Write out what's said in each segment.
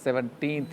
17th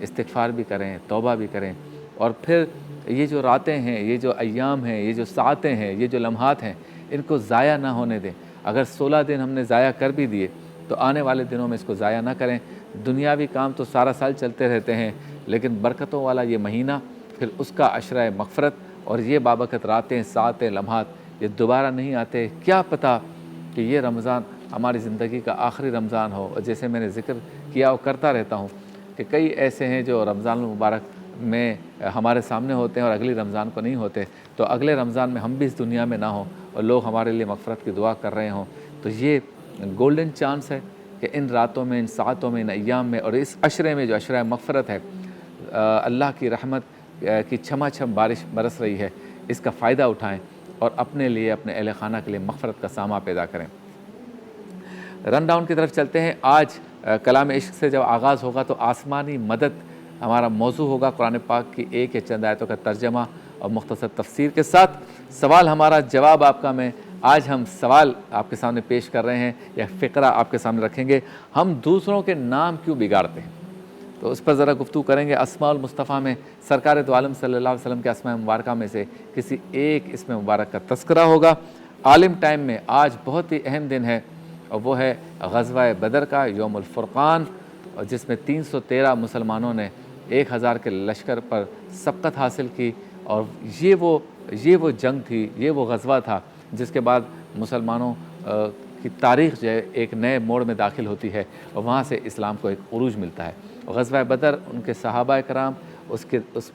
استغفار بھی کریں, توبہ بھی کریں, اور پھر یہ جو راتیں ہیں, یہ جو ایام ہیں, یہ جو ساعتیں ہیں, یہ جو لمحات ہیں, ان کو ضائع نہ ہونے دیں. اگر 16 دن ہم نے ضائع کر بھی دیے تو آنے والے دنوں میں اس کو ضائع نہ کریں. دنیاوی کام تو سارا سال چلتے رہتے ہیں, لیکن برکتوں والا یہ مہینہ, پھر اس کا عشرہ مغفرت اور یہ بابرکت راتیں, ساعتیں, لمحات, یہ دوبارہ نہیں آتے. کیا پتہ کہ یہ رمضان ہماری زندگی کا آخری رمضان ہو. اور جیسے میں نے ذکر کیا اور کرتا رہتا ہوں کہ کئی ایسے ہیں جو رمضان المبارک میں ہمارے سامنے ہوتے ہیں اور اگلی رمضان کو نہیں ہوتے, تو اگلے رمضان میں ہم بھی اس دنیا میں نہ ہوں اور لوگ ہمارے لیے مغفرت کی دعا کر رہے ہوں. تو یہ گولڈن چانس ہے کہ ان راتوں میں, ان ساعتوں میں, ان ایام میں اور اس عشرے میں جو عشرہ مغفرت ہے, اللہ کی رحمت کی چھما چھم بارش برس رہی ہے, اس کا فائدہ اٹھائیں اور اپنے لیے, اپنے اہل خانہ کے لیے مغفرت کا سامہ پیدا کریں. رن ڈاؤن کی طرف چلتے ہیں. آج کلام عشق سے جب آغاز ہوگا تو آسمانی مدد ہمارا موضوع ہوگا. قرآن پاک کی ایک یا چند آیتوں کا ترجمہ اور مختصر تفسیر کے ساتھ سوال ہمارا, جواب آپ کا. میں آج ہم سوال آپ کے سامنے پیش کر رہے ہیں یا فقرہ آپ کے سامنے رکھیں گے, ہم دوسروں کے نام کیوں بگاڑتے ہیں, تو اس پر ذرا گفتگو کریں گے. اسماء المصطفیٰ میں سرکار دو عالم صلی اللہ علیہ وسلم کے اسماء مبارکہ میں سے کسی ایک اسم مبارک کا تذکرہ ہوگا. عالم ٹائم میں آج بہت ہی اہم دن ہے اور وہ ہے غزوہ بدر کا یوم الفرقان, اور جس میں 313 مسلمانوں نے 1000 کے لشکر پر سبقت حاصل کی. اور یہ وہ جنگ تھی, یہ وہ غزوہ تھا جس کے بعد مسلمانوں کی تاریخ جو ہے ایک نئے موڑ میں داخل ہوتی ہے اور وہاں سے اسلام کو ایک عروج ملتا ہے. غزوہ بدر, ان کے صحابہ کرام, اس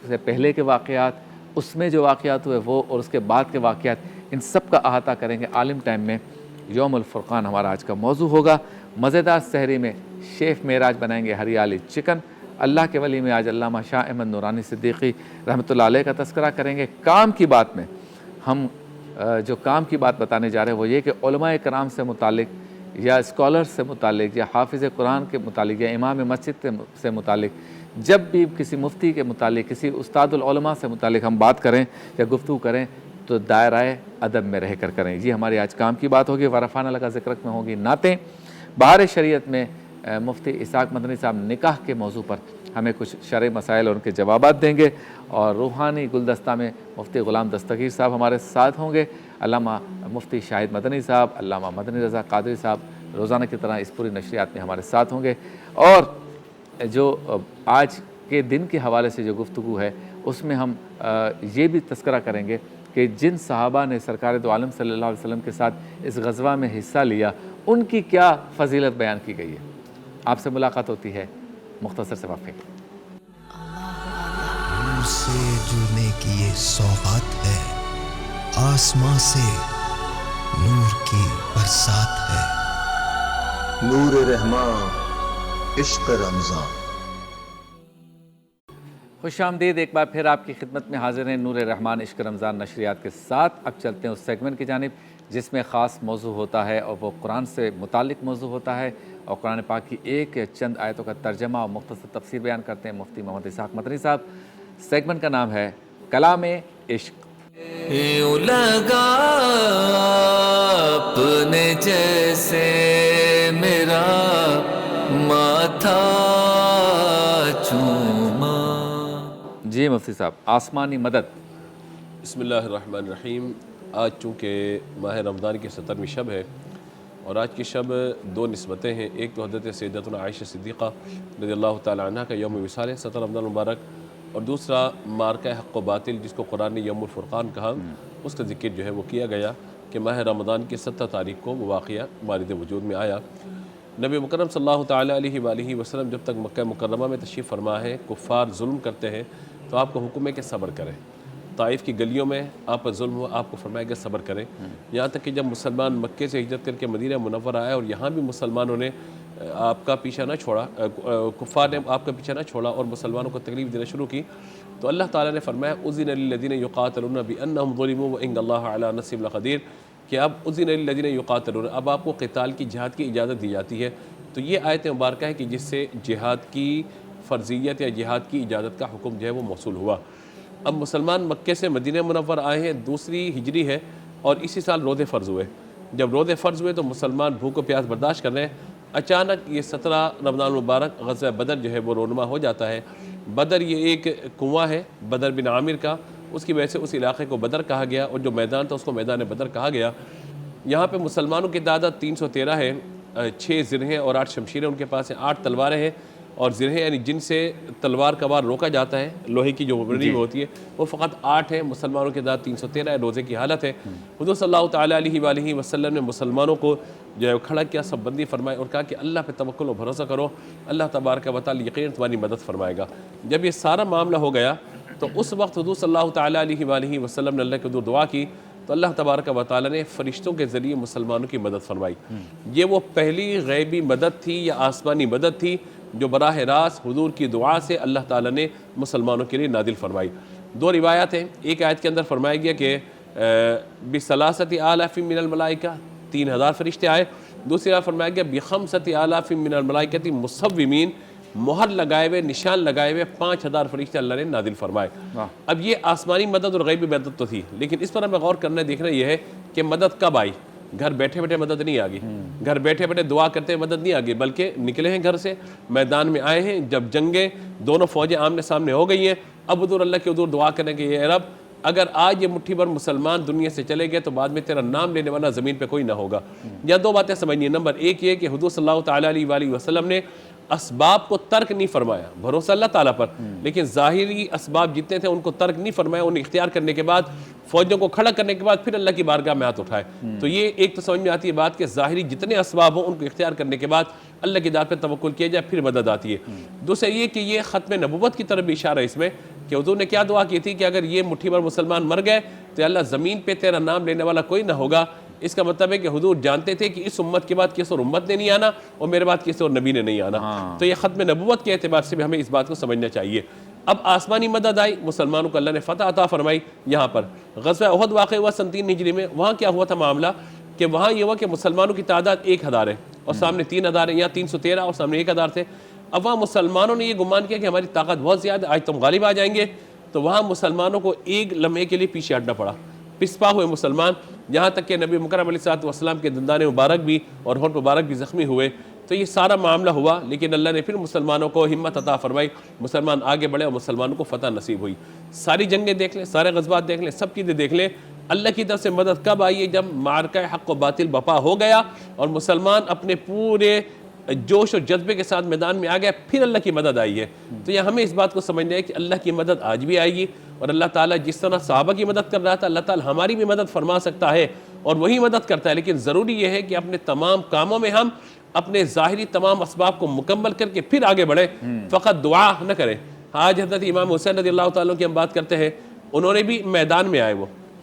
سے پہلے کے واقعات, اس میں جو واقعات ہوئے وہ, اور اس کے بعد کے واقعات, ان سب کا احاطہ کریں گے. عالم ٹائم میں یوم الفرقان ہمارا آج کا موضوع ہوگا. مزیدار سحری میں شیف معراج بنائیں گے ہریالی چکن. اللہ کے ولی میں آج علامہ شاہ احمد نورانی صدیقی رحمۃ اللہ علیہ کا تذکرہ کریں گے. کام کی بات میں ہم جو کام کی بات بتانے جا رہے ہیں وہ یہ کہ علماء کرام سے متعلق یا اسکالرز سے متعلق یا حافظ قرآن کے متعلق یا امام مسجد سے متعلق جب بھی کسی مفتی کے متعلق, کسی استاد العلماء سے متعلق ہم بات کریں یا گفتگو کریں تو دائرہ ادب میں رہ کر کریں. یہ ہماری آج کام کی بات ہوگی. ورفانہ لگا ذکرک میں ہوگی نعتیں. بہار شریعت میں مفتی اسحاق مدنی صاحب نکاح کے موضوع پر ہمیں کچھ شرعی مسائل اور ان کے جوابات دیں گے. اور روحانی گلدستہ میں مفتی غلام دستگیر صاحب ہمارے ساتھ ہوں گے. علامہ مفتی شاہد مدنی صاحب, علامہ مدنی رضا قادری صاحب روزانہ کی طرح اس پوری نشریات میں ہمارے ساتھ ہوں گے. اور جو آج کے دن کے حوالے سے جو گفتگو ہے اس میں ہم یہ بھی تذکرہ کریں گے کہ جن صحابہ نے سرکار دو عالم صلی اللہ علیہ وسلم کے ساتھ اس غزوہ میں حصہ لیا ان کی کیا فضیلت بیان کی گئی ہے. آپ سے ملاقات ہوتی ہے مختصر سے وقفے. نور سے جڑنے کی یہ سوغات ہے, آسمان سے نور کی برسات ہے. نور رحمان عشق رمضان. خوش آمدید ایک بار پھر آپ کی خدمت میں حاضر ہیں نور رحمان عشق رمضان نشریات کے ساتھ. اب چلتے ہیں اس سیگمنٹ کی جانب جس میں خاص موضوع ہوتا ہے اور وہ قرآن سے متعلق موضوع ہوتا ہے اور قرآن پاک کی ایک یا چند آیتوں کا ترجمہ اور مختصر تفسیر بیان کرتے ہیں مفتی محمد اسحاق مدنی صاحب. سیگمنٹ کا نام ہے کلام عشق. یوں لگا اپنے جیسے میرا ماتھا چوما. جی مفتی صاحب, آسمانی مدد. بسم اللہ الرحمن الرحیم. آج چونکہ ماہ رمضان کی 17ویں شب ہے اور آج کی شب دو نسبتیں ہیں. ایک تو حضرت سیدتنا عائشہ صدیقہ رضی اللہ تعالیٰ عنہ کا یوم وصال ہے 17 رمضان مبارک, اور دوسرا مارکہ حق و باطل جس کو قرآن نے یوم الفرقان کہا, اس کا ذکر جو ہے وہ کیا گیا کہ ماہ رمضان کی 17 تاریخ کو وہ واقعہ مارد وجود میں آیا. نبی مکرم صلی اللہ تعالیٰ علیہ وآلہ وسلم جب تک مکہ مکرمہ میں تشریف فرما ہے, کفار ظلم کرتے ہیں تو آپ کو حکم ہے کہ صبر کریں. طائف کی گلیوں میں آپ پر ظلم ہوا, آپ کو فرمایا کہ صبر کریں. یہاں تک کہ جب مسلمان مکے سے ہجرت کر کے مدینہ منورہ آئے اور یہاں بھی مسلمانوں نے آپ کا پیچھا نہ چھوڑا, کفار نے آپ کا پیچھا نہ چھوڑا اور مسلمانوں کو تکلیف دینا شروع کی, تو اللہ تعالیٰ نے فرمایا اذن للذین یقاتلون بانہم ظلموا وان اللہ علی نصرہم لقدیر, کہ اب اذن للذین یقاتلون, اب آپ کو قتال کی, جہاد کی اجازت دی جاتی ہے. تو یہ آیت مبارکہ ہے کہ جس سے جہاد کی فرضیت یا جہاد کی اجازت کا حکم جو ہے وہ موصول ہوا. اب مسلمان مکے سے مدینہ منور آئے ہیں, دوسری ہجری ہے اور اسی سال روزے فرض ہوئے. جب روزے فرض ہوئے تو مسلمان بھوک و پیاس برداشت کر رہے ہیں. اچانک یہ 17 رمضان المبارک غزوہ بدر جو ہے وہ رونما ہو جاتا ہے. بدر یہ ایک کنواں ہے بدر بن عامر کا، اس کی وجہ سے اس علاقے کو بدر کہا گیا، اور جو میدان تھا اس کو میدان بدر کہا گیا۔ یہاں پہ مسلمانوں کی تعداد 313 ہے، 6 زرہیں اور 8 شمشیریں ان کے پاس ہیں، 8 تلواریں ہیں، اور زرہیں یعنی جن سے تلوار کا وار روکا جاتا ہے، لوہے کی جو بنی ہوتی ہے، وہ فقط 8 ہیں۔ مسلمانوں کی تعداد 313 ہے، روزے کی حالت ہے۔ حضور صلی اللہ تعالیٰ علیہ وآلہ وسلم نے مسلمانوں کو جو ہے کھڑا کیا، سب بندی فرمائے اور کہا کہ اللہ پہ توکل و بھروسہ کرو، اللہ تبارک و تعالیٰ یقیناً تمہاری مدد فرمائے گا۔ جب یہ سارا معاملہ ہو گیا تو اس وقت حضور صلی اللہ تعالیٰ علیہ وآلہ وسلم نے اللہ کے حضور دعا کی، تو اللہ تبارک و تعالیٰ نے فرشتوں کے ذریعے مسلمانوں کی مدد فرمائی۔ یہ وہ پہلی غیبی مدد تھی یا آسمانی مدد تھی جو براہ راست حضور کی دعا سے اللہ تعالیٰ نے مسلمانوں کے لیے نازل فرمائی۔ 2 روایات ہیں، ایک آیت کے اندر فرمایا گیا کہ بثلاثۃ آلاف من الملائکہ 3000 فرشتے آئے، دوسری بار فرمایا گیا بخمسۃ آلاف من الملائکۃ مصومین، مہر لگائے ہوئے، نشان لگائے ہوئے 5000 فرشتے اللہ نے نازل فرمائے۔ اب یہ آسمانی مدد اور غیبی مدد تو تھی، لیکن اس پر ہمیں غور کرنا دیکھنا یہ ہے کہ مدد کب آئی۔ گھر بیٹھے بیٹھے مدد نہیں آ گئی، گھر بیٹھے بیٹھے دعا کرتے ہیں مدد نہیں آ گئی، بلکہ نکلے ہیں گھر سے، میدان میں آئے ہیں، جب جنگیں دونوں فوجیں آمنے سامنے ہو گئی ہیں، اب حضور اللہ کے حضور دعا کریں کہ یہ رب اگر آج یہ مٹھی بھر مسلمان دنیا سے چلے گئے تو بعد میں تیرا نام لینے والا زمین پہ کوئی نہ ہوگا۔ یا 2 باتیں سمجھنی ہیں، نمبر 1 یہ کہ حضور صلی اللہ تعالیٰ علیہ وآلہ وسلم نے اسباب کو ترک نہیں فرمایا، بھروسہ اللہ تعالیٰ پر، لیکن ظاہری اسباب جتنے تھے ان کو ترک نہیں فرمایا، انہیں اختیار کرنے کے بعد، فوجوں کو کھڑا کرنے کے بعد پھر اللہ کی بارگاہ میں ہاتھ اٹھائے۔ تو یہ ایک تو سمجھ میں آتی ہے بات کہ ظاہری جتنے اسباب ہوں ان کو اختیار کرنے کے بعد اللہ کی ذات پہ توکل کیا جائے، پھر مدد آتی ہے۔ دوسرا یہ کہ یہ ختم نبوت کی طرف بھی اشارہ ہے اس میں، کہ حضور نے کیا دعا کی تھی کہ اگر یہ مٹھی بھر مسلمان مر گئے تو اللہ زمین پہ تیرا نام لینے والا کوئی نہ ہوگا۔ اس کا مطلب ہے کہ حضور جانتے تھے کہ اس امت کے بعد کسی اور امت نے نہیں آنا اور میرے بعد کسی اور نبی نے نہیں آنا۔ تو یہ ختم نبوت کے اعتبار سے بھی ہمیں اس بات کو سمجھنا چاہیے۔ اب آسمانی مدد آئی، مسلمانوں کو اللہ نے فتح عطا فرمائی۔ یہاں پر غزوہ احد واقع ہوا سن 3 ہجری میں، وہاں کیا ہوا تھا معاملہ کہ وہاں یہ ہوا کہ مسلمانوں کی تعداد 1000 ہے اور سامنے 3000 ہیں، یا 313 اور سامنے 1000 تھے۔ اب وہاں مسلمانوں نے یہ گمان کیا کہ ہماری طاقت بہت زیادہ، آج تم غالب آ جائیں گے، تو وہاں مسلمانوں کو ایک لمحے کے لیے پیچھے ہٹنا پڑا، پسپا ہوئے مسلمان، یہاں تک کہ نبی مکرم علیہ السلام کے دندان مبارک بھی اور ہونٹ مبارک بھی زخمی ہوئے۔ تو یہ سارا معاملہ ہوا، لیکن اللہ نے پھر مسلمانوں کو ہمت عطا فرمائی، مسلمان آگے بڑھے اور مسلمانوں کو فتح نصیب ہوئی۔ ساری جنگیں دیکھ لیں، سارے غزوات دیکھ لیں، سب چیزیں دیکھ لیں، اللہ کی طرف سے مدد کب آئی ہے؟ جب معرکہ حق و باطل بپا ہو گیا اور مسلمان اپنے پورے جوش اور جذبے کے ساتھ میدان میں آ گیا، پھر اللہ کی مدد آئی ہے۔ تو یہ ہمیں اس بات کو سمجھنا ہے کہ اللہ کی مدد آج بھی آئے گی، اور اللہ تعالیٰ جس طرح صحابہ کی مدد کر رہا تھا، اللہ تعالیٰ ہماری بھی مدد فرما سکتا ہے اور وہی مدد کرتا ہے، لیکن ضروری یہ ہے کہ اپنے تمام کاموں میں ہم اپنے ظاہری تمام اسباب کو مکمل کر کے پھر آگے بڑھیں، فقط دعا نہ کریں۔ آج حضرت امام حسین رضی اللہ تعالیٰ کی ہم بات کرتے ہیں، انہوں نے بھی میدان میں آئے،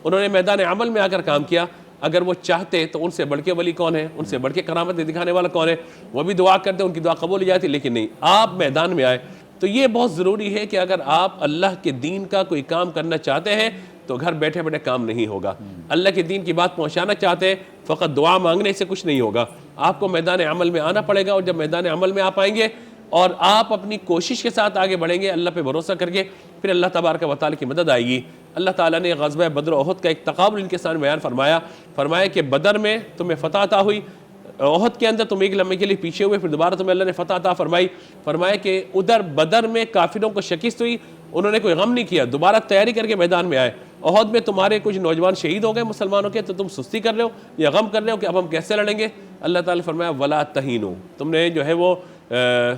انہوں نے میدان عمل میں آ کر کام کیا۔ اگر وہ چاہتے تو ان سے بڑھ کے ولی کون ہے، ان سے بڑھ کے کرامتیں دکھانے والا کون ہے، وہ بھی دعا کرتے، ان کی دعا قبول ہو جاتی، لیکن نہیں، آپ میدان میں آئے۔ تو یہ بہت ضروری ہے کہ اگر آپ اللہ کے دین کا کوئی کام کرنا چاہتے ہیں تو گھر بیٹھے بیٹھے کام نہیں ہوگا۔ اللہ کے دین کی بات پہنچانا چاہتے ہیں، فقط دعا مانگنے سے کچھ نہیں ہوگا، آپ کو میدان عمل میں آنا پڑے گا، اور جب میدان عمل میں آ پائیں گے اور آپ اپنی کوشش کے ساتھ آگے بڑھیں گے، اللہ پہ بھروسہ کر کے، پھر اللہ تبارک و تعالیٰ کی مدد آئے گی۔ اللہ تعالیٰ نے غزوہ بدر و احد کا ایک تقابل ان کے سامنے بیان فرمایا کہ بدر میں تمہیں فتح عطا ہوئی، احد کے اندر تم ایک لمحے کے لیے پیچھے ہوئے، پھر دوبارہ تمہیں اللہ نے فتح عطا فرمایا کہ ادھر بدر میں کافروں کو شکست ہوئی، انہوں نے کوئی غم نہیں کیا، دوبارہ تیاری کر کے میدان میں آئے۔ احد میں تمہارے کچھ نوجوان شہید ہو گئے مسلمانوں کے، تو تم سستی کر رہے ہو یا غم کر رہے ہو کہ اب ہم کیسے لڑیں گے؟ اللہ تعالیٰ نے فرمایا ولا تہینوا، تم نے جو ہے وہ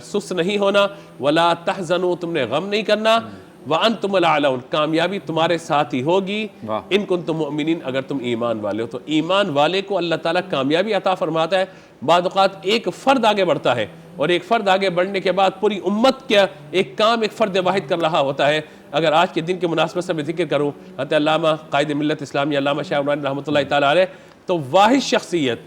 سست نہیں ہونا، ولا تحزنوا، تم نے غم نہیں کرنا، وَأَنْتُمُ الْأَعْلَوْنَ، کامیابی تمہارے ساتھ ہی ہوگی، ان کنتم مؤمنین، اگر تم ایمان والے ہو۔ تو ایمان والے کو اللہ تعالیٰ کامیابی عطا فرماتا ہے۔ بعض اوقات ایک فرد آگے بڑھتا ہے، اور ایک فرد آگے بڑھنے کے بعد پوری امت کا ایک کام ایک فرد واحد کر رہا ہوتا ہے۔ اگر آج کے دن کے مناسبت سے میں ذکر کروں، حضرت علامہ قائد ملت اسلامی علامہ شاہ عمران رحمۃ اللہ تعالیٰ علیہ، تو واحد شخصیت،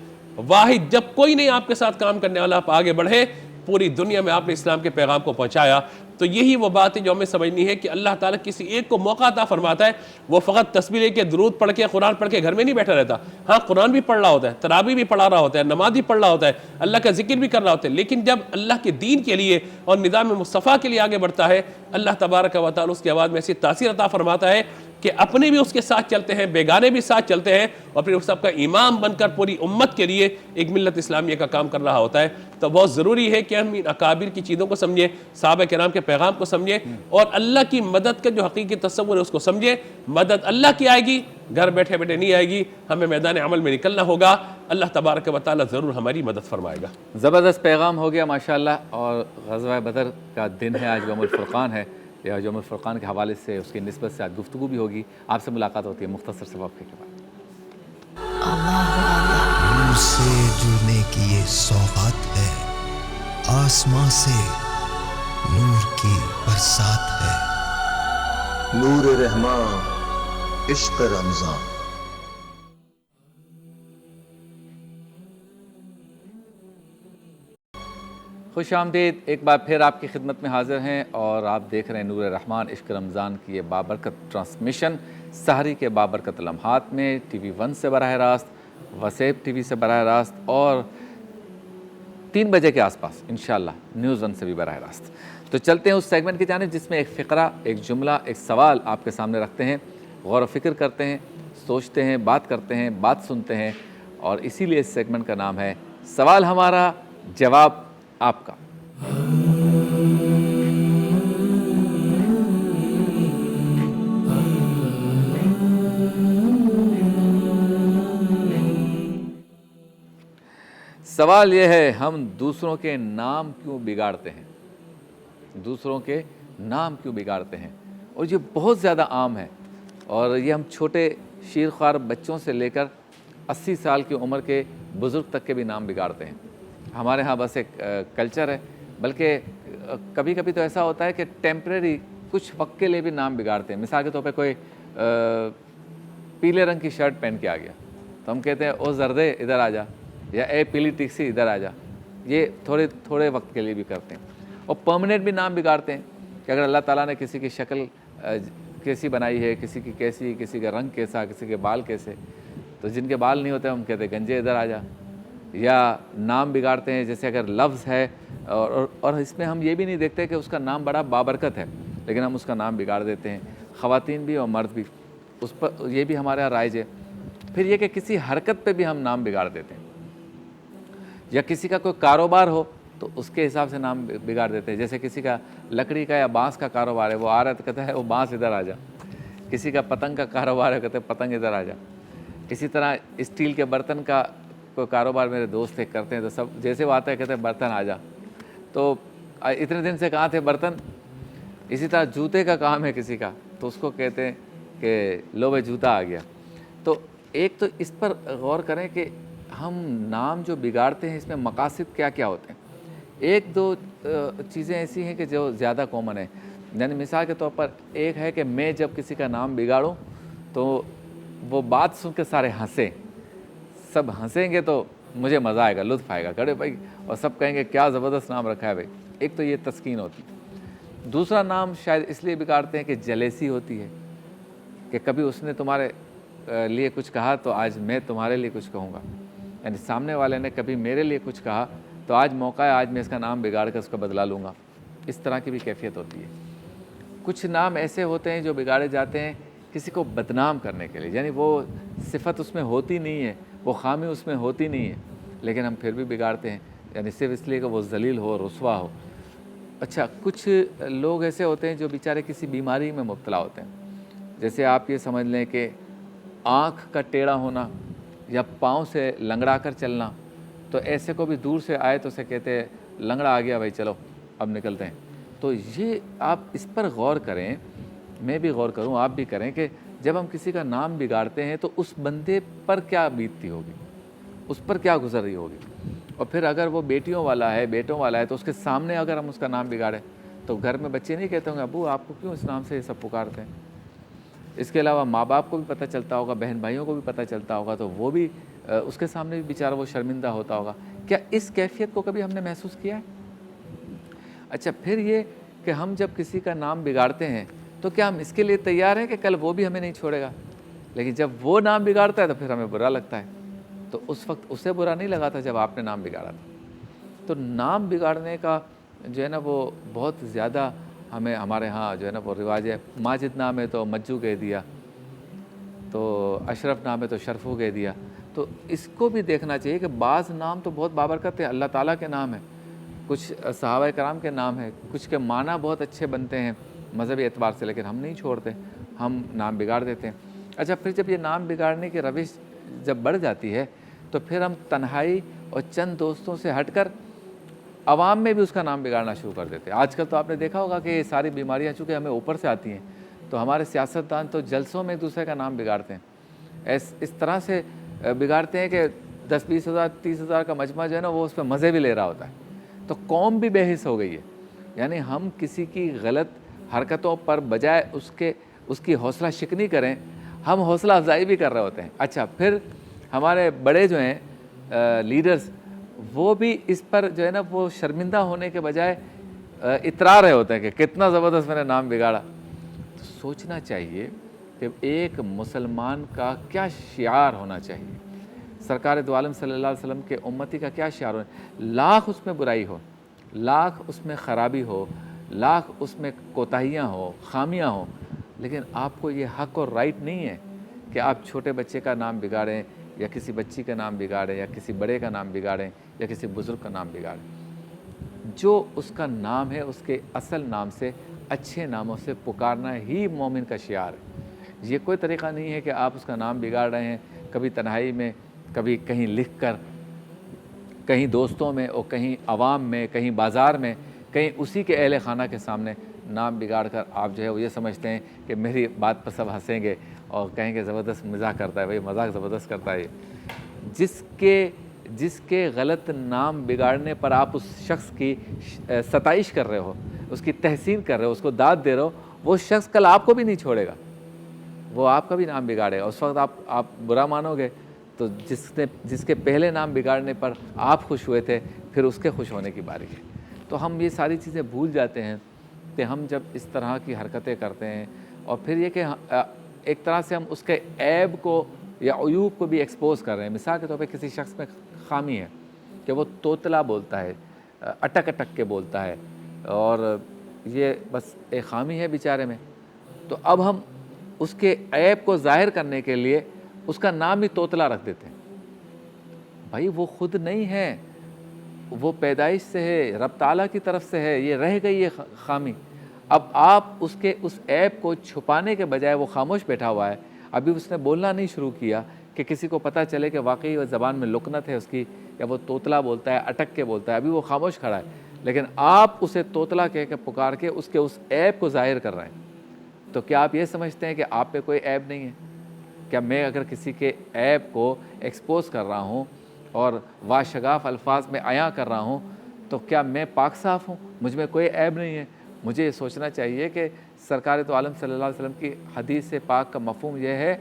واحد، جب کوئی نہیں آپ کے ساتھ کام کرنے والا، آپ آگے بڑھے، پوری دنیا میں آپ نے اسلام کے پیغام کو پہنچایا۔ تو یہی وہ بات ہے جو ہمیں سمجھنی ہے کہ اللہ تعالیٰ کسی ایک کو موقع عطا فرماتا ہے، وہ فقط تسبیح لے کے درود پڑھ کے قرآن پڑھ کے گھر میں نہیں بیٹھا رہتا، ہاں قرآن بھی پڑھ رہا ہوتا ہے، تراویح بھی پڑھا رہا ہوتا ہے، نماز بھی پڑھ رہا ہوتا ہے، اللہ کا ذکر بھی کر رہا ہوتا ہے، لیکن جب اللہ کے دین کے لیے اور نظام مصطفیٰ کے لیے آگے بڑھتا ہے، اللہ تبارک و تعالیٰ اس کی آواز میں ایسی تاثیر عطا فرماتا ہے کہ اپنے بھی اس کے ساتھ چلتے ہیں, بیگانے بھی ساتھ چلتے ہیں, اور پھر وہ سب کا امام بن کر پوری امت کے لیے ایک ملت اسلامیہ کا کام کر رہا ہوتا ہے. تو بہت ضروری ہے کہ ہم ان اکابر کی چیزوں کو سمجھیں, صحابہ کرام کے پیغام کو سمجھیں, اور اللہ کی مدد کا جو حقیقی تصور ہے اس کو سمجھیں. مدد اللہ کی آئے گی, گھر بیٹھے بیٹھے نہیں آئے گی, ہمیں میدان عمل میں نکلنا ہوگا. اللہ تبارک و تعالیٰ ضرور ہماری مدد فرمائے گا. زبردست پیغام ہو گیا ماشاءاللہ. اور غزوہ بدر کا دن ہے آج, یوم الفرقان ہے, یا یوم الفرقان کے حوالے سے اس کی نسبت سے آج گفتگو بھی ہوگی. آپ سے ملاقات ہوتی ہے مختصر سے وقفے کے بعد. نور سے جڑنے کی یہ سوغات ہے, آسمان سے نور کی برسات ہے. نور رحمان, عشق رمضان. خوش آمدید, ایک بار پھر آپ کی خدمت میں حاضر ہیں, اور آپ دیکھ رہے ہیں نور رحمان عشق رمضان کی یہ بابرکت ٹرانسمیشن سحری کے بابرکت لمحات میں ٹی وی 1 سے براہ راست, وسیب ٹی وی سے براہ راست, اور 3 بجے کے آس پاس انشاءاللہ نیوز 1 سے بھی براہ راست. تو چلتے ہیں اس سیگمنٹ کی جانب جس میں ایک فقرہ, ایک جملہ, ایک سوال آپ کے سامنے رکھتے ہیں, غور و فکر کرتے ہیں, سوچتے ہیں, بات کرتے ہیں, بات سنتے ہیں, اور اسی لیے اس سیگمنٹ کا نام ہے سوال ہمارا, جواب آپ کا. سوال یہ ہے, ہم دوسروں کے نام کیوں بگاڑتے ہیں؟ دوسروں کے نام کیوں بگاڑتے ہیں؟ اور یہ بہت زیادہ عام ہے, اور یہ ہم چھوٹے شیرخوار بچوں سے لے کر 80 سال کی عمر کے بزرگ تک کے بھی نام بگاڑتے ہیں. ہمارے ہاں بس ایک کلچر ہے, بلکہ کبھی کبھی تو ایسا ہوتا ہے کہ ٹیمپریری کچھ وقت کے لیے بھی نام بگاڑتے ہیں. مثال کے طور پہ کوئی پیلے رنگ کی شرٹ پہن کے آ گیا تو ہم کہتے ہیں او زردے ادھر آ جا, یا اے پیلی ٹکسی ادھر آ جا. یہ تھوڑے وقت کے لیے بھی کرتے ہیں. اور پرماننٹ بھی نام بگاڑتے ہیں کہ اگر اللہ تعالیٰ نے کسی کی شکل کیسی بنائی ہے, کسی کی کیسی, کسی کا رنگ کیسا, کسی کے بال کیسے, تو جن کے بال نہیں ہوتے ہم کہتے ہیں گنجے ادھر آ جا. یا نام بگاڑتے ہیں جیسے اگر لفظ ہے, اور اس میں ہم یہ بھی نہیں دیکھتے کہ اس کا نام بڑا بابرکت ہے, لیکن ہم اس کا نام بگاڑ دیتے ہیں, خواتین بھی اور مرد بھی. اس پر یہ بھی ہمارے یہاں رائج ہے. پھر یہ کہ کسی حرکت پہ بھی ہم نام بگاڑ دیتے ہیں, یا کسی کا کوئی کاروبار ہو تو اس کے حساب سے نام بگاڑ دیتے ہیں. جیسے کسی کا لکڑی کا یا بانس کا کاروبار ہے, وہ آ رہا ہے تو کہتا ہے وہ بانس ادھر آ جا. کسی کا پتنگ کا کاروبار ہے, کہتے ہیں پتنگ ادھر آ جا. اسی طرح اسٹیل کے برتن کا کوئی کاروبار میرے دوست ایک کرتے ہیں, تو سب جیسے وہ آتا ہے کہتے ہیں برتن آ جا. تو اتنے دن سے کہاں تھے برتن. اسی طرح جوتے کا کام ہے کسی کا, تو اس کو کہتے ہیں کہ لو بھائی جوتا آ گیا. تو ایک تو اس پر غور کریں کہ ہم نام جو بگاڑتے ہیں اس میں مقاصد کیا کیا ہوتے ہیں. ایک دو چیزیں ایسی ہیں کہ جو زیادہ کامن ہیں. یعنی مثال کے طور پر ایک ہے کہ میں جب کسی کا نام بگاڑوں تو وہ بات سن کے سارے ہنسیں, سب ہنسیں گے تو مجھے مزہ آئے گا, لطف آئے گا, کڑے بھائی, اور سب کہیں گے کیا زبردست نام رکھا ہے بھائی. ایک تو یہ تسکین ہوتی. دوسرا نام شاید اس لیے بگاڑتے ہیں کہ جلیسی ہوتی ہے, کہ کبھی اس نے تمہارے لیے کچھ کہا تو آج میں تمہارے لیے کچھ کہوں گا. یعنی سامنے والے نے کبھی میرے لیے کچھ کہا تو آج موقع ہے, آج میں اس کا نام بگاڑ کر اس کا بدلا لوں گا. اس طرح کی بھی کیفیت ہوتی ہے. کچھ نام ایسے ہوتے ہیں جو بگاڑے جاتے ہیں کسی کو بدنام کرنے کے لیے, یعنی وہ صفت اس میں ہوتی نہیں ہے, وہ خامی اس میں ہوتی نہیں ہے, لیکن ہم پھر بھی بگاڑتے ہیں, یعنی صرف اس لیے کہ وہ ذلیل ہو, رسوا ہو. اچھا, کچھ لوگ ایسے ہوتے ہیں جو بیچارے کسی بیماری میں مبتلا ہوتے ہیں. جیسے آپ یہ سمجھ لیں کہ آنکھ کا ٹیڑھا ہونا یا پاؤں سے لنگڑا کر چلنا, تو ایسے کو بھی دور سے آئے تو اسے کہتے ہیں لنگڑا آ گیا بھائی, چلو اب نکلتے ہیں. تو یہ آپ اس پر غور کریں, میں بھی غور کروں, آپ بھی کریں کہ جب ہم کسی کا نام بگاڑتے ہیں تو اس بندے پر کیا بیتتی ہوگی, اس پر کیا گزر رہی ہوگی. اور پھر اگر وہ بیٹیوں والا ہے, بیٹوں والا ہے, تو اس کے سامنے اگر ہم اس کا نام بگاڑیں تو گھر میں بچے نہیں کہتے ہوں گے ابو آپ کو کیوں اس نام سے یہ سب پکارتے ہیں. اس کے علاوہ ماں باپ کو بھی پتہ چلتا ہوگا, بہن بھائیوں کو بھی پتہ چلتا ہوگا, تو وہ بھی اس کے سامنے بھی بیچارہ وہ شرمندہ ہوتا ہوگا. کیا اس کیفیت کو کبھی ہم نے محسوس کیا ہے؟ اچھا, پھر یہ کہ ہم جب کسی کا نام بگاڑتے ہیں تو کیا ہم اس کے لیے تیار ہیں کہ کل وہ بھی ہمیں نہیں چھوڑے گا؟ لیکن جب وہ نام بگاڑتا ہے تو پھر ہمیں برا لگتا ہے. تو اس وقت اسے برا نہیں لگا تھا جب آپ نے نام بگاڑا تھا. تو نام بگاڑنے کا جو ہے نا وہ بہت زیادہ ہمارے ہاں جو ہے نا وہ رواج ہے. ماجد نام ہے تو مجو کہہ دیا, تو اشرف نام ہے تو شرفو کہہ دیا. تو اس کو بھی دیکھنا چاہیے کہ بعض نام تو بہت بابرکت ہیں, اللہ تعالیٰ کے نام ہیں, کچھ صحابہ کرام کے نام ہیں, کچھ کے معنی بہت اچھے بنتے ہیں مذہبی اعتبار سے, لیکن ہم نہیں چھوڑتے, ہم نام بگاڑ دیتے ہیں. اچھا, پھر جب یہ نام بگاڑنے کی روش جب بڑھ جاتی ہے تو پھر ہم تنہائی اور چند دوستوں سے ہٹ کر عوام میں بھی اس کا نام بگاڑنا شروع کر دیتے ہیں. آج کل تو آپ نے دیکھا ہوگا کہ یہ ساری بیماریاں چونکہ ہمیں اوپر سے آتی ہیں, تو ہمارے سیاستدان تو جلسوں میں ایک دوسرے کا نام بگاڑتے ہیں, اس طرح سے بگاڑتے ہیں کہ 10-20 ہزار 30 ہزار کا مجمع جو ہے نا وہ اس پہ مزے بھی لے رہا ہوتا ہے. تو قوم بھی بے حس ہو گئی ہے. یعنی ہم کسی کی غلط حرکتوں پر بجائے اس کی حوصلہ شکنی کریں, ہم حوصلہ افزائی بھی کر رہے ہوتے ہیں. اچھا, پھر ہمارے بڑے جو ہیں لیڈرز, وہ بھی اس پر جو ہے نا وہ شرمندہ ہونے کے بجائے اترا رہے ہوتے ہیں کہ کتنا زبردست میں نے نام بگاڑا. تو سوچنا چاہیے کہ ایک مسلمان کا کیا شعار ہونا چاہیے, سرکار دو عالم صلی اللہ علیہ وسلم کے امتی کا کیا شعار ہونا. لاکھ اس میں برائی ہو, لاکھ اس میں خرابی ہو, لاکھ اس میں کوتاہیاں ہو, خامیاں ہوں, لیکن آپ کو یہ حق اور رائٹ نہیں ہے کہ آپ چھوٹے بچے کا نام بگاڑیں یا کسی بچی کا نام بگاڑیں یا کسی بڑے کا نام بگاڑیں یا کسی بزرگ کا نام بگاڑیں. جو اس کا نام ہے اس کے اصل نام سے, اچھے ناموں سے پکارنا ہی مومن کا شعار ہے. یہ کوئی طریقہ نہیں ہے کہ آپ اس کا نام بگاڑ رہے ہیں, کبھی تنہائی میں, کبھی کہیں لکھ کر, کہیں دوستوں میں اور کہیں عوام میں, کہیں بازار میں, کہیں اسی کے اہل خانہ کے سامنے نام بگاڑ کر آپ جو ہے وہ یہ سمجھتے ہیں کہ میری بات پر سب ہنسیں گے اور کہیں گے زبردست مزاح کرتا ہے. بھائی مذاق زبردست کرتا ہے. جس کے غلط نام بگاڑنے پر آپ اس شخص کی ستائش کر رہے ہو, اس کی تحسین کر رہے ہو, اس کو داد دے رہے ہو, وہ شخص کل آپ کو بھی نہیں چھوڑے گا, وہ آپ کا بھی نام بگاڑے گا. اس وقت آپ برا مانو گے تو جس کے پہلے نام بگاڑنے پر آپ خوش ہوئے تھے, پھر اس کے خوش ہونے کی باری ہے. تو ہم یہ ساری چیزیں بھول جاتے ہیں کہ ہم جب اس طرح کی حرکتیں کرتے ہیں, اور پھر یہ کہ ایک طرح سے ہم اس کے عیب کو یا عیوب کو بھی ایکسپوز کر رہے ہیں. مثال کے طور پہ کسی شخص میں خامی ہے کہ وہ توتلا بولتا ہے, اٹک اٹک کے بولتا ہے, اور یہ بس ایک خامی ہے بیچارے میں, تو اب ہم اس کے عیب کو ظاہر کرنے کے لیے اس کا نام ہی توتلا رکھ دیتے ہیں. بھائی وہ خود نہیں ہے, وہ پیدائش سے ہے, رب تعالیٰ کی طرف سے ہے, یہ رہ گئی ہے خامی. اب آپ اس عیب کو چھپانے کے بجائے, وہ خاموش بیٹھا ہوا ہے, ابھی اس نے بولنا نہیں شروع کیا کہ کسی کو پتہ چلے کہ واقعی وہ زبان میں لکنت ہے اس کی, یا وہ توتلا بولتا ہے, اٹک کے بولتا ہے, ابھی وہ خاموش کھڑا ہے, لیکن آپ اسے توتلا کہہ کے پکار کے اس عیب کو ظاہر کر رہے ہیں. تو کیا آپ یہ سمجھتے ہیں کہ آپ پہ کوئی عیب نہیں ہے؟ کیا میں اگر کسی کے عیب کو ایکسپوز کر رہا ہوں اور واشگاف الفاظ میں عیاں کر رہا ہوں, تو کیا میں پاک صاف ہوں, مجھ میں کوئی عیب نہیں ہے؟ مجھے یہ سوچنا چاہیے کہ سرکار تو عالم صلی اللہ علیہ وسلم کی حدیث پاک کا مفہوم یہ ہے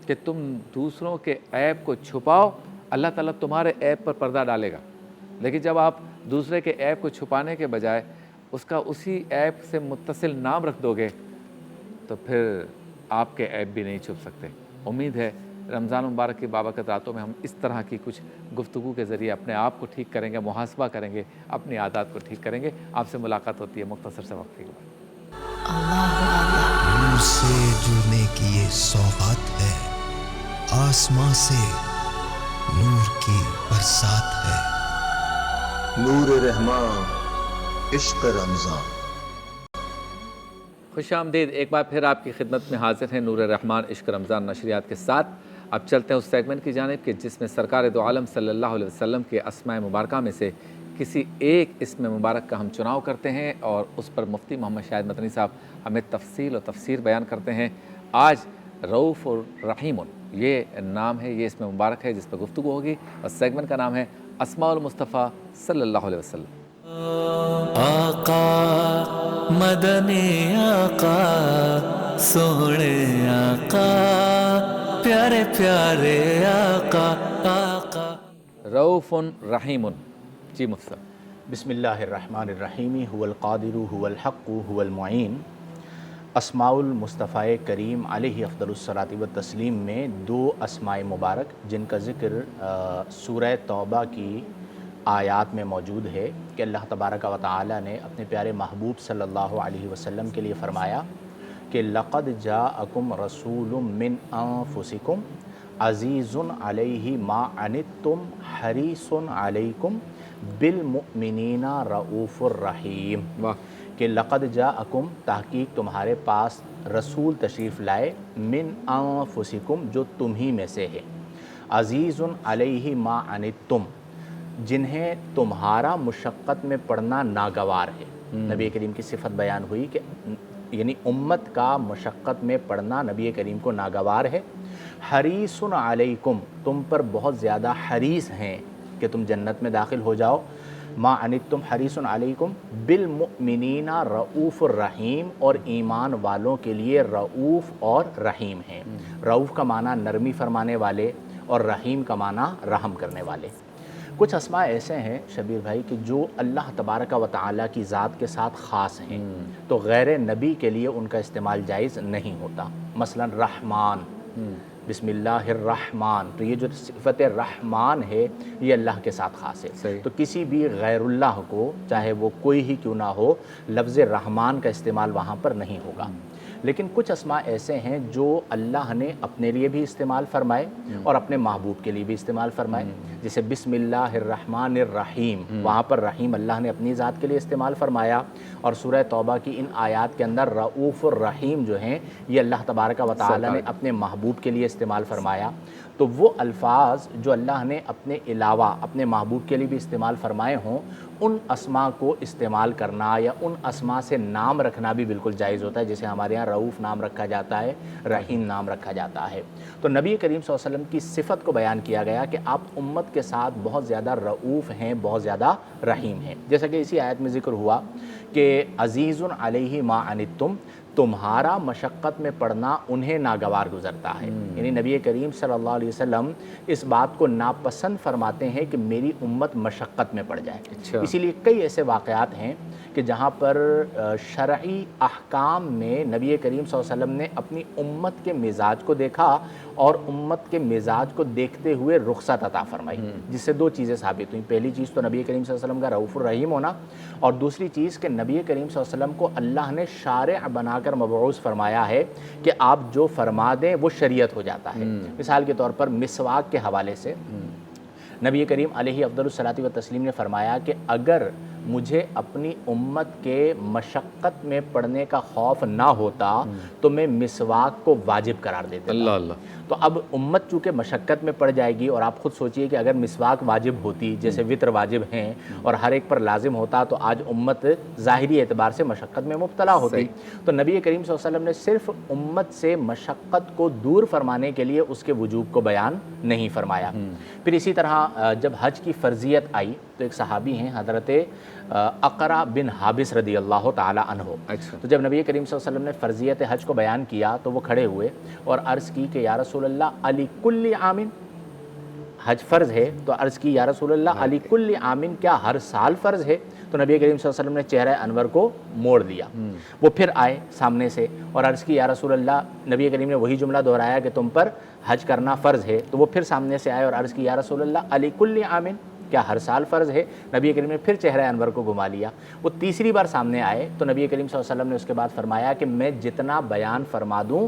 کہ تم دوسروں کے عیب کو چھپاؤ, اللہ تعالیٰ تمہارے عیب پر پردہ ڈالے گا. لیکن جب آپ دوسرے کے عیب کو چھپانے کے بجائے اس کا اسی عیب سے متصل نام رکھ دو گے, تو پھر آپ کے عیب بھی نہیں چھپ سکتے. امید ہے رمضان مبارک کی بابرکت راتوں میں ہم اس طرح کی کچھ گفتگو کے ذریعے اپنے آپ کو ٹھیک کریں گے, محاسبہ کریں گے, اپنی عادات کو ٹھیک کریں گے. آپ سے ملاقات ہوتی ہے مختصر سے وقت کے بعد. نور سے جڑنے کی یہ سوغات ہے, آسماں سے نور کی برسات ہے. نور رحمان, عشق رمضان. خوش آمدید. ایک بار پھر آپ کی خدمت میں حاضر ہیں نور رحمان عشق رمضان نشریات کے ساتھ. اب چلتے ہیں اس سیگمنٹ کی جانب کہ جس میں سرکار دو عالم صلی اللہ علیہ وسلم کے اسماء مبارکہ میں سے کسی ایک اسم مبارک کا ہم چناؤ کرتے ہیں, اور اس پر مفتی محمد شاہد مدنی صاحب ہمیں تفصیل و تفسیر بیان کرتے ہیں. آج رؤوف الرحیم یہ نام ہے, یہ اسم مبارک ہے جس پر گفتگو ہوگی, اور سیگمنٹ کا نام ہے اسماء المصطفیٰ صلی اللہ علیہ وسلم. آقا مدنی آقا سونے آقا پیارے پیارے آقا آقا. رؤوف رحیم. جی مفتی صاحب. بسم اللہ الرحمن الرحیم. هو القادر هو الحق هو المعین. اسماء المصطفیٰ کریم علیہ افضل الصلاۃ والتسلیم میں دو اسماء مبارک جن کا ذکر سورہ توبہ کی آیات میں موجود ہے کہ اللہ تبارک و تعالی نے اپنے پیارے محبوب صلی اللہ علیہ وسلم کے لیے فرمایا کہ لقد جاءکم رسول من انفسکم عزیز علیہ ما عنتم حریص علیکم بالمؤمنین رؤوف الرحیم، واہ، کہ لقد جاءکم تحقیق تمہارے پاس رسول تشریف لائے، من انفسکم جو تم ہی میں سے ہے، عزیز علیہ ما عنتم جنہیں تمہارا مشقت میں پڑنا ناگوار ہے۔ نبی کریم کی صفت بیان ہوئی کہ یعنی امت کا مشقت میں پڑنا نبی کریم کو ناگوار ہے۔ حریص علیکم تم پر بہت زیادہ حریص ہیں کہ تم جنت میں داخل ہو جاؤ۔ ما عنتم حریص علیکم بالمؤمنین رؤوف الرحیم، اور ایمان والوں کے لیے رؤوف اور رحیم ہیں۔ رؤوف کا معنی نرمی فرمانے والے اور رحیم کا معنی رحم کرنے والے۔ کچھ اسماء ایسے ہیں شبیر بھائی کہ جو اللہ تبارک و تعالیٰ کی ذات کے ساتھ خاص ہیں، تو غیر نبی کے لیے ان کا استعمال جائز نہیں ہوتا۔ مثلا رحمان، بسم اللہ الرحمن، تو یہ جو صفت رحمان ہے یہ اللہ کے ساتھ خاص ہے، تو کسی بھی غیر اللہ کو چاہے وہ کوئی ہی کیوں نہ ہو لفظ رحمان کا استعمال وہاں پر نہیں ہوگا۔ لیکن کچھ اسماء ایسے ہیں جو اللہ نے اپنے لیے بھی استعمال فرمائے اور اپنے محبوب کے لیے بھی استعمال فرمائے، جیسے بسم اللہ الرحمن الرحیم، وہاں پر رحیم اللہ نے اپنی ذات کے لیے استعمال فرمایا، اور سورہ توبہ کی ان آیات کے اندر رؤوف الرحیم جو ہیں یہ اللہ تبارک و تعالی نے اپنے محبوب کے لیے استعمال فرمایا۔ تو وہ الفاظ جو اللہ نے اپنے علاوہ اپنے محبوب کے لیے بھی استعمال فرمائے ہوں، ان اسماء کو استعمال کرنا یا ان اسماء سے نام رکھنا بھی بالکل جائز ہوتا ہے، جیسے ہمارے یہاں رؤوف نام رکھا جاتا ہے، رحیم نام رکھا جاتا ہے۔ تو نبی کریم صلی اللہ علیہ وسلم کی صفت کو بیان کیا گیا کہ آپ امت کے ساتھ بہت زیادہ رؤوف ہیں، بہت زیادہ رحیم ہیں، جیسا کہ اسی آیت میں ذکر ہوا کہ عزیز علیہ ما عنتم، تمہارا مشقت میں پڑنا انہیں ناگوار گزرتا ہے، یعنی نبی کریم صلی اللہ علیہ وسلم اس بات کو ناپسند فرماتے ہیں کہ میری امت مشقت میں پڑ جائے۔ اسی لیے کئی ایسے واقعات ہیں کہ جہاں پر شرعی احکام میں نبی کریم صلی اللہ علیہ وسلم نے اپنی امت کے مزاج کو دیکھا اور امت کے مزاج کو دیکھتے ہوئے رخصت عطا فرمائی، جس سے دو چیزیں ثابت ہوئیں۔ پہلی چیز تو نبی کریم صلی اللہ علیہ وسلم کا رؤوف الرحیم ہونا، اور دوسری چیز کہ نبی کریم صلی اللہ علیہ وسلم کو اللہ نے شارع بنا کر مبعوث فرمایا ہے کہ آپ جو فرما دیں وہ شریعت ہو جاتا ہے۔ مثال کے طور پر مسواک کے حوالے سے نبی کریم علیہ افضل الصلاۃ والتسلیم نے فرمایا کہ اگر مجھے اپنی امت کے مشقت میں پڑنے کا خوف نہ ہوتا تو میں مسواک کو واجب قرار دیتا۔ اللہ اللہ۔ تو اب امت چونکہ مشقت میں پڑ جائے گی، اور آپ خود سوچئے کہ اگر مسواک واجب ہوتی جیسے وطر واجب ہیں اور ہر ایک پر لازم ہوتا تو آج امت ظاہری اعتبار سے مشقت میں مبتلا ہوتی۔ تو نبی کریم صلی اللہ علیہ وسلم نے صرف امت سے مشقت کو دور فرمانے کے لیے اس کے وجوب کو بیان نہیں فرمایا۔ پھر اسی طرح جب حج کی فرضیت آئی تو ایک صحابی ہیں حضرت اقرا بن حابس رضی اللہ تعالی عنہ، تو جب نبی کریم صلی اللہ علیہ وسلم نے فرضیت حج کو بیان کیا تو وہ کھڑے ہوئے اور عرض کی کہ یا رسول اللہ علی کل عامن، حج فرض ہے تو عرض کی یا رسول اللہ علی کل عامن، کیا ہر سال فرض ہے؟ تو نبی کریم صلی اللہ علیہ وسلم نے چہرہ انور کو موڑ دیا۔ وہ پھر آئے سامنے سے اور عرض کی یا رسول اللہ، نبی کریم نے وہی جملہ دہرایا کہ تم پر حج کرنا فرض ہے، تو وہ پھر سامنے سے آئے اور عرض کی یا رسول اللہ علی کل عامن، کیا ہر سال فرض ہے؟ نبی کریم نے پھر چہرہ انور کو گھما لیا۔ وہ تیسری بار سامنے آئے تو نبی کریم صلی اللہ علیہ وسلم نے اس کے بعد فرمایا کہ میں جتنا بیان فرما دوں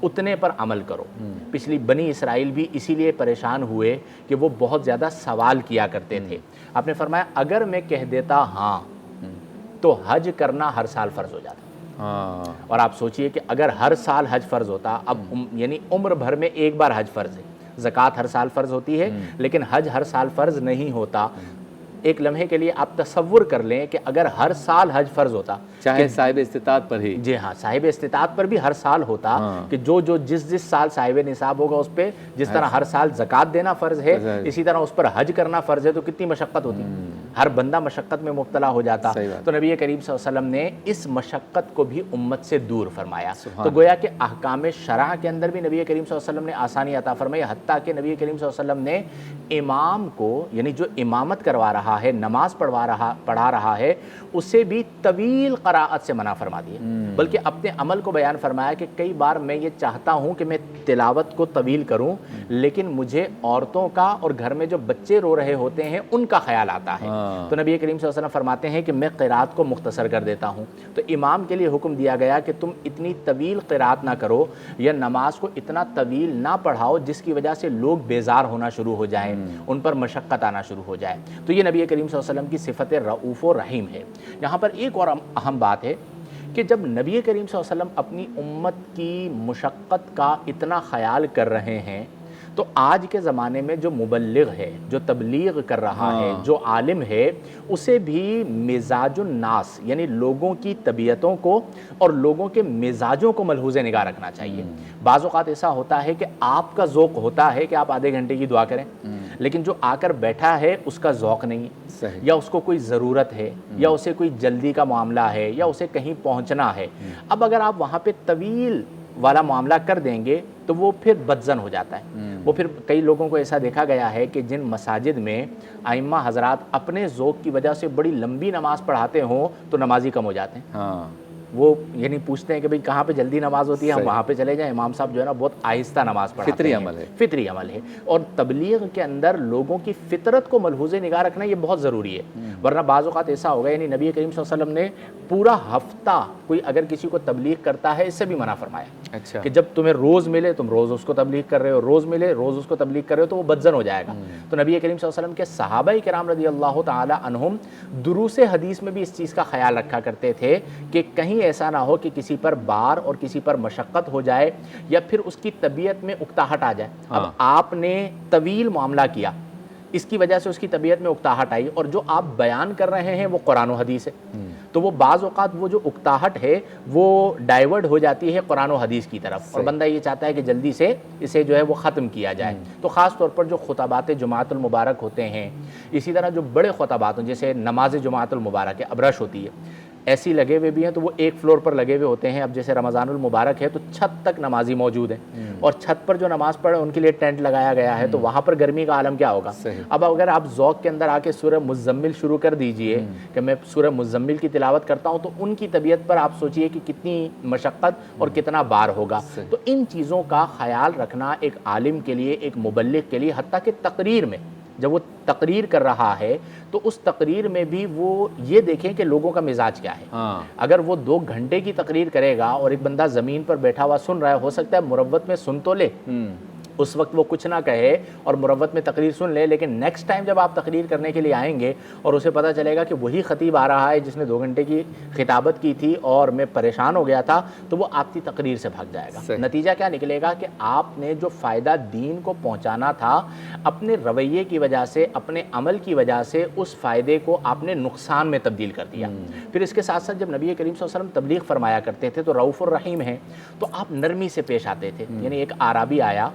اتنے پر عمل کرو۔ پچھلی بنی اسرائیل بھی اسی لیے پریشان ہوئے کہ وہ بہت زیادہ سوال کیا کرتے تھے۔ آپ نے فرمایا اگر میں کہہ دیتا ہاں تو حج کرنا ہر سال فرض ہو جاتا۔ اور آپ سوچئے کہ اگر ہر سال حج فرض ہوتا، اب یعنی عمر بھر میں ایک بار حج فرض ہے، زکوٰۃ ہر سال فرض ہوتی ہے لیکن حج ہر سال فرض نہیں ہوتا۔ ایک لمحے کے لیے آپ تصور کر لیں کہ اگر ہر سال حج فرض ہوتا، چاہے صاحب استطاعت پر ہی، جی ہاں صاحب استطاعت پر بھی ہر سال ہوتا کہ جو جس سال صاحب نصاب ہوگا اس پہ جس طرح ہر سال زکوٰۃ دینا فرض ہے اسی طرح اس پر حج کرنا فرض ہے، تو کتنی مشقت ہوتی، ہر بندہ مشقت میں مبتلا ہو جاتا۔ تو نبی کریم صلی اللہ علیہ وسلم نے اس مشقت کو بھی امت سے دور فرمایا۔ تو گویا کہ احکام شرع کے اندر بھی نبی کریم صلی اللہ علیہ وسلم نے آسانی عطا فرمائی، حتیٰ کہ نبی کریم صلی اللہ علیہ وسلم نے امام کو، یعنی جو امامت کروا رہا ہے، نماز پڑھا رہا ہے، اسے بھی طویل قراءت سے منع فرما دیے، بلکہ اپنے عمل کو بیان فرمایا کہ کئی بار میں یہ چاہتا ہوں کہ میں تلاوت کو طویل کروں، لیکن مجھے عورتوں کا اور گھر میں جو بچے رو رہے ہوتے ہیں ان کا خیال آتا ہے، تو نبی کریم صلی اللہ علیہ وسلم فرماتے ہیں کہ میں قراءت کو مختصر کر دیتا ہوں۔ تو امام کے لیے حکم دیا گیا کہ تم اتنی طویل قراءت نہ کرو یا نماز کو اتنا طویل نہ پڑھاؤ جس کی وجہ سے لوگ بیزار ہونا شروع ہو جائیں، ان پر مشقت آنا شروع ہو جائے۔ تو یہ نبی کریم صلی اللہ علیہ وسلم کی صفت رؤوف و رحیم ہے۔ یہاں پر ایک اور اہم بات ہے کہ جب نبی کریم صلی اللہ علیہ وسلم اپنی امت کی مشقت کا اتنا خیال کر رہے ہیں تو آج کے زمانے میں جو مبلغ ہے، جو تبلیغ کر رہا ہے، جو عالم ہے، اسے بھی مزاج الناس یعنی لوگوں کی طبیعتوں کو اور لوگوں کے مزاجوں کو ملحوظ نگاہ رکھنا چاہیے۔ بعض اوقات ایسا ہوتا ہے کہ آپ کا ذوق ہوتا ہے کہ آپ آدھے گھنٹے کی دعا کریں، لیکن جو آ کر بیٹھا ہے اس کا ذوق نہیں ہے، یا اس کو کوئی ضرورت ہے، یا اسے کوئی جلدی کا معاملہ ہے، یا اسے کہیں پہنچنا ہے۔ اب اگر آپ وہاں پہ طویل والا معاملہ کر دیں گے تو وہ پھر بدزن ہو جاتا ہے۔ وہ پھر کئی لوگوں کو ایسا دیکھا گیا ہے کہ جن مساجد میں ائمہ حضرات اپنے ذوق کی وجہ سے بڑی لمبی نماز پڑھاتے ہوں تو نمازی کم ہو جاتے ہیں۔ وہ یعنی پوچھتے ہیں کہ بھئی کہاں پہ جلدی نماز ہوتی ہے، ہم وہاں پہ چلے جائیں، امام صاحب جو ہے نا بہت آہستہ نماز پڑھاتے ہیں۔ فطری عمل ہے، فطری عمل ہے، اور تبلیغ کے اندر لوگوں کی فطرت کو ملحوظ نگاہ رکھنا یہ بہت ضروری ہے، ورنہ بعض اوقات ایسا ہوگا، یعنی نبی کریم صلی اللہ علیہ وسلم نے پورا ہفتہ کوئی اگر کسی کو تبلیغ کرتا ہے اس سے بھی منع فرمایا کہ جب تمہیں روز ملے تم روز اس کو تبلیغ کر رہے ہو، روز ملے روز اس کو تبلیغ کر رہے ہو تو وہ بدزن ہو جائے گا۔ تو نبی کریم صلی اللہ علیہ وسلم کے صحابہ کرام رضی اللہ تعالی عنہم دروس حدیث میں بھی اس چیز کا خیال رکھا کرتے تھے کہ کہیں ایسا نہ ہو کہ کسی پر بار اور کسی پر مشقت ہو جائے یا پھر اس کی طبیعت میں اکتاہٹ آ جائے۔ اب آپ نے طویل معاملہ کیا، اس کی وجہ سے اس کی طبیعت میں اکتاہٹ آئی، اور جو آپ بیان کر رہے ہیں وہ قرآن و حدیث ہے، تو وہ بعض اوقات وہ جو اکتاہٹ ہے وہ ڈائیورٹ ہو جاتی ہے قرآن و حدیث کی طرف، اور بندہ یہ چاہتا ہے کہ جلدی سے اسے جو ہے وہ ختم کیا جائے۔ تو خاص طور پر جو خطبات جمعۃ المبارک ہوتے ہیں، اسی طرح جو بڑے خطبات ہیں جیسے نماز جمعۃ المبارک ہے، ابرش ہوتی ہے، ایسی لگے ہوئے بھی ہیں تو وہ ایک فلور پر لگے ہوئے ہوتے ہیں۔ اب جیسے رمضان المبارک ہے تو چھت تک نمازی موجود ہیں، اور چھت پر جو نماز پڑھے ان کے لیے ٹینٹ لگایا گیا ہے، تو وہاں پر گرمی کا عالم کیا ہوگا۔ اب اگر آپ ذوق کے اندر آ کے سورہ مزمل شروع کر دیجئے کہ میں سورہ مزمل کی تلاوت کرتا ہوں، تو ان کی طبیعت پر آپ سوچئے کہ کتنی مشقت اور کتنا بار ہوگا۔ تو ان چیزوں کا خیال رکھنا ایک عالم کے لیے، ایک مبلغ کے لیے، حتیٰ کہ تقریر میں جب وہ تقریر کر رہا ہے تو اس تقریر میں بھی وہ یہ دیکھیں کہ لوگوں کا مزاج کیا ہے۔ اگر وہ 2 گھنٹے کی تقریر کرے گا اور ایک بندہ زمین پر بیٹھا ہوا سن رہا ہے، ہو سکتا ہے مروت میں سن تو لے، اس وقت وہ کچھ نہ کہے اور مروت میں تقریر سن لے، لیکن نیکسٹ ٹائم جب آپ تقریر کرنے کے لیے آئیں گے اور اسے پتہ چلے گا کہ وہی خطیب آ رہا ہے جس نے 2 گھنٹے کی خطابت کی تھی اور میں پریشان ہو گیا تھا، تو وہ آپ کی تقریر سے بھاگ جائے گا۔ نتیجہ کیا نکلے گا کہ آپ نے جو فائدہ دین کو پہنچانا تھا، اپنے رویے کی وجہ سے، اپنے عمل کی وجہ سے اس فائدے کو آپ نے نقصان میں تبدیل کر دیا۔ پھر اس کے ساتھ ساتھ جب نبی کریم صلی اللہ علیہ وسلم تبلیغ فرمایا کرتے تھے تو رؤوف الرحیم ہیں، تو آپ نرمی سے پیش آتے تھے۔ یعنی ایک اعرابی آیا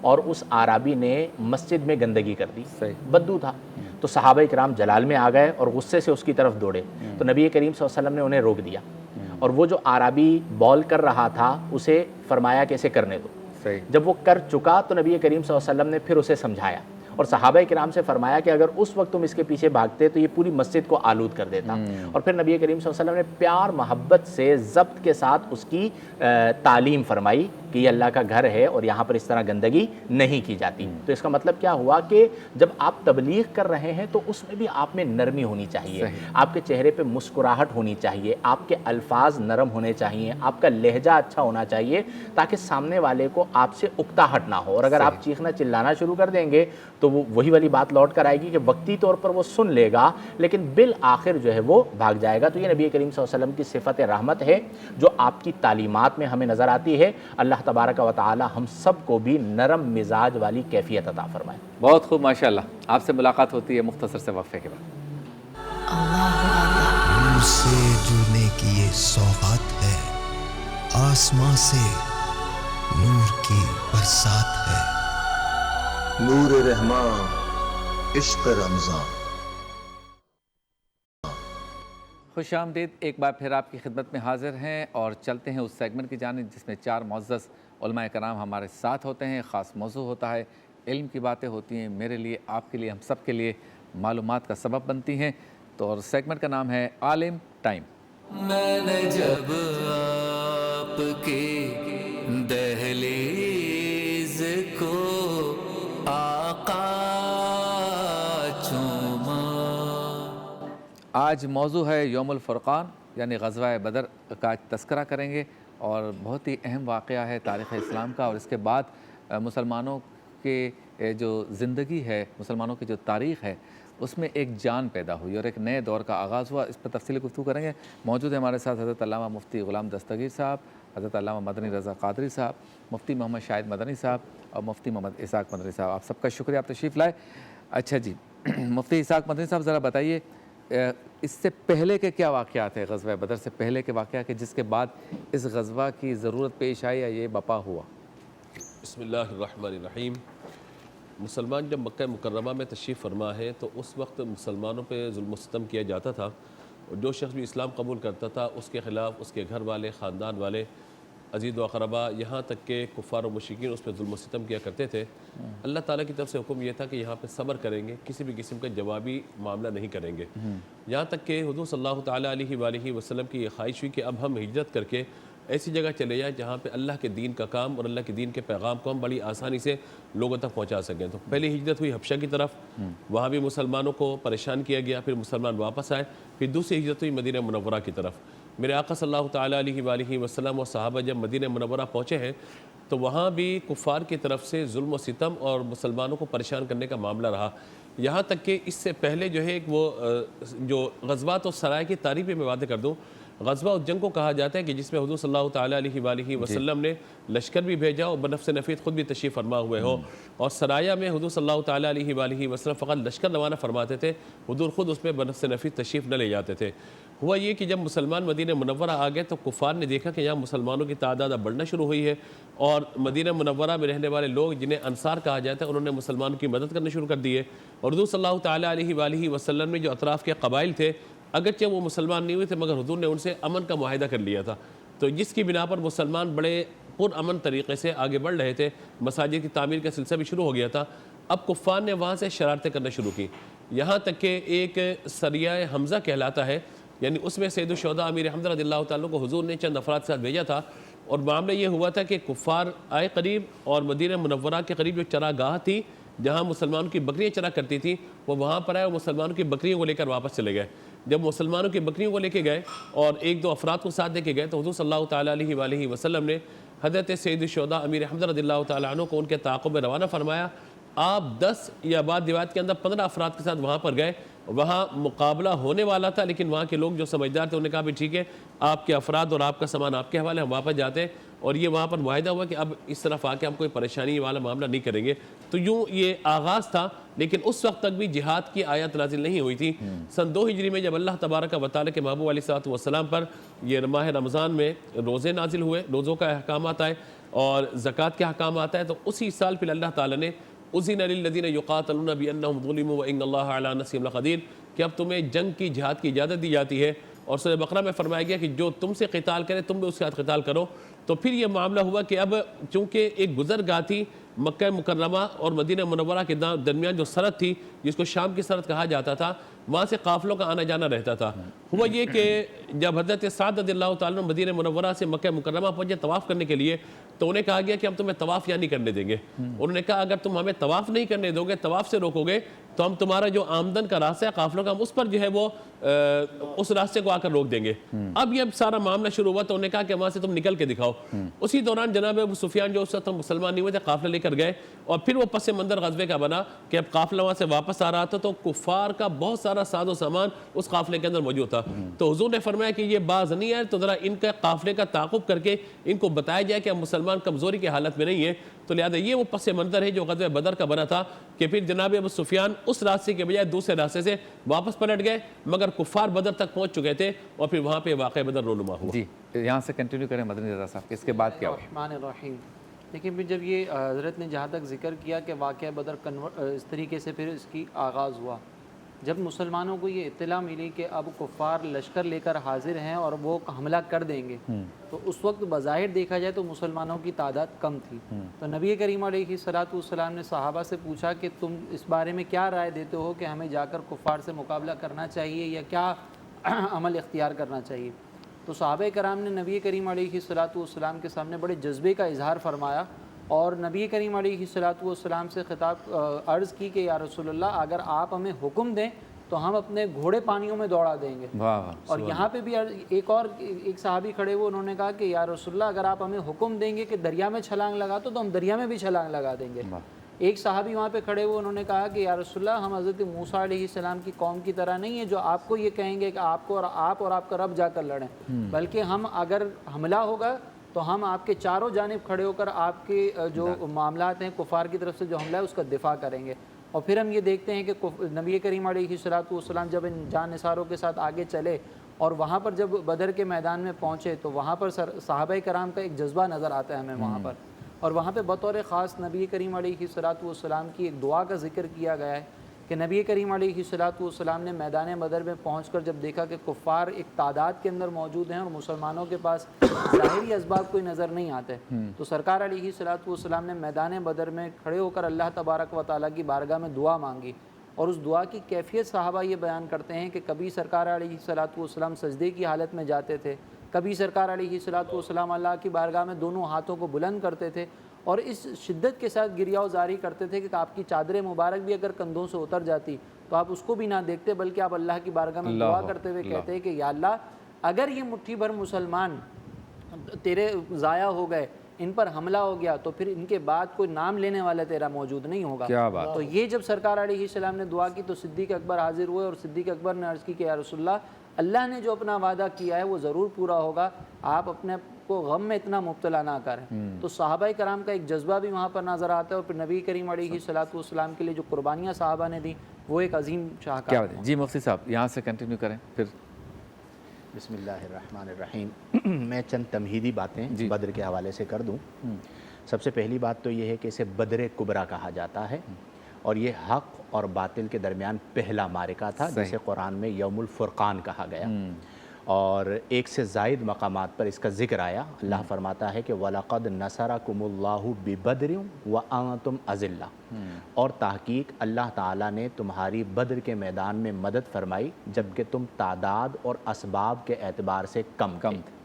اور اس اعرابی نے مسجد میں گندگی کر دی، بدبو تھا، تو صحابہ کرام جلال میں آ گئے اور غصے سے اس کی طرف دوڑے، تو نبی کریم صلی اللہ علیہ وسلم نے انہیں روک دیا، اور وہ جو اعرابی بول کر رہا تھا اسے فرمایا کہ اسے کرنے دو۔ جب وہ کر چکا تو نبی کریم صلی اللہ علیہ وسلم نے پھر اسے سمجھایا اور صحابہ کرام سے فرمایا کہ اگر اس وقت تم اس کے پیچھے بھاگتے تو یہ پوری مسجد کو آلود کر دیتا، اور پھر نبی کریم صلی اللہ علیہ وسلم نے پیار محبت سے ضبط کے ساتھ اس کی تعلیم فرمائی کہ یہ اللہ کا گھر ہے اور یہاں پر اس طرح گندگی نہیں کی جاتی۔ تو اس کا مطلب کیا ہوا کہ جب آپ تبلیغ کر رہے ہیں تو اس میں بھی آپ میں نرمی ہونی چاہیے، آپ کے چہرے پہ مسکراہٹ ہونی چاہیے، آپ کے الفاظ نرم ہونے چاہیے، آپ کا لہجہ اچھا ہونا چاہیے، تاکہ سامنے والے کو آپ سے اکتاہٹ نہ ہو۔ اور اگر آپ چیخنا چلانا شروع کر دیں گے تو وہ وہی والی بات لوٹ کر آئے گی کہ وقتی طور پر وہ سن لے گا لیکن بالآخر جو ہے وہ بھاگ جائے گا۔ تو یہ نبی کریم صلی اللہ علیہ وسلم کی صفت رحمت ہے جو آپ کی تعلیمات میں ہمیں نظر آتی ہے۔ اللہ تبارک و تعالی ہم سب کو بھی نرم مزاج والی کیفیت عطا فرمائے۔ بہت خوب، ماشاءاللہ۔ آپ سے ملاقات ہوتی ہے مختصر سے وقفے کے بعد۔ نور سے جڑنے کی یہ سوغات ہے، آسماں سے نور کی برسات ہے، نور رحمان عشق رمضان۔ خوش آمدید، ایک بار پھر آپ کی خدمت میں حاضر ہیں اور چلتے ہیں اس سیگمنٹ کی جانب جس میں 4 معزز علماء کرام ہمارے ساتھ ہوتے ہیں۔ خاص موضوع ہوتا ہے، علم کی باتیں ہوتی ہیں، میرے لیے، آپ کے لیے، ہم سب کے لیے معلومات کا سبب بنتی ہیں۔ تو اور سیگمنٹ کا نام ہے عالم ٹائم۔ میں نے جب آپ کی دہلیز کو آقا چوما. آج موضوع ہے یوم الفرقان یعنی غزوہ بدر کا تذکرہ کریں گے، اور بہت ہی اہم واقعہ ہے تاریخ اسلام کا، اور اس کے بعد مسلمانوں کے جو زندگی ہے، مسلمانوں کی جو تاریخ ہے، اس میں ایک جان پیدا ہوئی اور ایک نئے دور کا آغاز ہوا. اس پر تفصیلی گفتگو کریں گے. موجود ہے ہمارے ساتھ حضرت علامہ مفتی غلام دستگیر صاحب، حضرت علامہ مدنی رضا قادری صاحب، مفتی محمد شاہد مدنی صاحب اور مفتی محمد اسحاق مدنی صاحب. آپ سب کا شکریہ، آپ تشریف لائے. اچھا جی، مفتی اسحاق مدنی صاحب ذرا بتائیے اس سے پہلے کے کیا واقعات ہیں، غزوہ بدر سے پہلے کے واقعہ کہ جس کے بعد اس غزوہ کی ضرورت پیش آئی یا یہ بپا ہوا؟ بسم اللہ الرحمن الرحیم. مسلمان جب مکہ مکرمہ میں تشریف فرما ہے تو اس وقت مسلمانوں پہ ظلم و ستم کیا جاتا تھا، اور جو شخص بھی اسلام قبول کرتا تھا اس کے خلاف اس کے گھر والے، خاندان والے، عزیز و اقربا، یہاں تک کہ کفار و مشرکین اس پہ ظلم و ستم کیا کرتے تھے. اللہ تعالیٰ کی طرف سے حکم یہ تھا کہ یہاں پہ صبر کریں گے، کسی بھی قسم کا جوابی معاملہ نہیں کریں گے. یہاں تک کہ حضور صلی اللہ تعالیٰ علیہ وآلہ وسلم کی یہ خواہش ہوئی کہ اب ہم ہجرت کر کے ایسی جگہ چلے جائیں جہاں پہ اللہ کے دین کا کام اور اللہ کے دین کے پیغام کو ہم بڑی آسانی سے لوگوں تک پہنچا سکیں. تو پہلی ہجرت ہوئی حبشہ کی طرف، وہاں بھی مسلمانوں کو پریشان کیا گیا، پھر مسلمان واپس آئے. پھر دوسری ہجرت ہوئی مدینہ منورہ کی طرف. میرے آقا صلی اللہ تعالیٰ علیہ وآلہ وسلم اور صحابہ جب مدینہ منورہ پہنچے ہیں تو وہاں بھی کفار کی طرف سے ظلم و ستم اور مسلمانوں کو پریشان کرنے کا معاملہ رہا. یہاں تک کہ اس سے پہلے جو ہے وہ جو غزوات و سرائے کی تاریخ میں باتیں کر دوں. غزوہ اس جنگ کو کہا جاتا ہے کہ جس میں حضور صلی اللہ تعالیٰ علیہ وآلہ وسلم نے لشکر بھی بھیجا اور بنفس نفیس خود بھی تشریف فرما ہوئے ہو. اور سرایہ میں حضور صلی اللہ تعالیٰ علیہ وآلہ وسلم فقط لشکر روانہ فرماتے تھے، حضور خود اس میں بنفس نفیس تشریف نہ لے جاتے تھے. ہوا یہ کہ جب مسلمان مدینہ منورہ آ گئے تو کفار نے دیکھا کہ یہاں مسلمانوں کی تعداد بڑھنا شروع ہوئی ہے، اور مدینہ منورہ میں رہنے والے لوگ جنہیں انصار کہا جاتا ہے انہوں نے مسلمانوں کی مدد کرنا شروع کر دی ہے. اور حضور صلی اللہ تعالیٰ علیہ وآلہ وسلم نے جو اطراف کے قبائل تھے اگرچہ وہ مسلمان نہیں ہوئے تھے مگر حضور نے ان سے امن کا معاہدہ کر لیا تھا، تو جس کی بنا پر مسلمان بڑے پرامن طریقے سے آگے بڑھ رہے تھے. مساجد کی تعمیر کا سلسلہ بھی شروع ہو گیا تھا. اب کفار نے وہاں سے شرارتیں کرنا شروع کی، یہاں تک کہ ایک سریہ حمزہ کہلاتا ہے، یعنی اس میں سید الشہداء امیر حمزہ رضی اللہ تعالیٰ کو حضور نے چند افراد کے ساتھ بھیجا تھا. اور معاملہ یہ ہوا تھا کہ کفار آئے قریب، اور مدینہ منورہ کے قریب جو چراگاہ تھی جہاں مسلمانوں کی بکریاں چرا کرتی تھیں وہ وہاں پر آئے اور مسلمانوں کی بکریوں کو لے کر واپس چلے گئے. جب مسلمانوں کی بکریوں کو لے کے گئے اور ایک دو افراد کو ساتھ لے کے گئے تو حضور صلی اللہ تعالیٰ علیہ وآلہ وسلم نے حضرت سید الشہداء امیر حمزہ رضی اللہ تعالیٰ عنہ کو ان کے تعاقب میں روانہ فرمایا. آپ 10 یا بعض روایت کے اندر 15 افراد کے ساتھ وہاں پر گئے. وہاں مقابلہ ہونے والا تھا لیکن وہاں کے لوگ جو سمجھدار تھے انہوں نے کہا بھی ٹھیک ہے، آپ کے افراد اور آپ کا سامان آپ کے حوالے، ہم واپس جاتے ہیں. اور یہ وہاں پر معاہدہ ہوا کہ اب اس طرف آ کے ہم کوئی پریشانی والا معاملہ نہیں کریں گے. تو یوں یہ آغاز تھا، لیکن اس وقت تک بھی جہاد کی آیت نازل نہیں ہوئی تھی. سن 2 ہجری میں جب اللہ تبارک و تعالیٰ کے محبوب علیہ الصلوۃ والسلام پر یہ ماہ رمضان میں روزے نازل ہوئے، روزوں کا احکامات آئے اور زکوٰۃ کے احکامات آئے، تو اسی سال پھر اللہ تعالیٰ نے اذن للذین یقاتلون بانہم ظلموا وان اللہ علی نصرہم لقدیر کہ اب تمہیں جنگ کی، جہاد کی اجازت دی جاتی ہے. اور سورہ بقرہ میں فرمایا گیا کہ جو تم سے قتال کرے تم بھی اس کے ساتھ قتال کرو. تو پھر یہ معاملہ ہوا کہ اب چونکہ ایک گزرگاہ تھی مکہ مکرمہ اور مدینہ منورہ کے درمیان جو سرحد تھی جس کو شام کی سرحد کہا جاتا تھا، وہاں سے قافلوں کا آنا جانا رہتا تھا. ہوا یہ کہ جب حضرت سعد رضی اللہ تعالیٰ عنہ مدینہ منورہ سے مکہ مکرمہ پہنچے طواف کرنے کے لیے تو انہیں کہا گیا کہ ہم تمہیں طواف یہاں نہیں کرنے دیں گے. انہوں نے کہا اگر تم ہمیں طواف نہیں کرنے دو گے، طواف سے روکو گے تو ہم تمہارا جو آمدن کا راستہ ہے قافلوں کا، ہم اس پر جو ہے وہ اس راستے کو آ کر روک دیں گے. اب یہ سارا معاملہ شروع ہوا تو انہوں نے کہا کہ وہاں سے تم نکل کے دکھاؤ. اسی دوران جناب ابو سفیان جو اس وقت مسلمان نہیں ہوئے تھے قافلہ لے کر گئے، اور پھر وہ پس منظر غزوے کا بنا کہ اب قافلہ وہاں سے واپس آ رہا تھا تو کفار کا بہت سارا ساز و سامان اس قافلے کے اندر موجود تھا. تو حضور نے فرمایا کہ یہ باز نہیں ہے تو ذرا ان کے قافلے کا تعاقب کر کے ان کو بتایا جائے کہ اب مسلمان کمزوری کی حالت میں نہیں ہے. تو لہٰذا یہ وہ پس منظر ہے جو غزوہ بدر کا بنا تھا کہ پھر جناب ابو سفیان اس راستے کے بجائے دوسرے راستے سے واپس پلٹ گئے، مگر کفار بدر تک پہنچ چکے تھے اور پھر وہاں پہ واقعہ بدر رونما ہوا. جی یہاں سے کنٹینیو کریں مدنی رضا صاحب، اس کے بعد کیا ہوا؟ الرحمن الرحیم. لیکن پھر جب یہ حضرت نے جہاں تک ذکر کیا کہ واقعہ بدر اس طریقے سے پھر اس کی آغاز ہوا، جب مسلمانوں کو یہ اطلاع ملی کہ اب کفار لشکر لے کر حاضر ہیں اور وہ حملہ کر دیں گے، تو اس وقت بظاہر دیکھا جائے تو مسلمانوں کی تعداد کم تھی. تو نبی کریم علیہ الصلوۃ والسلام نے صحابہ سے پوچھا کہ تم اس بارے میں کیا رائے دیتے ہو کہ ہمیں جا کر کفار سے مقابلہ کرنا چاہیے یا کیا عمل اختیار کرنا چاہیے؟ تو صحابہ کرام نے نبی کریم علیہ الصلوۃ والسلام کے سامنے بڑے جذبے کا اظہار فرمایا اور نبی کریم علیہ الصلوۃ والسلام سے خطاب عرض کی کہ یا رسول اللہ اگر آپ ہمیں حکم دیں تو ہم اپنے گھوڑے پانیوں میں دوڑا دیں گے. واہ واہ. اور یہاں پہ بھی ایک صحابی کھڑے ہوئے, انہوں نے کہا کہ یا رسول اللہ اگر آپ ہمیں حکم دیں گے کہ دریا میں چھلانگ لگا تو ہم دریا میں بھی چھلانگ لگا دیں گے. ایک صحابی وہاں پہ کھڑے ہوئے, انہوں نے کہا کہ یا رسول اللہ ہم حضرت موسیٰ علیہ السلام کی قوم کی طرح نہیں ہے جو آپ کو یہ کہیں گے کہ آپ اور آپ کا رب جا کر لڑیں, بلکہ ہم اگر حملہ ہوگا تو ہم آپ کے چاروں جانب کھڑے ہو کر آپ کے جو معاملات ہیں کفار کی طرف سے جو حملہ ہے اس کا دفاع کریں گے. اور پھر ہم یہ دیکھتے ہیں کہ نبی کریم علیہ الصلوۃ والسلام جب ان جان نثاروں کے ساتھ آگے چلے اور وہاں پر جب بدر کے میدان میں پہنچے تو وہاں پر صحابہ کرام کا ایک جذبہ نظر آتا ہے ہمیں وہاں پر, اور وہاں پہ بطور خاص نبی کریم علیہ الصلوۃ والسلام کی ایک دعا کا ذکر کیا گیا ہے کہ نبی کریم علیہ الصلوۃ والسلام نے میدان بدر میں پہنچ کر جب دیکھا کہ کفار ایک تعداد کے اندر موجود ہیں اور مسلمانوں کے پاس ظاہری اسباب کوئی نظر نہیں آتے, تو سرکار علیہ الصلوۃ والسلام نے میدان بدر میں کھڑے ہو کر اللہ تبارک و تعالیٰ کی بارگاہ میں دعا مانگی. اور اس دعا کی کیفیت صحابہ یہ بیان کرتے ہیں کہ کبھی سرکار علیہ الصلوۃ والسلام سجدے کی حالت میں جاتے تھے, کبھی سرکار علیہ الصلوۃ والسلام اللہ کی بارگاہ میں دونوں ہاتھوں کو بلند کرتے تھے اور اس شدت کے ساتھ گریہ زاری کرتے تھے کہ آپ کی چادر مبارک بھی اگر کندھوں سے اتر جاتی تو آپ اس کو بھی نہ دیکھتے, بلکہ آپ اللہ کی بارگاہ میں دعا کرتے ہوئے کہتے ہیں کہ یا اللہ اگر یہ مٹھی بھر مسلمان تیرے ضائع ہو گئے, ان پر حملہ ہو گیا تو پھر ان کے بعد کوئی نام لینے والا تیرا موجود نہیں ہوگا. تو یہ جب سرکار علیہ السلام نے دعا کی تو صدیق اکبر حاضر ہوئے اور صدیق اکبر نے عرض کی کہ یا رسول اللہ نے جو اپنا وعدہ کیا ہے وہ ضرور پورا ہوگا, آپ اپنے کو غم میں اتنا مبتلا نہ کریں. تو صحابہ کرام کا ایک جذبہ بھی وہاں پر نظر آتا ہے اور پھر نبی کریم علیہ الصلوۃ والسلام کے لیے جو قربانیاں صحابہ نے دی وہ ایک عظیم شاہکار ہے. جی مفتی صاحب یہاں سے کنٹینیو کریں پھر. بسم اللہ الرحمن الرحیم. میں چند تمہیدی باتیں بدر کے حوالے سے کر دوں. سب سے پہلی بات تو یہ ہے کہ اسے بدر کبریٰ کہا جاتا ہے اور یہ حق اور باطل کے درمیان پہلا معرکہ تھا جسے قرآن میں یوم الفرقان کہا گیا, اور ایک سے زائد مقامات پر اس کا ذکر آیا. اللہ فرماتا ہے کہ وَلَقَدْ نَصَرَكُمُ اللَّهُ بِبَدْرٍ وَأَنْتُمْ أَذِلَّةٌ, اور تحقیق اللہ تعالیٰ نے تمہاری بدر کے میدان میں مدد فرمائی جبکہ تم تعداد اور اسباب کے اعتبار سے کم تھے.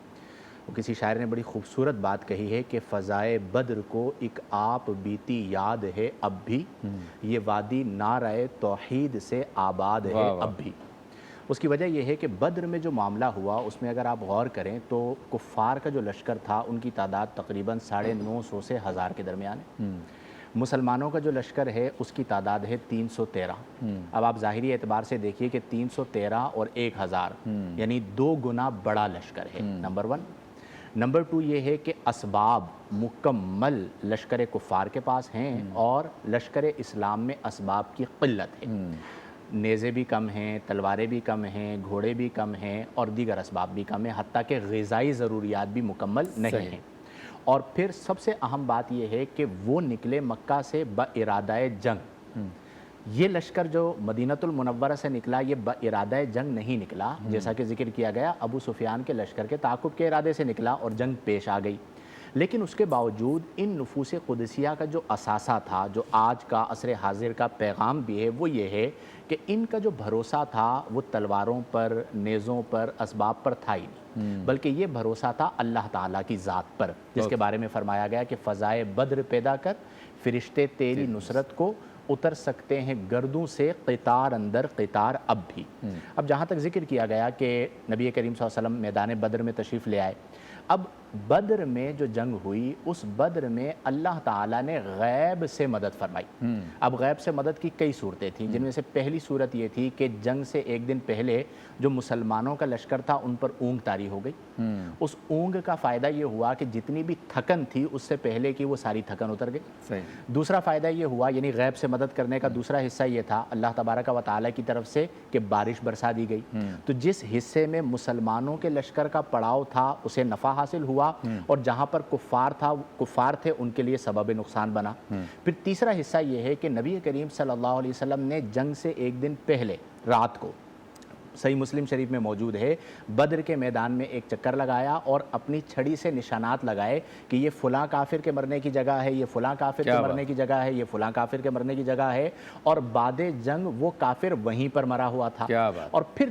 کسی شاعر نے بڑی خوبصورت بات کہی ہے کہ فضائے بدر کو ایک آپ بیتی یاد ہے اب بھی, یہ وادی نعرہ توحید سے آباد ہے اب بھی. اس کی وجہ یہ ہے کہ بدر میں جو معاملہ ہوا اس میں اگر آپ غور کریں تو کفار کا جو لشکر تھا ان کی تعداد تقریباً 950 سے 1000 کے درمیان ہے. مسلمانوں کا جو لشکر ہے اس کی تعداد ہے 313. اب آپ ظاہری اعتبار سے دیکھیے کہ 313 اور 1000 یعنی 2 گنا بڑا لشکر ہے. نمبر 1. نمبر 2 یہ ہے کہ اسباب مکمل لشکر کفار کے پاس ہیں اور لشکر اسلام میں اسباب کی قلت ہے. نیزے بھی کم ہیں, تلواریں بھی کم ہیں, گھوڑے بھی کم ہیں اور دیگر اسباب بھی کم ہیں, حتیٰ کہ غذائی ضروریات بھی مکمل نہیں ہیں. اور پھر سب سے اہم بات یہ ہے کہ وہ نکلے مکہ سے بارادہ جنگ. یہ لشکر جو مدینۃ المنورہ سے نکلا یہ بارادہ جنگ نہیں نکلا, جیسا کہ ذکر کیا گیا ابو سفیان کے لشکر کے تعاقب کے ارادے سے نکلا اور جنگ پیش آ گئی. لیکن اس کے باوجود ان نفوس قدسیہ کا جو اثاثہ تھا, جو آج کا عصر حاضر کا پیغام بھی ہے, وہ یہ ہے کہ ان کا جو بھروسہ تھا وہ تلواروں پر, نیزوں پر, اسباب پر تھا ہی نہیں, بلکہ یہ بھروسہ تھا اللہ تعالیٰ کی ذات پر, جس کے بارے میں فرمایا گیا کہ فضائے بدر پیدا کر فرشتے تیری نصرت کو اتر سکتے ہیں گردوں سے قطار اندر قطار اب بھی. اب جہاں تک ذکر کیا گیا کہ نبی کریم صلی اللہ علیہ وسلم میدان بدر میں تشریف لے آئے, اب بدر میں جو جنگ ہوئی اس بدر میں اللہ تعالیٰ نے غیب سے مدد فرمائی. اب غیب سے مدد کی کئی صورتیں تھیں, جن میں سے پہلی صورت یہ تھی کہ جنگ سے ایک دن پہلے جو مسلمانوں کا لشکر تھا ان پر اونگ طاری ہو گئی. اس اونگ کا فائدہ یہ ہوا کہ جتنی بھی تھکن تھی اس سے پہلے کی وہ ساری تھکن اتر گئی. دوسرا فائدہ یہ ہوا, یعنی غیب سے مدد کرنے کا دوسرا حصہ یہ تھا اللہ تبارک و تعالیٰ کی طرف سے کہ بارش برسا دی گئی. تو جس حصے میں مسلمانوں کے لشکر کا پڑاؤ تھا اسے نفع حاصل ہوا اور جہاں پر کفار تھے ان کے لیے سبب نقصان بنا. پھر تیسرا حصہ یہ ہے کہ نبی کریم صلی اللہ علیہ وسلم نے جنگ سے ایک دن پہلے رات کو, صحیح مسلم شریف میں موجود ہے, بدر کے میدان میں ایک چکر لگایا اور اپنی چھڑی سے نشانات لگائے کہ یہ فلاں کافر کے مرنے کی جگہ ہے, یہ فلاں کافر کے مرنے کی جگہ ہے, یہ فلاں کافر کے مرنے کی جگہ ہے, اور بعد جنگ وہ کافر وہیں پر مرا ہوا تھا. اور پھر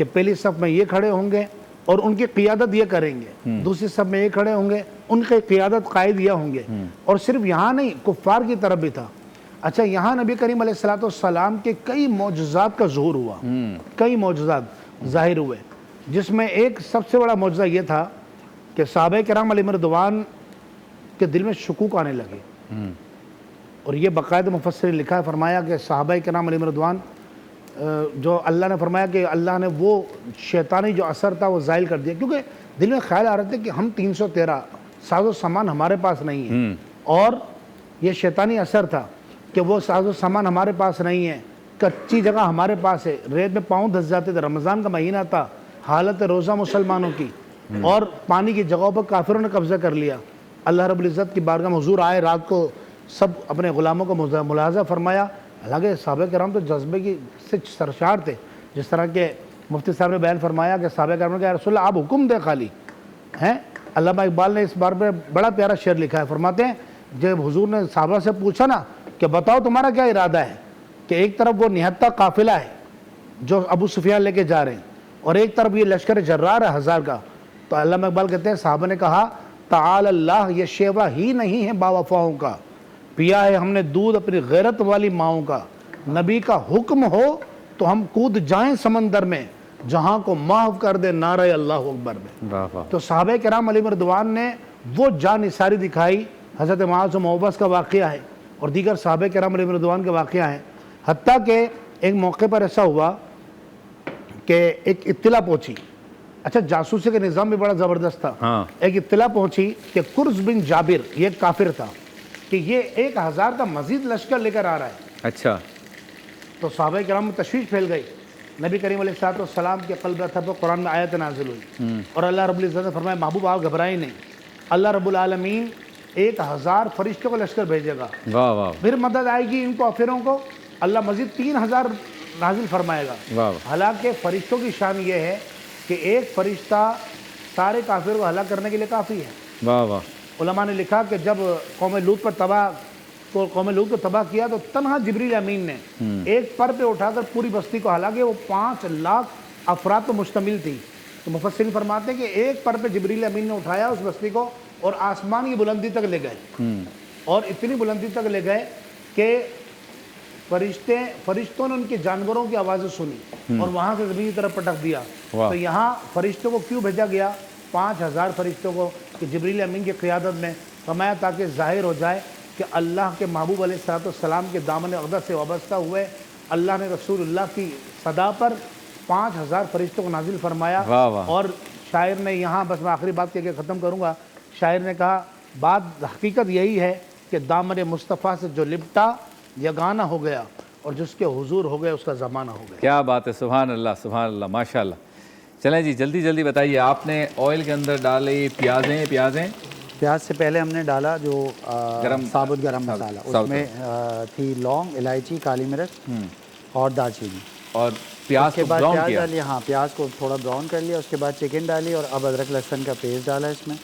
کہ پہلی صف میں یہ کھڑے ہوں گے اور ان کی قیادت یہ کریں گے، دوسری صف میں یہ کھڑے ہوں گے، ان کی قیادت قائد یہ ہوں گے. اور صرف یہاں نہیں، کفار کی طرف بھی تھا. اچھا یہاں نبی کریم علیہ السلام کے کئی معجزات کا ظہور ہوا، کئی معجزات ظاہر ہوئے، جس میں ایک سب سے بڑا معجزہ یہ تھا کہ صحابہ کرام علیہ رضوان کے دل میں شکوک آنے لگے. اور یہ باقاعدہ مفسرین لکھا ہے، فرمایا کہ صحابہ کرام علیہ رضوان جو اللہ نے فرمایا کہ اللہ نے وہ شیطانی جو اثر تھا وہ زائل کر دیا، کیونکہ دل میں خیال آ رہا تھا کہ ہم 313 ساز و سامان ہمارے پاس نہیں ہے، اور یہ شیطانی اثر تھا کہ وہ ساز و سامان ہمارے پاس نہیں ہے، کچی جگہ ہمارے پاس ہے، ریت میں پاؤں دھس جاتے تھے، رمضان کا مہینہ تھا، حالت روزہ مسلمانوں کی، اور پانی کی جگہوں پر کافروں نے قبضہ کر لیا. اللہ رب العزت کی بارگاہ میں حضور آئے، رات کو سب اپنے غلاموں کو ملاحظہ فرمایا. حالانکہ صحابہ کرام تو جذبے کی سے سرشار تھے، جس طرح کہ مفتی صاحب نے بیان فرمایا کہ صحابہ کرام نے کہا رسول اللہ آپ حکم دے خالی ہیں. علامہ اقبال نے اس بار میں بڑا پیارا شعر لکھا ہے، فرماتے ہیں جب حضور نے صحابہ سے پوچھا نا کہ بتاؤ تمہارا کیا ارادہ ہے، کہ ایک طرف وہ نہتہ قافلہ ہے جو ابو سفیان لے کے جا رہے ہیں، اور ایک طرف یہ لشکر جرار ہے 1000 کا، تو علامہ اقبال کہتے ہیں صحابہ نے کہا تعال اللہ یہ شیوا ہی نہیں ہے باوفاؤں کا، پیا ہے ہم نے دودھ اپنی غیرت والی ماؤں کا، نبی کا حکم ہو تو ہم کود جائیں سمندر میں، جہاں کو معاف کر دے نعرہ اللہ اکبر میں. تو صحابہ کرام علیہ رضوان نے وہ جان نثاری دکھائی. حضرت معاذ و معوذ کا واقعہ ہے اور دیگر صحابہ کرام علیہ رضوان کے واقعہ ہیں. حتیٰ کہ ایک موقع پر ایسا ہوا کہ ایک اطلاع پہنچی، اچھا جاسوسی کا نظام بھی بڑا زبردست تھا. ایک اطلاع پہنچی کہ کرز بن جابر یہ کافر تھا کہ یہ 1000 کا مزید لشکر لے کر آ رہا ہے. اچھا. تو صحابہ کرام میں تشویش پھیل گئی. نبی کریم علیہ السلام کے قلب اتھر پر قرآن میں آیت نازل ہوئی اور اللہ رب العزت نے فرمایا محبوب آپ گھبرائیں نہیں، اللہ رب العالمین 1000 فرشتوں کو لشکر بھیجے گا، پھر مدد آئے گی ان کافروں کو، اللہ مزید 3000 نازل فرمائے گا. حالانکہ فرشتوں کی شان یہ ہے کہ ایک فرشتہ سارے کافروں کو ہلاک کرنے کے لیے کافی ہے. علماء نے لکھا کہ جب قوم لوط کو تباہ کیا تو تنہا جبریل امین نے ایک پر پہ اٹھا کر پوری بستی کو، حالانکہ وہ 5 لاکھ افراد پر مشتمل تھی. تو مفسرین فرماتے ہیں کہ ایک پر پہ جبریل امین نے اٹھایا اس بستی کو اور آسمان کی بلندی تک لے گئے، اور اتنی بلندی تک لے گئے کہ فرشتوں نے ان کے جانوروں کی آوازیں سنی اور وہاں سے زمین کی طرف پٹک دیا. تو یہاں فرشتوں کو کیوں بھیجا گیا 5000 فرشتوں کو کہ جبریل امین کی قیادت میں، فرمایا تاکہ ظاہر ہو جائے کہ اللہ کے محبوب علیہ السلام کے دامن اقدس سے وابستہ ہوئے اللہ نے رسول اللہ کی صدا پر 5000 فرشتوں کو نازل فرمایا. اور شاعر نے یہاں، بس میں آخری بات کہہ کے ختم کروں گا، شاعر نے کہا بات حقیقت یہی ہے کہ دامن مصطفیٰ سے جو لپٹا یگانہ ہو گیا اور جس کے حضور ہو گئے اس کا زمانہ ہو گیا. کیا بات ہے، سبحان اللہ ماشاء اللہ. چلیں جی جلدی جلدی بتائیے، آپ نے آئل کے اندر ڈالی پیازیں. پیاز سے پہلے ہم نے ڈالا جو ثابت گرم مسالہ، اس میں تھی لونگ، الائچی، کالی مرچ اور دال چینی. اور پیاز کو براؤن کیا؟ ڈالی، ہاں پیاز کو تھوڑا براؤن کر لیا. اس کے بعد چکن ڈالی اور اب ادرک لہسن کا پیسٹ ڈالا اس میں.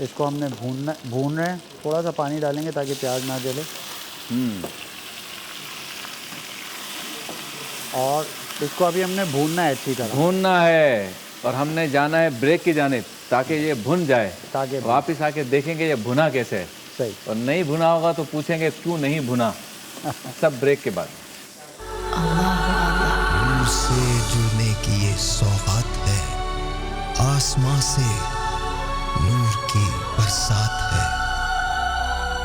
اس کو ہم نے بھون رہے ہیں، تھوڑا سا پانی ڈالیں گے تاکہ پیاز نہ جلے. اور اس کو ابھی ہم نے بھوننا ہے، اچھی طرح بھوننا ہے، اور ہم نے جانا ہے بریک کی جانب تاکہ یہ بھن جائے، تاکہ واپس آ کے دیکھیں گے یہ بھنا کیسے ہے. صحیح. اور نہیں بھنا ہوگا تو پوچھیں گے کیوں نہیں بھنا. سب بریک کے بعد. نور سے جڑنے کی یہ سوغات ہے، آسمان سے نور کی برسات ہے،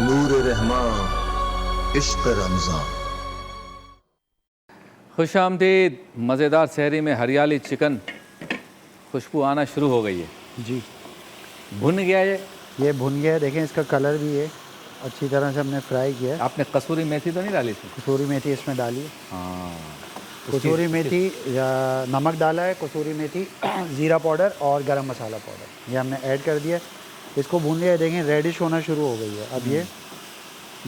نور رحمان عشق رمضان. خوش آمدید. مزیدار سحری میں ہریالی چکن خوشبو آنا شروع ہو گئی ہے. جی بھن گیا یہ بھن گیا ہے. دیکھیں اس کا کلر بھی ہے، اچھی طرح سے ہم نے فرائی کیا ہے. آپ نے کسوری میتھی تو نہیں ڈالی تھی؟ کسوری میتھی اس میں ڈالی ہے. ہاں، کسوری میتھی، نمک ڈالا ہے، کسوری میتھی، زیرہ پاؤڈر اور گرم مسالہ پاؤڈر یہ ہم نے ایڈ کر دیا. اس کو بھون لیا. دیکھیں ریڈش ہونا شروع ہو گئی ہے. اب یہ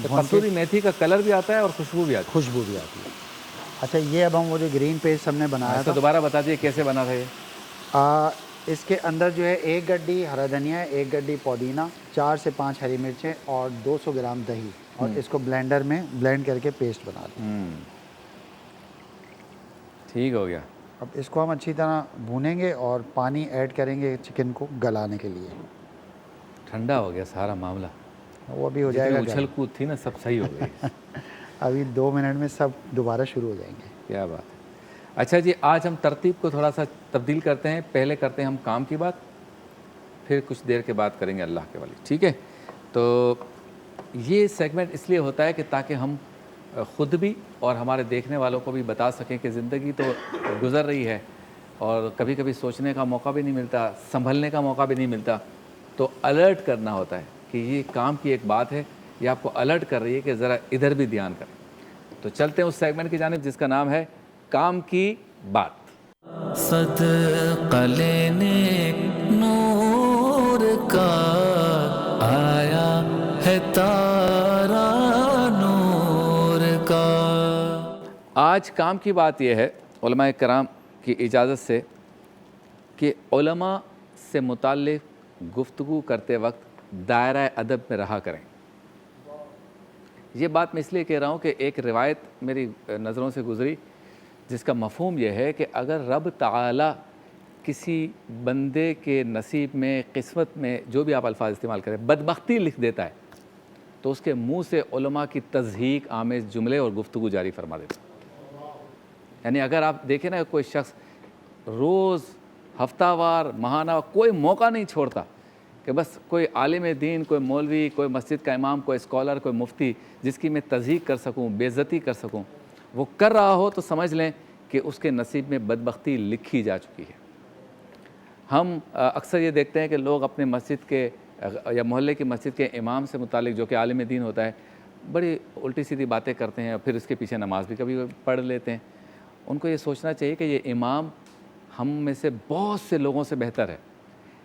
کسوری میتھی کا کلر بھی آتا ہے اور خوشبو بھی آتی ہے. اچھا یہ اب ہم وہ جو گرین پیسٹ ہم نے بنایا تھا، دوبارہ بتا دیے کیسے بنا تھا یہ. اس کے اندر جو ہے 1 گڈی ہرا دھنیا ہے، 1 گڈی پودینہ، 4 سے 5 ہری مرچیں اور 200 گرام دہی، اور اس کو بلینڈر میں بلینڈ کر کے پیسٹ بنا دیں. ٹھیک ہو گیا. اب اس کو ہم اچھی طرح بھونیں گے اور پانی ایڈ کریں گے چکن کو گلانے کے لیے. ٹھنڈا ہو گیا سارا معاملہ, وہ بھی ہو جائے گا. اچھل کود تھی نا سب صحیح ہو گئی. ابھی 2 منٹ میں سب دوبارہ شروع ہو جائیں گے. کیا بات ہے. اچھا جی, آج ہم ترتیب کو تھوڑا سا تبدیل کرتے ہیں. پہلے کرتے ہیں ہم کام کی بات, پھر کچھ دیر کے بعد کریں گے اللہ کے ولی. ٹھیک ہے, تو یہ سیگمنٹ اس لیے ہوتا ہے کہ تاکہ ہم خود بھی اور ہمارے دیکھنے والوں کو بھی بتا سکیں کہ زندگی تو گزر رہی ہے اور کبھی کبھی سوچنے کا موقع بھی نہیں ملتا, سنبھلنے کا موقع بھی نہیں ملتا. تو الرٹ کرنا ہوتا ہے کہ یہ کام کی ایک بات ہے, یہ آپ کو الرٹ کر رہی ہے کہ ذرا ادھر بھی دھیان کریں. تو چلتے ہیں اس سیگمنٹ کی جانب جس کا نام ہے کام کی بات. صدقہ لینے نور کا آیا ہے تارا نور کا. آج کام کی بات یہ ہے علماء کرام کی اجازت سے کہ علماء سے متعلق گفتگو کرتے وقت دائرہ ادب میں رہا کریں. یہ بات میں اس لیے کہہ رہا ہوں کہ ایک روایت میری نظروں سے گزری جس کا مفہوم یہ ہے کہ اگر رب تعالی کسی بندے کے نصیب میں, قسمت میں, جو بھی آپ الفاظ استعمال کریں, بدبختی لکھ دیتا ہے تو اس کے منہ سے علماء کی تضحیک آمیز جملے اور گفتگو جاری فرما دیتا ہے. یعنی اگر آپ دیکھیں نا, کوئی شخص روز, ہفتہ وار, ماہانہ کوئی موقع نہیں چھوڑتا کہ بس کوئی عالم دین, کوئی مولوی, کوئی مسجد کا امام, کوئی اسکالر, کوئی مفتی جس کی میں تضحیک کر سکوں, بے عزتی کر سکوں, وہ کر رہا ہو تو سمجھ لیں کہ اس کے نصیب میں بدبختی لکھی جا چکی ہے. ہم اکثر یہ دیکھتے ہیں کہ لوگ اپنے مسجد کے یا محلے کی مسجد کے امام سے متعلق, جو کہ عالم دین ہوتا ہے, بڑی الٹی سیدھی باتیں کرتے ہیں اور پھر اس کے پیچھے نماز بھی کبھی پڑھ لیتے ہیں. ان کو یہ سوچنا چاہیے کہ یہ امام ہم میں سے بہت سے لوگوں سے بہتر ہے.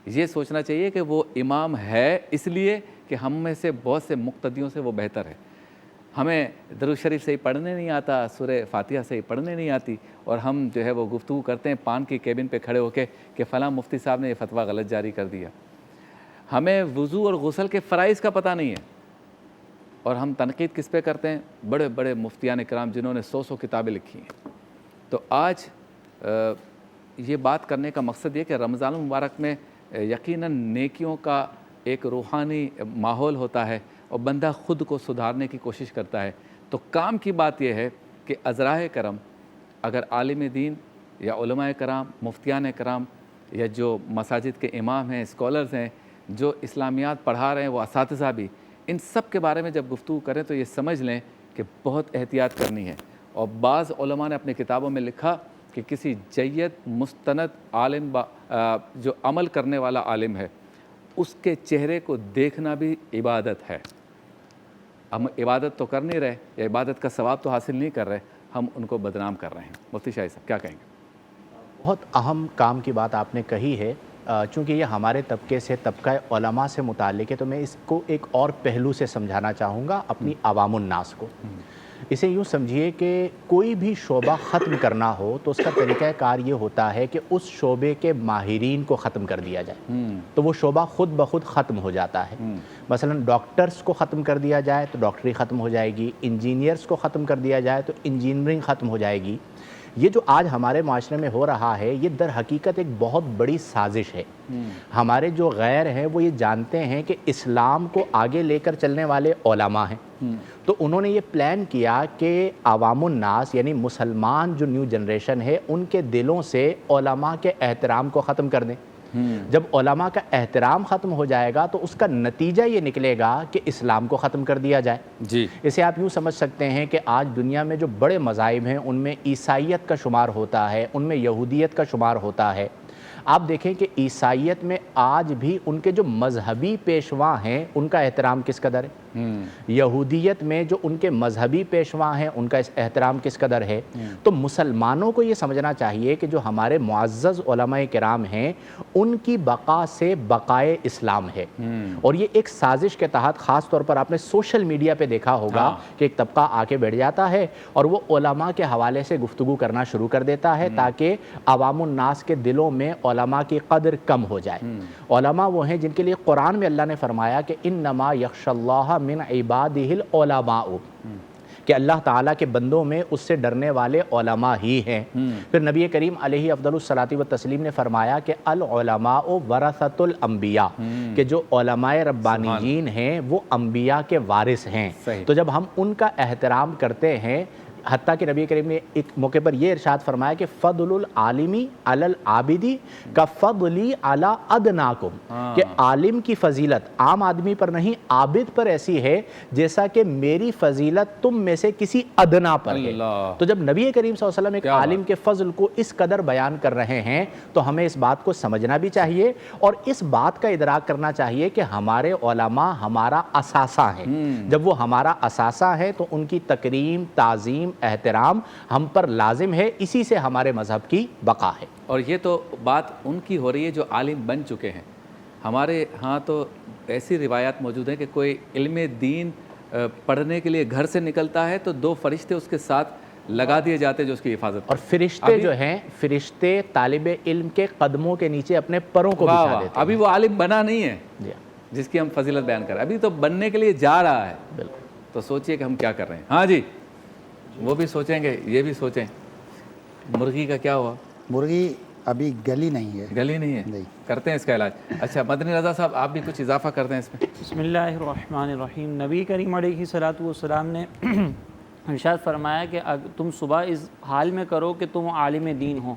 یہ سوچنا چاہیے کہ وہ امام ہے اس لیے کہ ہم میں سے بہت سے مقتدیوں سے وہ بہتر ہے. ہمیں درود شریف سے ہی پڑھنے نہیں آتا, سورہ فاتحہ سے ہی پڑھنے نہیں آتی, اور ہم جو ہے وہ گفتگو کرتے ہیں پان کی کیبن پہ کھڑے ہو کے کہ فلاں مفتی صاحب نے یہ فتویٰ غلط جاری کر دیا. ہمیں وضو اور غسل کے فرائض کا پتہ نہیں ہے, اور ہم تنقید کس پہ کرتے ہیں؟ بڑے بڑے مفتیان کرام جنہوں نے 100 کتابیں لکھی ہیں. تو آج یہ بات کرنے کا مقصد یہ کہ رمضان المبارک میں یقیناً نیکیوں کا ایک روحانی ماحول ہوتا ہے اور بندہ خود کو سدھارنے کی کوشش کرتا ہے. تو کام کی بات یہ ہے کہ عذراء کرم اگر عالم دین یا علماء کرام, مفتیان کرام, یا جو مساجد کے امام ہیں, اسکالرز ہیں, جو اسلامیات پڑھا رہے ہیں, وہ اساتذہ بھی, ان سب کے بارے میں جب گفتگو کریں تو یہ سمجھ لیں کہ بہت احتیاط کرنی ہے. اور بعض علماء نے اپنی کتابوں میں لکھا کہ کسی جید مستند عالم جو عمل کرنے والا عالم ہے, اس کے چہرے کو دیکھنا بھی عبادت ہے. ہم عبادت تو کر نہیں رہے, یا عبادت کا ثواب تو حاصل نہیں کر رہے, ہم ان کو بدنام کر رہے ہیں. مفتی شاہی صاحب کیا کہیں گے؟ بہت اہم کام کی بات آپ نے کہی ہے. چونکہ یہ ہمارے طبقے سے, طبقہ علماء سے متعلق ہے, تو میں اس کو ایک اور پہلو سے سمجھانا چاہوں گا اپنی عوام الناس کو. اسے یوں سمجھیے کہ کوئی بھی شعبہ ختم کرنا ہو تو اس کا طریقہ کار یہ ہوتا ہے کہ اس شعبے کے ماہرین کو ختم کر دیا جائے, تو وہ شعبہ خود بخود ختم ہو جاتا ہے. مثلا ڈاکٹرز کو ختم کر دیا جائے تو ڈاکٹری ختم ہو جائے گی, انجینئرز کو ختم کر دیا جائے تو انجینئرنگ ختم ہو جائے گی. یہ جو آج ہمارے معاشرے میں ہو رہا ہے, یہ در حقیقت ایک بہت بڑی سازش ہے. ہمارے جو غیر ہیں وہ یہ جانتے ہیں کہ اسلام کو آگے لے کر چلنے والے علماء ہیں, تو انہوں نے یہ پلان کیا کہ عوام الناس یعنی مسلمان جو نیو جنریشن ہے, ان کے دلوں سے علماء کے احترام کو ختم کر دیں. جب علماء کا احترام ختم ہو جائے گا تو اس کا نتیجہ یہ نکلے گا کہ اسلام کو ختم کر دیا جائے. جی, اسے آپ یوں سمجھ سکتے ہیں کہ آج دنیا میں جو بڑے مذاہب ہیں ان میں عیسائیت کا شمار ہوتا ہے, ان میں یہودیت کا شمار ہوتا ہے. آپ دیکھیں کہ عیسائیت میں آج بھی ان کے جو مذہبی پیشوا ہیں ان کا احترام کس قدر ہے, یہودیت میں جو ان کے مذہبی پیشوا ہیں ان کا احترام کس قدر ہے. تو مسلمانوں کو یہ سمجھنا چاہیے کہ جو ہمارے معزز علماء کرام ہیں ان کی بقا سے بقائے اسلام ہے. اور یہ ایک سازش کے تحت, خاص طور پر آپ نے سوشل میڈیا پہ دیکھا ہوگا کہ ایک طبقہ آ کے بیٹھ جاتا ہے اور وہ علماء کے حوالے سے گفتگو کرنا شروع کر دیتا ہے تاکہ عوام الناس کے دلوں میں علماء کی قدر کم ہو جائے. علماء وہ ہیں جن کے لیے قرآن میں اللہ نے فرمایا کہ انما یخشى اللہ من عبادہ العلماء, کہ اللہ تعالیٰ کے بندوں میں اس سے ڈرنے والے علماء ہی ہیں۔ پھر نبی کریم علیہ افضل الصلاۃ والتسلیم نے فرمایا کہ العلماء ورثۃ الانبیاء، کہ جو علماء ربانیین ہیں وہ انبیاء کے وارث ہیں۔ تو جب ہم ان کا احترام کرتے ہیں، حتیٰ کہ نبی کریم نے ایک موقع پر یہ ارشاد فرمایا کہ فضل العالمی علی العابدی کا فضلی علی ادناکم، کہ عالم کی فضیلت عام آدمی پر نہیں، عابد پر ایسی ہے جیسا کہ میری فضیلت تم میں سے کسی ادنا پر ہے۔ تو جب نبی کریم صلی اللہ علیہ وسلم ایک عالم کے فضل کو اس قدر بیان کر رہے ہیں تو ہمیں اس بات کو سمجھنا بھی چاہیے اور اس بات کا ادراک کرنا چاہیے کہ ہمارے علماء ہمارا اثاثہ ہیں۔ جب وہ ہمارا اثاثہ ہے تو ان کی تکریم، تعظیم، احترام ہم پر لازم ہے، اسی سے ہمارے مذہب کی بقا ہے۔ اور یہ تو بات ان کی ہو رہی ہے جو عالم بن چکے ہیں۔ ہمارے ہاں تو ایسی روایات موجود ہیں کہ کوئی علم دین پڑھنے کے لیے گھر سے نکلتا ہے تو 2 فرشتے اس کے ساتھ لگا دیے جاتے ہیں جو اس کی حفاظت اور فرشتے جو ہیں، فرشتے طالب علم کے قدموں کے نیچے اپنے پروں کو بچھا دیتے ہیں۔ ابھی وہ عالم بنا نہیں ہے جس کی ہم فضیلت بیان کر رہے ہیں، ابھی تو بننے کے لیے جا رہا ہے۔ تو سوچئے کہ ہم کیا کر رہے ہیں۔ ہاں جی، وہ بھی سوچیں گے، یہ بھی سوچیں۔ مرغی کا کیا ہوا؟ مرغی ابھی گلی نہیں ہے۔ گلی نہیں ہے؟ نہیں۔ کرتے ہیں اس کا علاج۔ اچھا مدنی رضا صاحب، آپ بھی کچھ اضافہ کر دیں اس میں۔ بسم اللہ الرحمن الرحیم۔ نبی کریم علیہ الصلوۃ والسلام نے ارشاد فرمایا کہ تم صبح اس حال میں کرو کہ تم عالم دین ہو،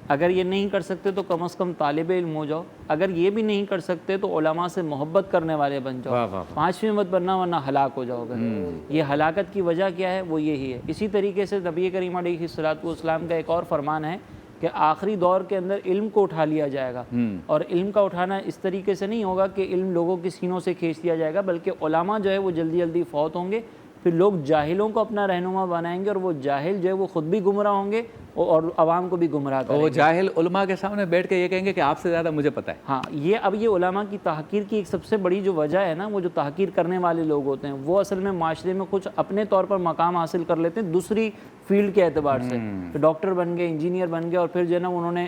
اگر یہ نہیں کر سکتے تو کم از کم طالب علم ہو جاؤ، اگر یہ بھی نہیں کر سکتے تو علماء سے محبت کرنے والے بن جاؤ، 5ویں مت بننا ورنہ ہلاک ہو جاؤ گے۔ یہ ہلاکت کی وجہ کیا ہے؟ وہ یہی ہے۔ اسی طریقے سے نبی کریم علیہ الصلوۃ والسلام کا ایک اور فرمان ہے کہ آخری دور کے اندر علم کو اٹھا لیا جائے گا، اور علم کا اٹھانا اس طریقے سے نہیں ہوگا کہ علم لوگوں کے سینوں سے کھینچ لیا جائے گا، بلکہ علماء جو ہے وہ جلدی جلدی فوت ہوں گے، پھر لوگ جاہلوں کو اپنا رہنما بنائیں گے، اور وہ جاہل جو ہے وہ خود بھی گمراہ ہوں گے اور عوام کو بھی گمراہ کریں گے۔ وہ جاہل علماء کے سامنے بیٹھ کے یہ کہیں گے کہ آپ سے زیادہ مجھے پتہ ہے۔ ہاں، اب یہ علماء کی تحقیر کی ایک سب سے بڑی جو وجہ ہے نا، وہ جو تحقیر کرنے والے لوگ ہوتے ہیں وہ اصل میں معاشرے میں کچھ اپنے طور پر مقام حاصل کر لیتے ہیں دوسری فیلڈ کے اعتبار سے، ڈاکٹر بن گئے، انجینئر بن گئے، اور پھر جو ہے نا انہوں نے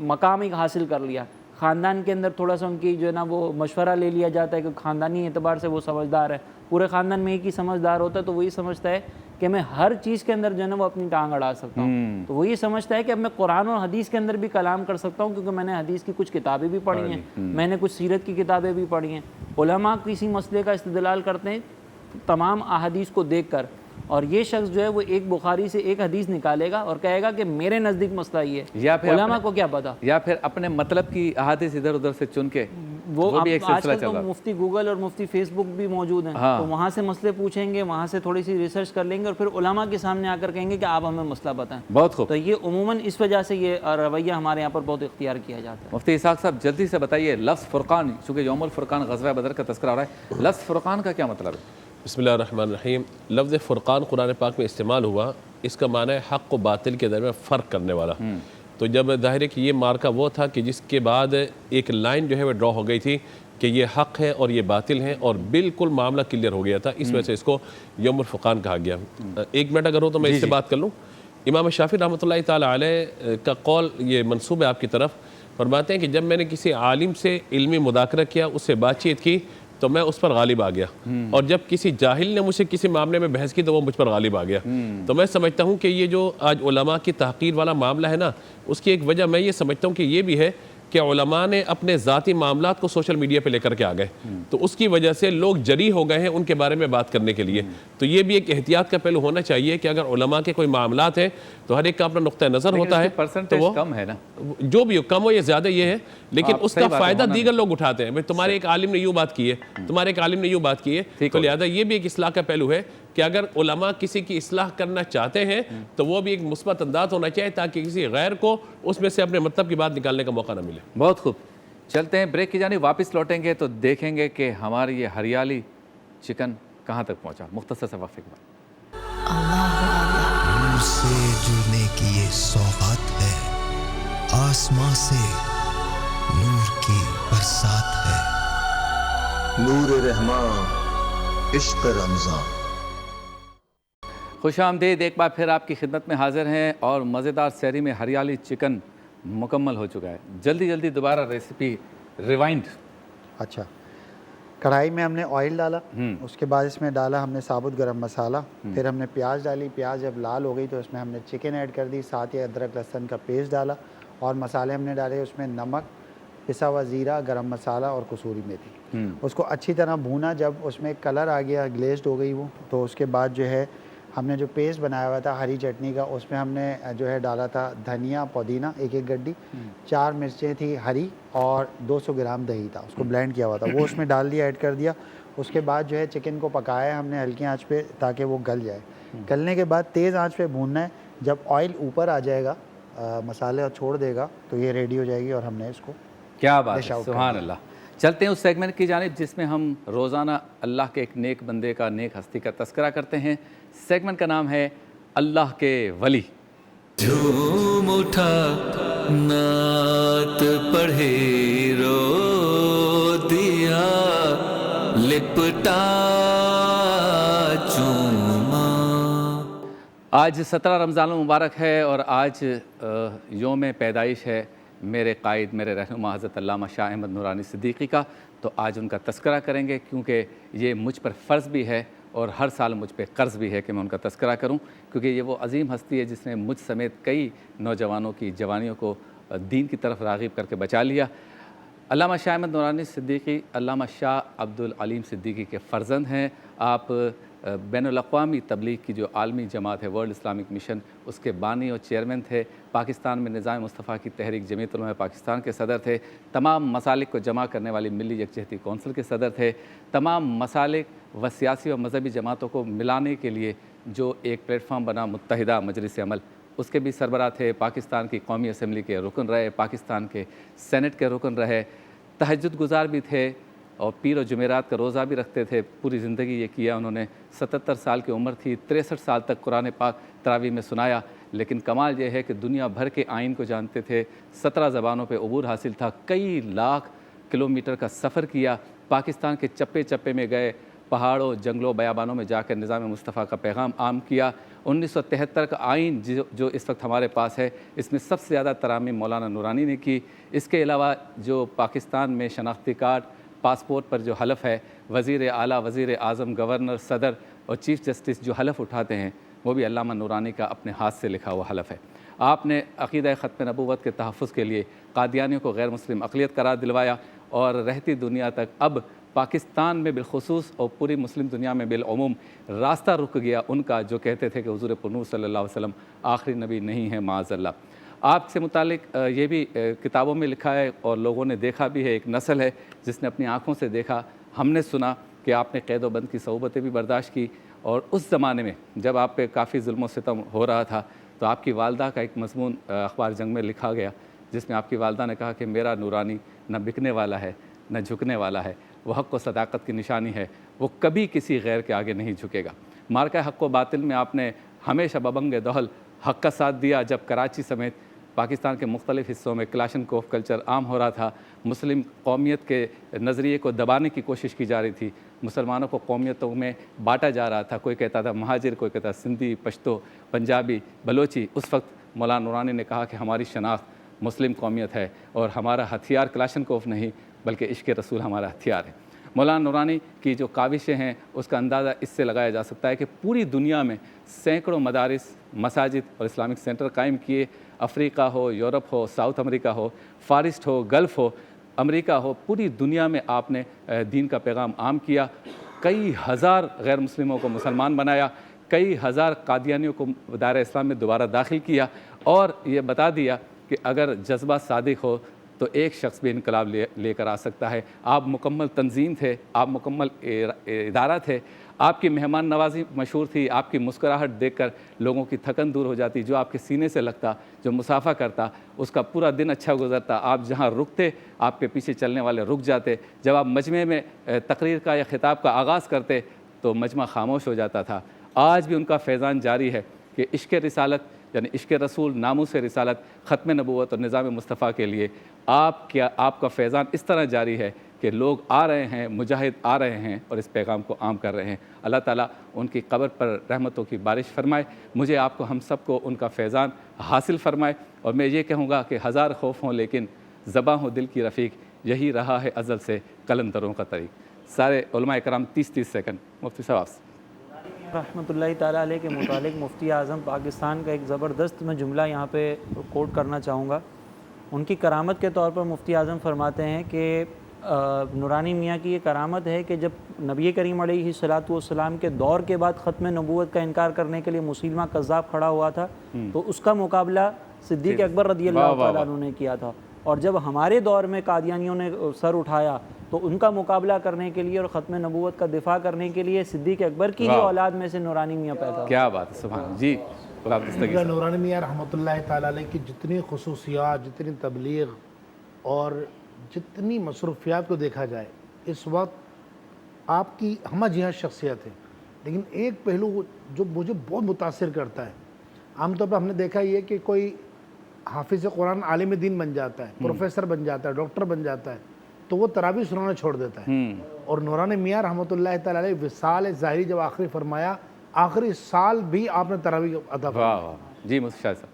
مقام ایک حاصل کر لیا۔ خاندان کے اندر تھوڑا سا ان کی جو ہے نا وہ مشورہ لے لیا جاتا ہے کہ خاندانی اعتبار سے وہ سمجھدار ہے، پورے خاندان میں ایک ہی سمجھدار ہوتا ہے تو وہی سمجھتا ہے کہ میں ہر چیز کے اندر جو ہے نا وہ اپنی ٹانگ اڑا سکتا ہوں، تو وہ یہ سمجھتا ہے کہ اب میں قرآن اور حدیث کے اندر بھی کلام کر سکتا ہوں، کیونکہ میں نے حدیث کی کچھ کتابیں بھی پڑھی ہیں، میں نے کچھ سیرت کی کتابیں بھی پڑھی ہیں۔ علماء کسی مسئلے کا استدلال کرتے ہیں تمام احادیث کو دیکھ کر، اور یہ شخص جو ہے وہ ایک بخاری سے ایک حدیث نکالے گا اور کہے گا کہ میرے نزدیک مسئلہ یہ ہے، یا پھر علماء کو کیا پتا، یا پھر اپنے مطلب کی احادیث ادھر ادھر سے چن کے وہ بھی ایک آج سلسلہ کل چل تو رہا ہے۔ مفتی گوگل اور مفتی فیس بک بھی موجود ہیں، تو وہاں سے مسئلے پوچھیں گے، وہاں سے تھوڑی سی ریسرچ کر لیں گے اور پھر علماء کے سامنے آ کر کہیں گے کہ آپ ہمیں مسئلہ بتائیں۔ بہت خوب۔ تو یہ عموماً اس وجہ سے یہ رویہ ہمارے یہاں پر بہت اختیار کیا جاتا ہے۔ مفتی اسحاق صاحب جلدی سے بتائیے، لفظ فرقان، چونکہ یوم الفرقان غزوہ بدر کا تذکرہ ہو رہا ہے، لفظ فرقان کا کیا مطلب ہے؟ بسم اللہ الرحمن الرحیم۔ لفظ فرقان قرآن پاک میں استعمال ہوا، اس کا معنی ہے حق و باطل کے درمیان فرق کرنے والا۔ تو جب ظاہر ہے کہ یہ مارکہ وہ تھا کہ جس کے بعد ایک لائن جو ہے وہ ڈرا ہو گئی تھی کہ یہ حق ہے اور یہ باطل ہے، اور بالکل معاملہ کلیئر ہو گیا تھا، اس وجہ سے اس کو یوم الفرقان کہا گیا۔ 1 منٹ اگر ہو تو میں اس سے بات کر لوں۔ امام شافعی رحمۃ اللہ تعالیٰ علیہ کا قول یہ منسوب ہے آپ کی طرف، فرماتے ہیں کہ جب میں نے کسی عالم سے علمی مذاکرہ کیا، اس سے بات چیت کی تو میں اس پر غالب آ گیا، اور جب کسی جاہل نے مجھ سے کسی معاملے میں بحث کی تو وہ مجھ پر غالب آ گیا۔ تو میں سمجھتا ہوں کہ یہ جو آج علماء کی تحقیر والا معاملہ ہے نا، اس کی ایک وجہ میں یہ سمجھتا ہوں کہ یہ بھی ہے کہ علماء نے اپنے ذاتی معاملات کو سوشل میڈیا پہ لے کر کے آ گئے، تو اس کی وجہ سے لوگ جری ہو گئے ہیں ان کے بارے میں بات کرنے کے لیے۔ تو یہ بھی ایک احتیاط کا پہلو ہونا چاہیے کہ اگر علماء کے کوئی معاملات ہیں تو ہر ایک کا اپنا نقطہ نظر ہوتا ہے، تو وہ کم ہے نا، جو بھی ہو، کم ہو یا زیادہ یہ ہے، لیکن اس کا فائدہ دیگر لوگ اٹھاتے ہیں۔ بھئی تمہارے ایک عالم نے یوں بات کی ہے، تمہارے ایک عالم نے یوں بات کی ہے، تو لہذا یہ بھی ایک اصلاح کا پہلو ہے کہ اگر علماء کسی کی اصلاح کرنا چاہتے ہیں تو وہ بھی ایک مثبت انداز ہونا چاہیے تاکہ کسی غیر کو اس میں سے اپنے مطلب کی بات نکالنے کا موقع نہ ملے۔ بہت خوب، چلتے ہیں بریک کی جانب، واپس لوٹیں گے تو دیکھیں گے کہ ہماری یہ ہریالی چکن کہاں تک پہنچا۔ مختصر سے وقفے کے بعد۔ نور سے جڑنے کی یہ سوغات ہے، آسمان سے نور کی برسات ہے، نور رحمان عشق رمضان۔ خوش آمدید، ایک بار پھر آپ کی خدمت میں حاضر ہیں اور مزیدار سحری میں ہریالی چکن مکمل ہو چکا ہے۔ جلدی جلدی دوبارہ ریسیپی ریوائنڈ۔ اچھا، کڑھائی میں ہم نے آئل ڈالا، اس کے بعد اس میں ڈالا ہم نے ثابت گرم مسالہ، پھر ہم نے پیاز ڈالی، پیاز جب لال ہو گئی تو اس میں ہم نے چکن ایڈ کر دی، ساتھ ہی ادرک لہسن کا پیسٹ ڈالا اور مسالے ہم نے ڈالے اس میں نمک، پسا ہوا زیرہ، گرم مسالہ اور کسوری میتھی۔ اس کو اچھی طرح بھونا، جب اس میں کلر آ گیا، گلیزڈ ہو گئی وہ، تو اس کے بعد جو ہے ہم نے جو پیسٹ بنایا ہوا تھا ہری چٹنی کا، اس میں ہم نے جو ہے ڈالا تھا دھنیا، پودینہ ایک گڈی، 4 مرچیں تھی ہری اور 200 گرام دہی تھا، اس کو بلینڈ کیا ہوا تھا، وہ اس میں ڈال دیا، ایڈ کر دیا۔ اس کے بعد جو ہے چکن کو پکایا ہم نے ہلکی آنچ پہ تاکہ وہ گل جائے۔ گلنے کے بعد تیز آنچ پہ بھوننا ہے، جب آئل اوپر آ جائے گا مسالے اور چھوڑ دے گا تو یہ ریڈی ہو جائے گی اور ہم نے اس کو کیا بات ہے، سبحان اللہ۔ چلتے ہیں اس سیگمنٹ کی جانب جس میں ہم روزانہ اللہ کے ایک نیک بندے کا، نیک ہستی کا تذکرہ کرتے ہیں۔ سیگمنٹ کا نام ہے اللہ کے ولی۔ جھوم اٹھا نعت پڑھے رو دیا لپٹا چوما۔ آج 17 رمضان المبارک ہے اور آج یوم پیدائش ہے میرے قائد، میرے رہنما حضرت علامہ شاہ احمد نورانی صدیقی کا، تو آج ان کا تذکرہ کریں گے کیونکہ یہ مجھ پر فرض بھی ہے اور ہر سال مجھ پہ قرض بھی ہے کہ میں ان کا تذکرہ کروں، کیونکہ یہ وہ عظیم ہستی ہے جس نے مجھ سمیت کئی نوجوانوں کی جوانیوں کو دین کی طرف راغب کر کے بچا لیا۔ علامہ شاہ احمد نورانی صدیقی علامہ شاہ عبد العلیم صدیقی کے فرزند ہیں۔ آپ بین الاقوامی تبلیغ کی جو عالمی جماعت ہے ورلڈ اسلامک مشن، اس کے بانی اور چیئرمین تھے۔ پاکستان میں نظام مصطفیٰ کی تحریک جمعیت علماء پاکستان کے صدر تھے۔ تمام مسالک کو جمع کرنے والی ملی یکجہتی کونسل کے صدر تھے۔ تمام مسالک و سیاسی و مذہبی جماعتوں کو ملانے کے لیے جو ایک پلیٹ فارم بنا متحدہ مجلس عمل، اس کے بھی سربراہ تھے۔ پاکستان کی قومی اسمبلی کے رکن رہے، پاکستان کے سینٹ کے رکن رہے، تہجد گزار بھی تھے اور پیر و جمعرات کا روزہ بھی رکھتے تھے۔ پوری زندگی یہ کیا انہوں نے۔ 77 سال کی عمر تھی، 63 سال تک قرآن پاک تراویح میں سنایا، لیکن کمال یہ ہے کہ دنیا بھر کے آئین کو جانتے تھے، 17 زبانوں پہ عبور حاصل تھا، کئی لاکھ کلومیٹر کا سفر کیا، پاکستان کے چپے چپے میں گئے، پہاڑوں، جنگلوں، بیابانوں میں جا کر نظام مصطفیٰ کا پیغام عام کیا۔ 1973 کا آئین جو اس وقت ہمارے پاس ہے، اس میں سب سے زیادہ ترامیم مولانا نورانی نے کی۔ اس کے علاوہ جو پاکستان میں شناختی کارڈ، پاسپورٹ پر جو حلف ہے، وزیر اعلیٰ، وزیر اعظم، گورنر، صدر اور چیف جسٹس جو حلف اٹھاتے ہیں، وہ بھی علامہ نورانی کا اپنے ہاتھ سے لکھا ہوا حلف ہے۔ آپ نے عقیدہ ختم نبوت کے تحفظ کے لیے قادیانیوں کو غیر مسلم اقلیت قرار دلوایا اور رہتی دنیا تک اب پاکستان میں بالخصوص اور پوری مسلم دنیا میں بالعموم راستہ رک گیا ان کا جو کہتے تھے کہ حضور پرنور صلی اللہ علیہ وسلم آخری نبی نہیں ہے معاذ اللہ۔ آپ سے متعلق یہ بھی کتابوں میں لکھا ہے اور لوگوں نے دیکھا بھی ہے، ایک نسل ہے جس نے اپنی آنکھوں سے دیکھا، ہم نے سنا کہ آپ نے قید و بند کی صعوبتیں بھی برداشت کی، اور اس زمانے میں جب آپ پہ کافی ظلم و ستم ہو رہا تھا تو آپ کی والدہ کا ایک مضمون اخبار جنگ میں لکھا گیا جس میں آپ کی والدہ نے کہا کہ میرا نورانی نہ بکنے والا ہے نہ جھکنے والا ہے، وہ حق و صداقت کی نشانی ہے، وہ کبھی کسی غیر کے آگے نہیں جھکے گا۔ مارکہ حق و باطل میں آپ نے ہمیشہ ببنگ دہل حق کا ساتھ دیا۔ جب کراچی سمیت پاکستان کے مختلف حصوں میں کلاشن کوف کلچر عام ہو رہا تھا، مسلم قومیت کے نظریے کو دبانے کی کوشش کی جا رہی تھی، مسلمانوں کو قومیتوں میں بانٹا جا رہا تھا، کوئی کہتا تھا مہاجر، کوئی کہتا سندھی، پشتو، پنجابی، بلوچی، اس وقت مولانا نورانی نے کہا کہ ہماری شناخت مسلم قومیت ہے اور ہمارا ہتھیار کلاشن کوف نہیں بلکہ عشق رسول ہمارا ہتھیار ہے۔ مولانا نورانی کی جو کاوشیں ہیں اس کا اندازہ اس سے لگایا جا سکتا ہے کہ پوری دنیا میں سینکڑوں مدارس، مساجد اور اسلامک سینٹر قائم کیے، افریقہ ہو، یورپ ہو، ساؤتھ امریکہ ہو، فارسٹ ہو، گلف ہو، امریکہ ہو، پوری دنیا میں آپ نے دین کا پیغام عام کیا، کئی ہزار غیر مسلموں کو مسلمان بنایا، کئی ہزار قادیانیوں کو دائرہ اسلام میں دوبارہ داخل کیا، اور یہ بتا دیا کہ اگر جذبہ صادق ہو تو ایک شخص بھی انقلاب لے کر آ سکتا ہے۔ آپ مکمل تنظیم تھے، آپ مکمل ادارہ تھے، آپ کی مہمان نوازی مشہور تھی، آپ کی مسکراہٹ دیکھ کر لوگوں کی تھکن دور ہو جاتی، جو آپ کے سینے سے لگتا، جو مصافحہ کرتا، اس کا پورا دن اچھا گزرتا۔ آپ جہاں رکتے آپ کے پیچھے چلنے والے رک جاتے، جب آپ مجمع میں تقریر کا یا خطاب کا آغاز کرتے تو مجمع خاموش ہو جاتا تھا۔ آج بھی ان کا فیضان جاری ہے کہ عشق رسالت یعنی عشق رسول، ناموس رسالت، ختم نبوت اور نظام مصطفیٰ کے لیے آپ کا فیضان اس طرح جاری ہے کہ لوگ آ رہے ہیں، مجاہد آ رہے ہیں اور اس پیغام کو عام کر رہے ہیں۔ اللہ تعالیٰ ان کی قبر پر رحمتوں کی بارش فرمائے، مجھے آپ کو ہم سب کو ان کا فیضان حاصل فرمائے، اور میں یہ کہوں گا کہ ہزار خوف ہوں لیکن زباں ہو دل کی رفیق، یہی رہا ہے ازل سے قلندروں کا طریق۔ سارے علماء کرام 30 سیکنڈ مفتی صاحب آپ سے. رحمۃ اللہ تعالیٰ علیہ کے متعلق مفتی اعظم پاکستان کا ایک زبردست میں جملہ یہاں پہ کوٹ کرنا چاہوں گا. ان کی کرامت کے طور پر مفتی اعظم فرماتے ہیں کہ نورانی میاں کی یہ کرامت ہے کہ جب نبی کریم علیہ الصلوۃ والسلام کے دور کے بعد ختم نبوت کا انکار کرنے کے لیے مسیلمہ کذاب کھڑا ہوا تھا تو اس کا مقابلہ صدیق اکبر رضی اللہ تعالیٰ عنہ نے کیا تھا, اور جب ہمارے دور میں قادیانیوں نے سر اٹھایا تو ان کا مقابلہ کرنے کے لیے اور ختم نبوت کا دفاع کرنے کے لیے صدیق اکبر کی ہی اولاد میں سے نورانی میاں پیدا ہوئی. کیا بات ہے, سبحان جی. نورانی میاں رحمۃ اللہ تعالیٰ علیہ کی جتنی خصوصیات, جتنی تبلیغ اور جتنی مصروفیات کو دیکھا جائے اس وقت آپ کی ہمہ جہت شخصیت ہے, لیکن ایک پہلو جو مجھے بہت متاثر کرتا ہے, عام طور پر ہم نے دیکھا یہ کہ کوئی حافظ قرآن عالم دین بن جاتا ہے, پروفیسر بن جاتا ہے, ڈاکٹر بن جاتا ہے تو وہ تراویح سنانا چھوڑ دیتا ہے. اور نورانی میاں رحمۃ اللہ تعالیٰ علیہ وصال ظاہری جب آخری فرمایا, آخری سال بھی آپ نے تراویح عطا فرمایا. جی مفتی شاہ صاحب.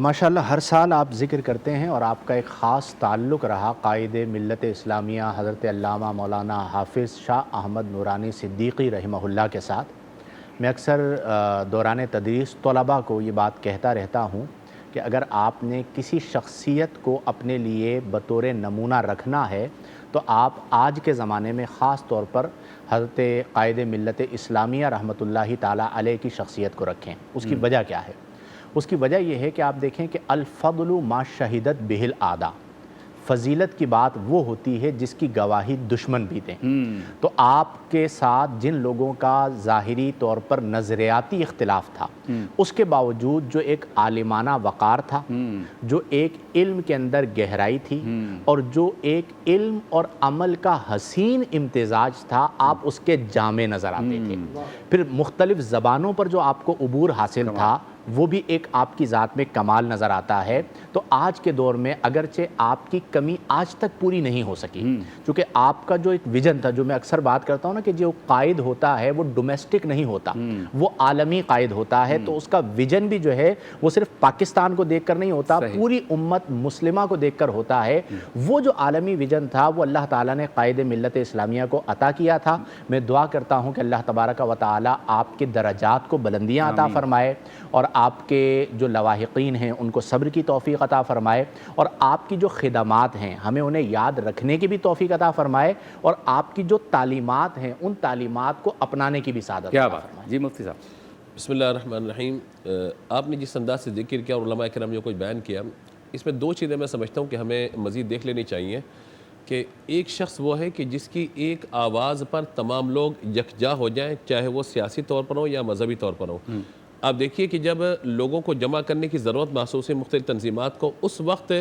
ماشاءاللہ ہر سال آپ ذکر کرتے ہیں اور آپ کا ایک خاص تعلق رہا قائد ملت اسلامیہ حضرت علامہ مولانا حافظ شاہ احمد نورانی صدیقی رحمہ اللہ کے ساتھ. میں اکثر دوران تدریس طلباء کو یہ بات کہتا رہتا ہوں کہ اگر آپ نے کسی شخصیت کو اپنے لیے بطور نمونہ رکھنا ہے تو آپ آج کے زمانے میں خاص طور پر حضرت قائد ملت اسلامیہ رحمۃ اللہ تعالیٰ علیہ کی شخصیت کو رکھیں. اس کی وجہ کیا ہے؟ اس کی وجہ یہ ہے کہ آپ دیکھیں کہ الفضل ما شہدت بہ الاعداء, فضیلت کی بات وہ ہوتی ہے جس کی گواہی دشمن بھی دیں. تو آپ کے ساتھ جن لوگوں کا ظاہری طور پر نظریاتی اختلاف تھا, اس کے باوجود جو ایک عالمانہ وقار تھا, جو ایک علم کے اندر گہرائی تھی, اور جو ایک علم اور عمل کا حسین امتزاج تھا, آپ اس کے جامع نظر آتے تھے. پھر مختلف زبانوں پر جو آپ کو عبور حاصل تھا وہ بھی ایک آپ کی ذات میں کمال نظر آتا ہے. تو آج کے دور میں اگرچہ آپ کی کمی آج تک پوری نہیں ہو سکی, چونکہ آپ کا جو ایک ویژن تھا, جو میں اکثر بات کرتا ہوں نا کہ جو قائد ہوتا ہے وہ ڈومیسٹک نہیں ہوتا, وہ عالمی قائد ہوتا ہے. تو اس کا ویژن بھی جو ہے وہ صرف پاکستان کو دیکھ کر نہیں ہوتا, پوری امت مسلمہ کو دیکھ کر ہوتا ہے. وہ جو عالمی ویژن تھا وہ اللہ تعالیٰ نے قائد ملت اسلامیہ کو عطا کیا تھا. میں دعا کرتا ہوں کہ اللہ تبارک و تعالیٰ آپ کے درجات کو بلندیاں عطا فرمائے, اور آپ کے جو لواحقین ہیں ان کو صبر کی توفیق عطا فرمائے, اور آپ کی جو خدمات ہیں ہمیں انہیں یاد رکھنے کی بھی توفیق عطا فرمائے, اور آپ کی جو تعلیمات ہیں ان تعلیمات کو اپنانے کی بھی سعادت کیا عطا بات. فرمائے. جی مفتی صاحب. بسم اللہ الرحمن الرحیم. آپ نے جس انداز سے ذکر کیا اور علماء کرام نے جو کچھ بیان کیا, اس میں دو چیزیں میں سمجھتا ہوں کہ ہمیں مزید دیکھ لینی چاہیے. کہ ایک شخص وہ ہے کہ جس کی ایک آواز پر تمام لوگ یکجا ہو جائیں, چاہے وہ سیاسی طور پر ہو یا مذہبی طور پر ہو. آپ دیکھیے کہ جب لوگوں کو جمع کرنے کی ضرورت محسوس ہے مختلف تنظیمات کو, اس وقت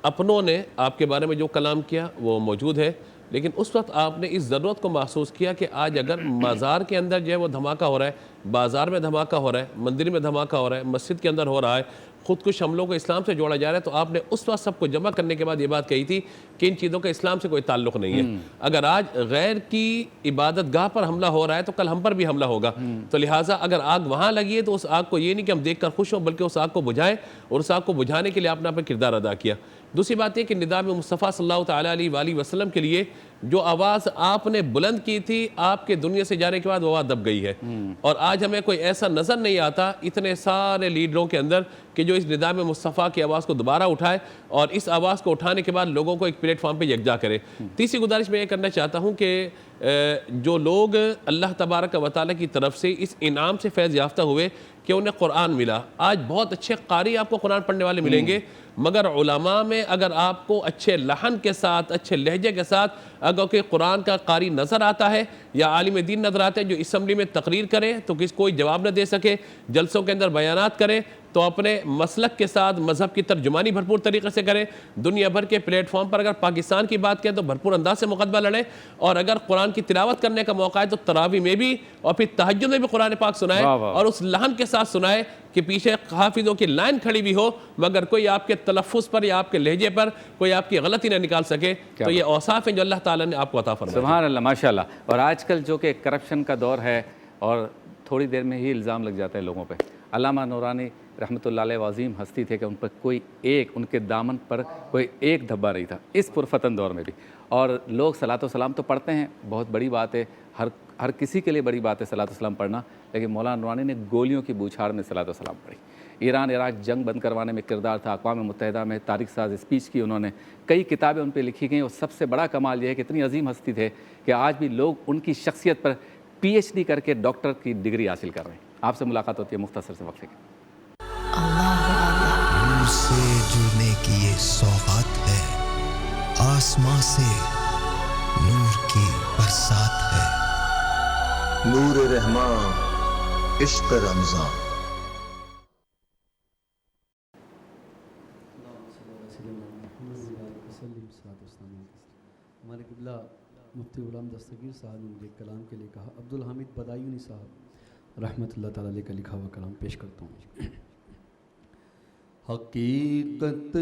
اپنوں نے آپ کے بارے میں جو کلام کیا وہ موجود ہے, لیکن اس وقت آپ نے اس ضرورت کو محسوس کیا کہ آج اگر مزار کے اندر جو ہے وہ دھماکہ ہو رہا ہے, بازار میں دھماکہ ہو رہا ہے, مندر میں دھماکہ ہو رہا ہے, مسجد کے اندر ہو رہا ہے, خودکش حملوں کو اسلام سے جوڑا جا رہا ہے, تو آپ نے اس وقت سب کو جمع کرنے کے بعد یہ بات کہی تھی کہ ان چیزوں کا اسلام سے کوئی تعلق نہیں ہے. اگر آج غیر کی عبادت گاہ پر حملہ ہو رہا ہے تو کل ہم پر بھی حملہ ہوگا, تو لہٰذا اگر آگ وہاں لگی ہے تو اس آگ کو یہ نہیں کہ ہم دیکھ کر خوش ہوں, بلکہ اس آگ کو بجھائیں, اور اس آگ کو بجھانے کے لیے آپ نے اپنا کردار ادا کیا. دوسری بات یہ کہ نظام مصطفیٰ صلی اللہ تعالیٰ علیہ وآلہ وسلم کے لیے جو آواز آپ نے بلند کی تھی, آپ کے دنیا سے جانے کے بعد وہ آواز دب گئی ہے. اور آج ہمیں کوئی ایسا نظر نہیں آتا اتنے سارے لیڈروں کے اندر کہ جو اس نظام مصطفیٰ کی آواز کو دوبارہ اٹھائے اور اس آواز کو اٹھانے کے بعد لوگوں کو ایک پلیٹ فارم پہ یکجا کرے. تیسری گزارش میں یہ کرنا چاہتا ہوں کہ جو لوگ اللہ تبارک و تعالیٰ کی طرف سے اس انعام سے فیض یافتہ ہوئے کہ انہیں قرآن ملا, آج بہت اچھے قاری آپ کو قرآن پڑھنے والے ملیں گے, مگر علماء میں اگر آپ کو اچھے لحن کے ساتھ, اچھے لہجے کے ساتھ اگر کہ قرآن کا قاری نظر آتا ہے یا عالم دین نظر آتا ہے جو اسمبلی میں تقریر کرے تو کوئی جواب نہ دے سکے, جلسوں کے اندر بیانات کرے تو اپنے مسلک کے ساتھ مذہب کی ترجمانی بھرپور طریقے سے کرے, دنیا بھر کے پلیٹ فارم پر اگر پاکستان کی بات کریں تو بھرپور انداز سے مقدمہ لڑے, اور اگر قرآن کی تلاوت کرنے کا موقع ہے تو تراویح میں بھی اور پھر تہجد میں بھی قرآن پاک سنائے, اور اس لحن کے ساتھ سنائے کہ پیچھے حافظوں کی لائن کھڑی بھی ہو مگر کوئی آپ کے تلفظ پر یا آپ کے لہجے پر کوئی آپ کی غلطی نہ نکال سکے. تو یہ اوصاف ہیں جو اللہ تعالیٰ نے آپ کو عطا فرمایا. سبحان اللہ, ماشاءاللہ. اور آج کل جو کہ کرپشن کا دور ہے اور تھوڑی دیر میں ہی الزام لگ جاتا ہے لوگوں پہ. علامہ نورانی رحمۃ اللہ علیہ عظیم ہستی تھے کہ ان پر کوئی ایک, ان کے دامن پر کوئی ایک دھبا نہیں تھا اس پرفتن دور میں بھی. اور لوگ صلاۃ و سلام تو پڑھتے ہیں، بہت بڑی بات ہے، ہر کسی کے لیے بڑی بات ہے صلاۃ و سلام پڑھنا، لیکن مولانا نورانی نے گولیوں کی بوچھاڑ میں صلاۃ و سلام پڑھی۔ ایران عراق جنگ بند کروانے میں کردار تھا، اقوام متحدہ میں تاریخ ساز اسپیچ کی انہوں نے، کئی کتابیں ان پہ لکھی گئیں، اور سب سے بڑا کمال یہ ہے کہ اتنی عظیم ہستی تھے کہ آج بھی لوگ ان کی شخصیت پر پی ایچ ڈی کر کے ڈاکٹر کی ڈگری حاصل کر رہے ہیں۔ آپ سے ملاقات ہوتی ہے مختصر سے وقفے کی۔ نور سے جڑنے کی یہ سوغات ہے، آسماں سے نور کی برسات ہے، نور رحمان عشق رمضان۔ ہمارے قبلہ مفتی غلام دستگیر صاحب نے مجھے کلام کے لیے کہا، عبدالحمید بدایونی صاحب رحمۃ اللہ تعالی علیہ کا لکھا ہوا کلام پیش کرتا ہوں۔ حقیقت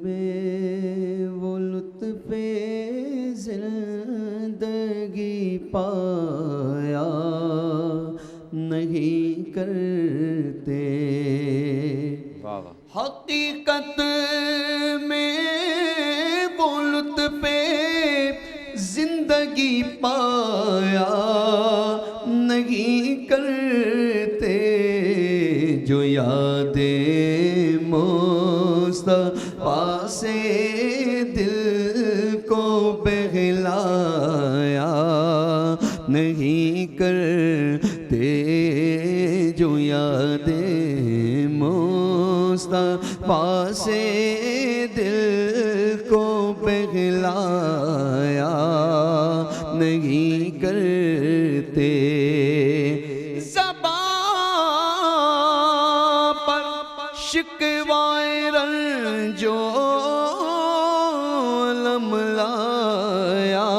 میں وہ لطف زندگی پایا نہیں کرتے، حقیقت میں وہ لطف زندگی پایا نہیں کرتے، جو یاد مصطفیٰ سے دل کو بہلایا نہیں کرتے، جو یاد مصطفیٰ سے دل کو بہلایا نہیں کرتے، شکوائے رنج و الم لایا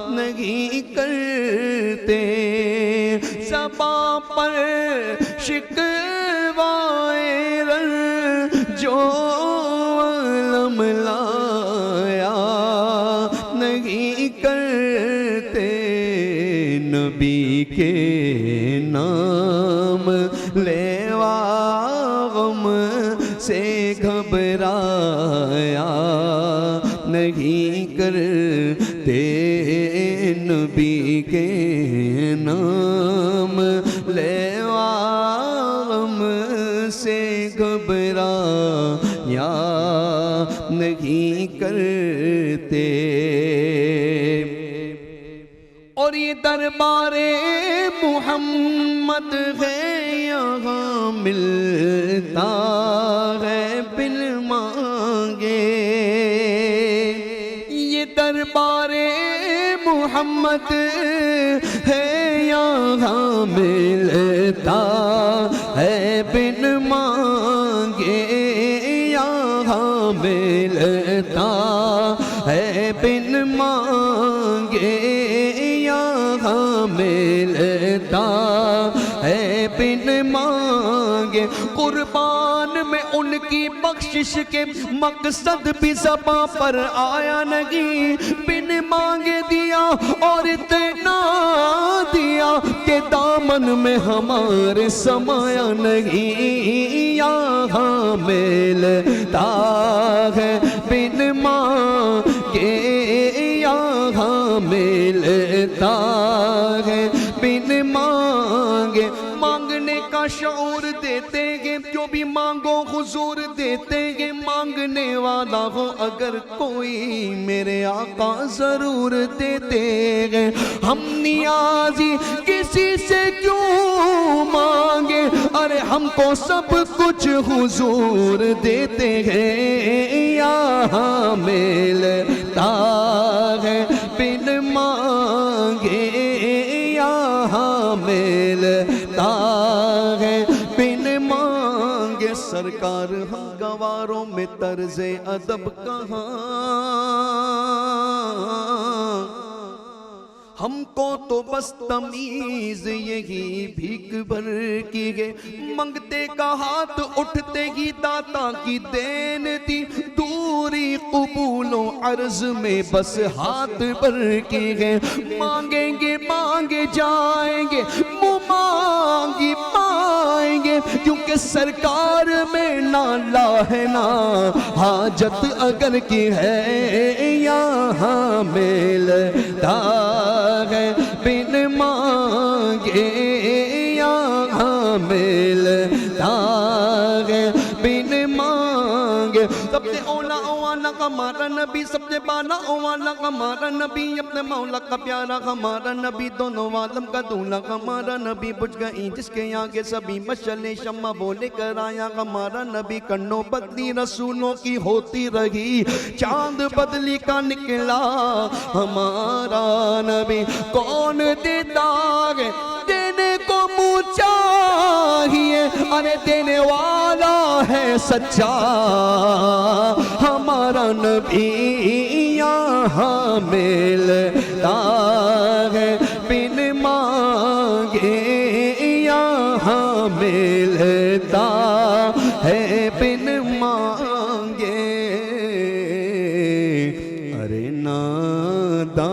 نہیں کرتے، زباں پر شکوائے رنج و الم لایا نہیں کرتے، نبی کے نام لیوا سے گھبرایا نہیں کرتے، نبی کے نام لیوا غم سے گھبرایا نہیں کرتے، اور یہ دربار محمد ہے یہاں ملتا ہے بن مانگے، یہ دربار محمد ہے یہاں ملتا ہے بن مانگے، یہاں ملتا ہے بن مانگے، یہاں ملتا ہے بن مانگے، قربان میں ان کی بخشش کے مقصد بھی زباں پر آیا نہیں، بن مانگے دیا اور اتنا دیا کہ دامن میں ہمارے سمایا نہیں، یہاں ملتا ہے بن مانگے، یہاں ملتا ہے بن مانگے، مانگنے کا شعور دیتے گے، جو بھی مانگو حضور دیتے گے، مانگنے والا ہو اگر کوئی میرے آقا ضرور دیتے گے، ہم نیازی کسی سے کیوں مانگے، ارے ہم کو سب کچھ حضور دیتے ہیں، یہاں ملتا ہے بن مانگے، یہاں ملتا ہے بن مانگے، سرکار ہم گواروں میں طرز ادب کہاں، ہم کو تو بس تمیز یہی بھیک بھر کی ہے، منگتے کا ہاتھ اٹھتے ہی داتا کی دین تھی، دوری قبول و عرض میں بس ہاتھ بھر کی ہے، مانگیں گے مانگے جائیں گے، مانگی پائیں گے، کیونکہ کہ سرکار میں نالا ہے نا حاجت اگر کی ہے یہاں ملتا ہے بن مانگے یہاں ملتا ہے بن مانگے سب سے اولا والا ہمارا نبی سب سے بالا والا ہمارا نبی اپنے مولا کا پیارا ہمارا نبی دونوں عالم کا دولہ ہمارا نبی بجھ گئی جس کے آگے سبھی مشعلیں شمع بولے کر آیا ہمارا نبی کنوں بدلی رسولوں کی ہوتی رہی چاند بدلی کا نکلا ہمارا نبی کون دیتا ہے دینے کو منہ چاہیے ارے دینے والا ہے سچا ہمارا نبی یہاں ملتا ہے بن مانگے یہاں ملتا ہے بن مانگے ارے ناداں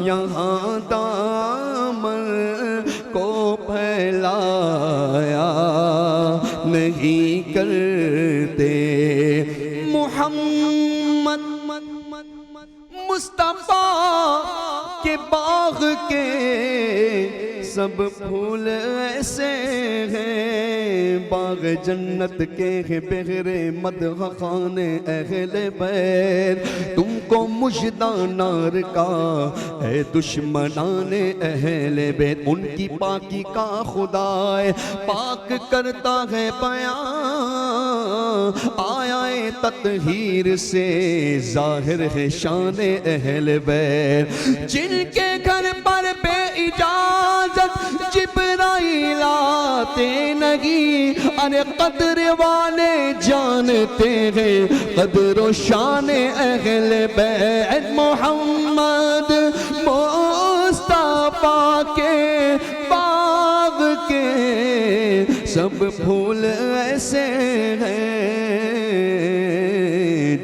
یہاں دامن کو پھیلایا نہیں کرتے محمد مصطفیٰ کے باغ کے سب پھول ایسے ہیں باغ جنت کے ہیں بغیر مدح خان اہل بیت تم کو مژدہ نار کا ہے دشمنان اہل بیت ان کی پاکی کا خدا ہے پاک کرتا ہے بیان آیا تطہیر سے ظاہر ہے شان اہل بیت جن کے گھر پر بے اجازت جبرائیل آتے نہیں ارے قدر والے جانتے ہیں قدر و شان اہل بیت محمد مصطفیٰ کے باغ کے سب پھول ایسے ہیں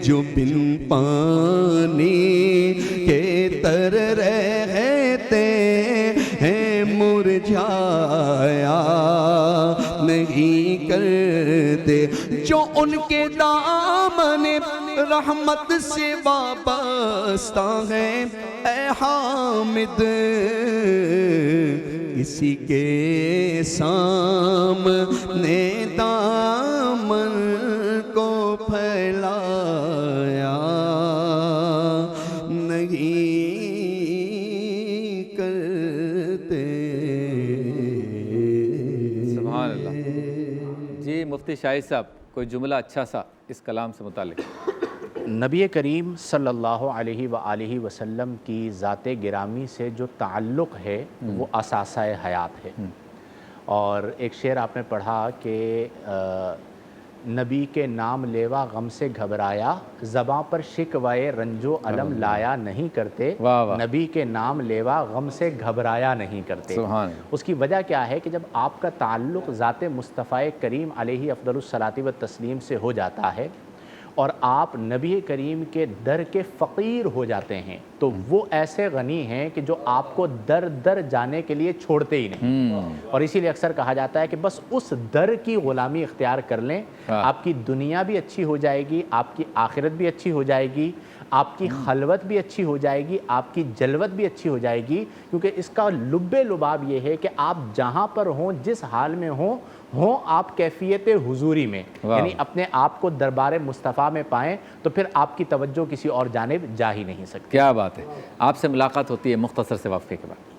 جو بن پانی کے تر رہتے ہیں مرجھایا نہیں کرتے جو ان کے دامن رحمت سے وابستہ ہے اے حامد اسی کے سامنے دامن کو پھیلایا نہیں کرتے سبحان اللہ جی مفتی شاہد صاحب کوئی جملہ اچھا سا اس کلام سے متعلق نبی کریم صلی اللہ علیہ وآلہ وسلم کی ذات گرامی سے جو تعلق ہے وہ اساسہ حیات ہے اور ایک شعر آپ نے پڑھا کہ نبی کے نام لیوا غم سے گھبرایا زباں پر شکوائے رنج و علم لایا نہیں کرتے نبی کے نام لیوا غم سے گھبرایا نہیں کرتے اس کی وجہ کیا ہے کہ جب آپ کا تعلق ذات مصطفیٰ کریم علیہ افضل الصلاۃ والتسلیم سے ہو جاتا ہے اور آپ نبی کریم کے در کے فقیر ہو جاتے ہیں تو وہ ایسے غنی ہیں کہ جو آپ کو در در جانے کے لیے چھوڑتے ہی نہیں اور اسی لیے اکثر کہا جاتا ہے کہ بس اس در کی غلامی اختیار کر لیں آپ کی دنیا بھی اچھی ہو جائے گی آپ کی آخرت بھی اچھی ہو جائے گی آپ کی خلوت بھی اچھی ہو جائے گی آپ کی جلوت بھی اچھی ہو جائے گی کیونکہ اس کا لب لباب یہ ہے کہ آپ جہاں پر ہوں جس حال میں ہوں آپ کیفیت حضوری میں یعنی اپنے آپ کو دربار مصطفیٰ میں پائیں تو پھر آپ کی توجہ کسی اور جانب جا ہی نہیں سکتی کیا بات ہے آپ سے ملاقات ہوتی ہے مختصر سے وقفے کے بعد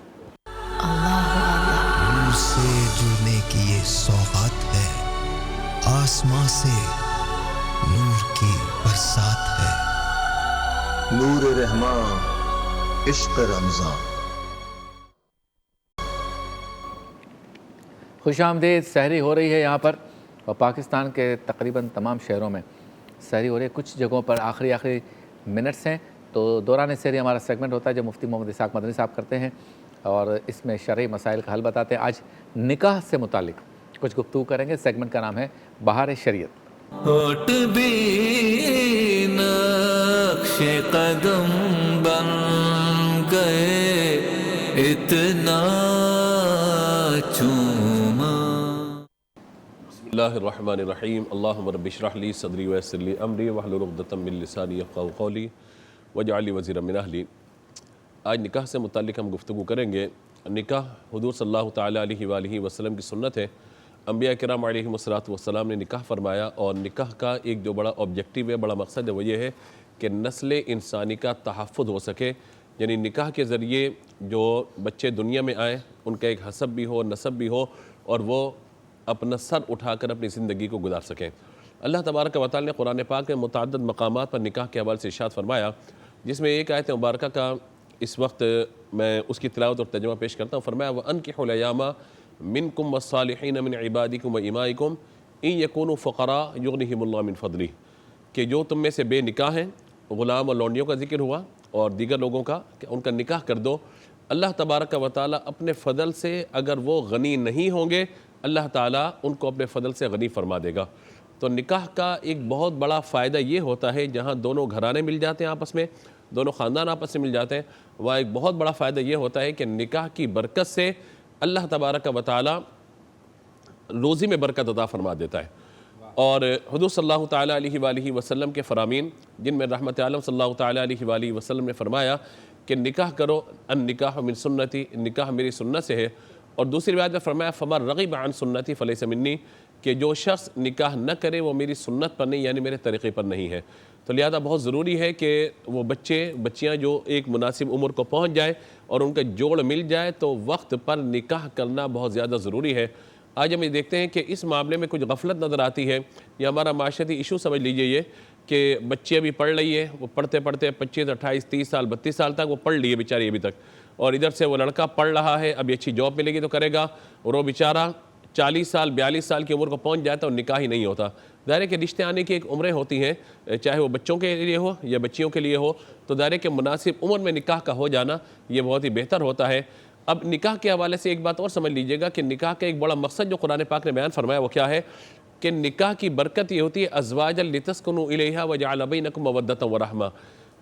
نور سے جڑنے کی یہ سوغات ہے آسمان سے نور کی برسات ہے نور رحمان عشق رمضان خوش آمدید سحری ہو رہی ہے یہاں پر اور پاکستان کے تقریباً تمام شہروں میں سحری ہو رہی ہے کچھ جگہوں پر آخری منٹس ہیں تو دوران سحری ہمارا سیگمنٹ ہوتا ہے جو مفتی محمد اسحاق مدنی صاحب کرتے ہیں اور اس میں شرعی مسائل کا حل بتاتے ہیں آج نکاح سے متعلق کچھ گفتگو کریں گے سیگمنٹ کا نام ہے بہار شریعت ہوٹ بھی نقش قدم بن گئے اتنا چوما اللہ الرحمن الرحیم اللہم رب اشرح لی صدری ویسر لی امری واحلل عقدۃ من لسانی یفقہوا قولی واجعل لی وزیرا من اہلی۔ آج نکاح سے متعلق ہم گفتگو کریں گے۔ نکاح حضور صلی اللہ تعالیٰ علیہ وآلہ وسلم کی سنت ہے۔ انبیاء کرام علیہ السلام نے نکاح فرمایا، اور نکاح کا ایک جو بڑا آبجیکٹیو ہے، بڑا مقصد ہے، وہ یہ ہے کہ نسل انسانی کا تحفظ ہو سکے، یعنی نکاح کے ذریعے جو بچے دنیا میں آئیں ان کا ایک حسب بھی ہو، نسب بھی ہو، اور وہ اپنا سر اٹھا کر اپنی زندگی کو گزار سکیں۔ اللہ تبارک و تعالی نے قرآن پاک میں متعدد مقامات پر نکاح کے حوالے سے ارشاد فرمایا، جس میں ایک آیت مبارکہ کا اس وقت میں اس کی تلاوت اور ترجمہ پیش کرتا ہوں۔ فرمایا وَأَنْكِحُوا الْأَيَامَ مِنْكُمْ وَالصَّالِحِينَ مِنْ عِبَادِكُمْ وَإِمَائِكُمْ إِنْ يَكُونُوا فُقَرَاءَ يُغْنِهِمُ اللَّهُ مِنْ فَضْلِهِ، کہ جو تم میں سے بے نکاح ہیں، غلام اور لونڈیوں کا ذکر ہوا اور دیگر لوگوں کا، کہ ان کا نکاح کر دو۔ اللہ تبارک و تعالی اپنے فضل سے اگر وہ غنی نہیں ہوں گے، اللہ تعالیٰ ان کو اپنے فضل سے غنی فرما دے گا۔ تو نکاح کا ایک بہت بڑا فائدہ یہ ہوتا ہے، جہاں دونوں گھرانے مل جاتے ہیں آپس میں، دونوں خاندان آپس میں مل جاتے ہیں، وہاں ایک بہت بڑا فائدہ یہ ہوتا ہے کہ نکاح کی برکت سے اللہ تبارک و تعالی روزی میں برکت عطا فرما دیتا ہے۔ اور حضور صلی اللہ تعالیٰ علیہ وآلہ وسلم کے فرامین، جن میں رحمت عالم صلی اللہ تعالیٰ علیہ وآلہ وسلم نے فرمایا کہ نکاح کرو، النکاح من سنتی، نکاح میری سنت سے ہے، اور دوسری روایت میں فرمایا فمن رغب عن سنتی فلیس منی، کہ جو شخص نکاح نہ کرے وہ میری سنت پر نہیں، یعنی میرے طریقے پر نہیں ہے۔ تو لہذا بہت ضروری ہے کہ وہ بچیاں جو ایک مناسب عمر کو پہنچ جائے اور ان کا جوڑ مل جائے تو وقت پر نکاح کرنا بہت زیادہ ضروری ہے۔ آج ہم یہ دیکھتے ہیں کہ اس معاملے میں کچھ غفلت نظر آتی ہے، یا ہمارا معاشرتی ایشو سمجھ لیجئے یہ کہ بچے ابھی پڑھ رہی ہے، وہ پڑھتے 25 28 30 سال 32 سال تک وہ پڑھ لیے بیچاری ابھی تک، اور ادھر سے وہ لڑکا پڑھ رہا ہے، ابھی اچھی جاب ملے گی تو کرے گا، اور وہ بیچارہ 40 سال 42 سال کی عمر کو پہنچ جاتا ہے اور نکاح ہی نہیں ہوتا۔ ظاہر ہے کہ رشتے آنے کی ایک عمریں ہوتی ہیں، چاہے وہ بچوں کے لیے ہو یا بچیوں کے لیے ہو، تو ظاہر ہے کہ مناسب عمر میں نکاح کا ہو جانا یہ بہت ہی بہتر ہوتا ہے۔ اب نکاح کے حوالے سے ایک بات اور سمجھ لیجئے گا کہ نکاح کا ایک بڑا مقصد جو قرآن پاک نے بیان فرمایا وہ کیا ہے، کہ نکاح کی برکت یہ ہوتی ہے ازواجا لتسکنوا الیہا وجعل بینکم مودۃ ورحمہ۔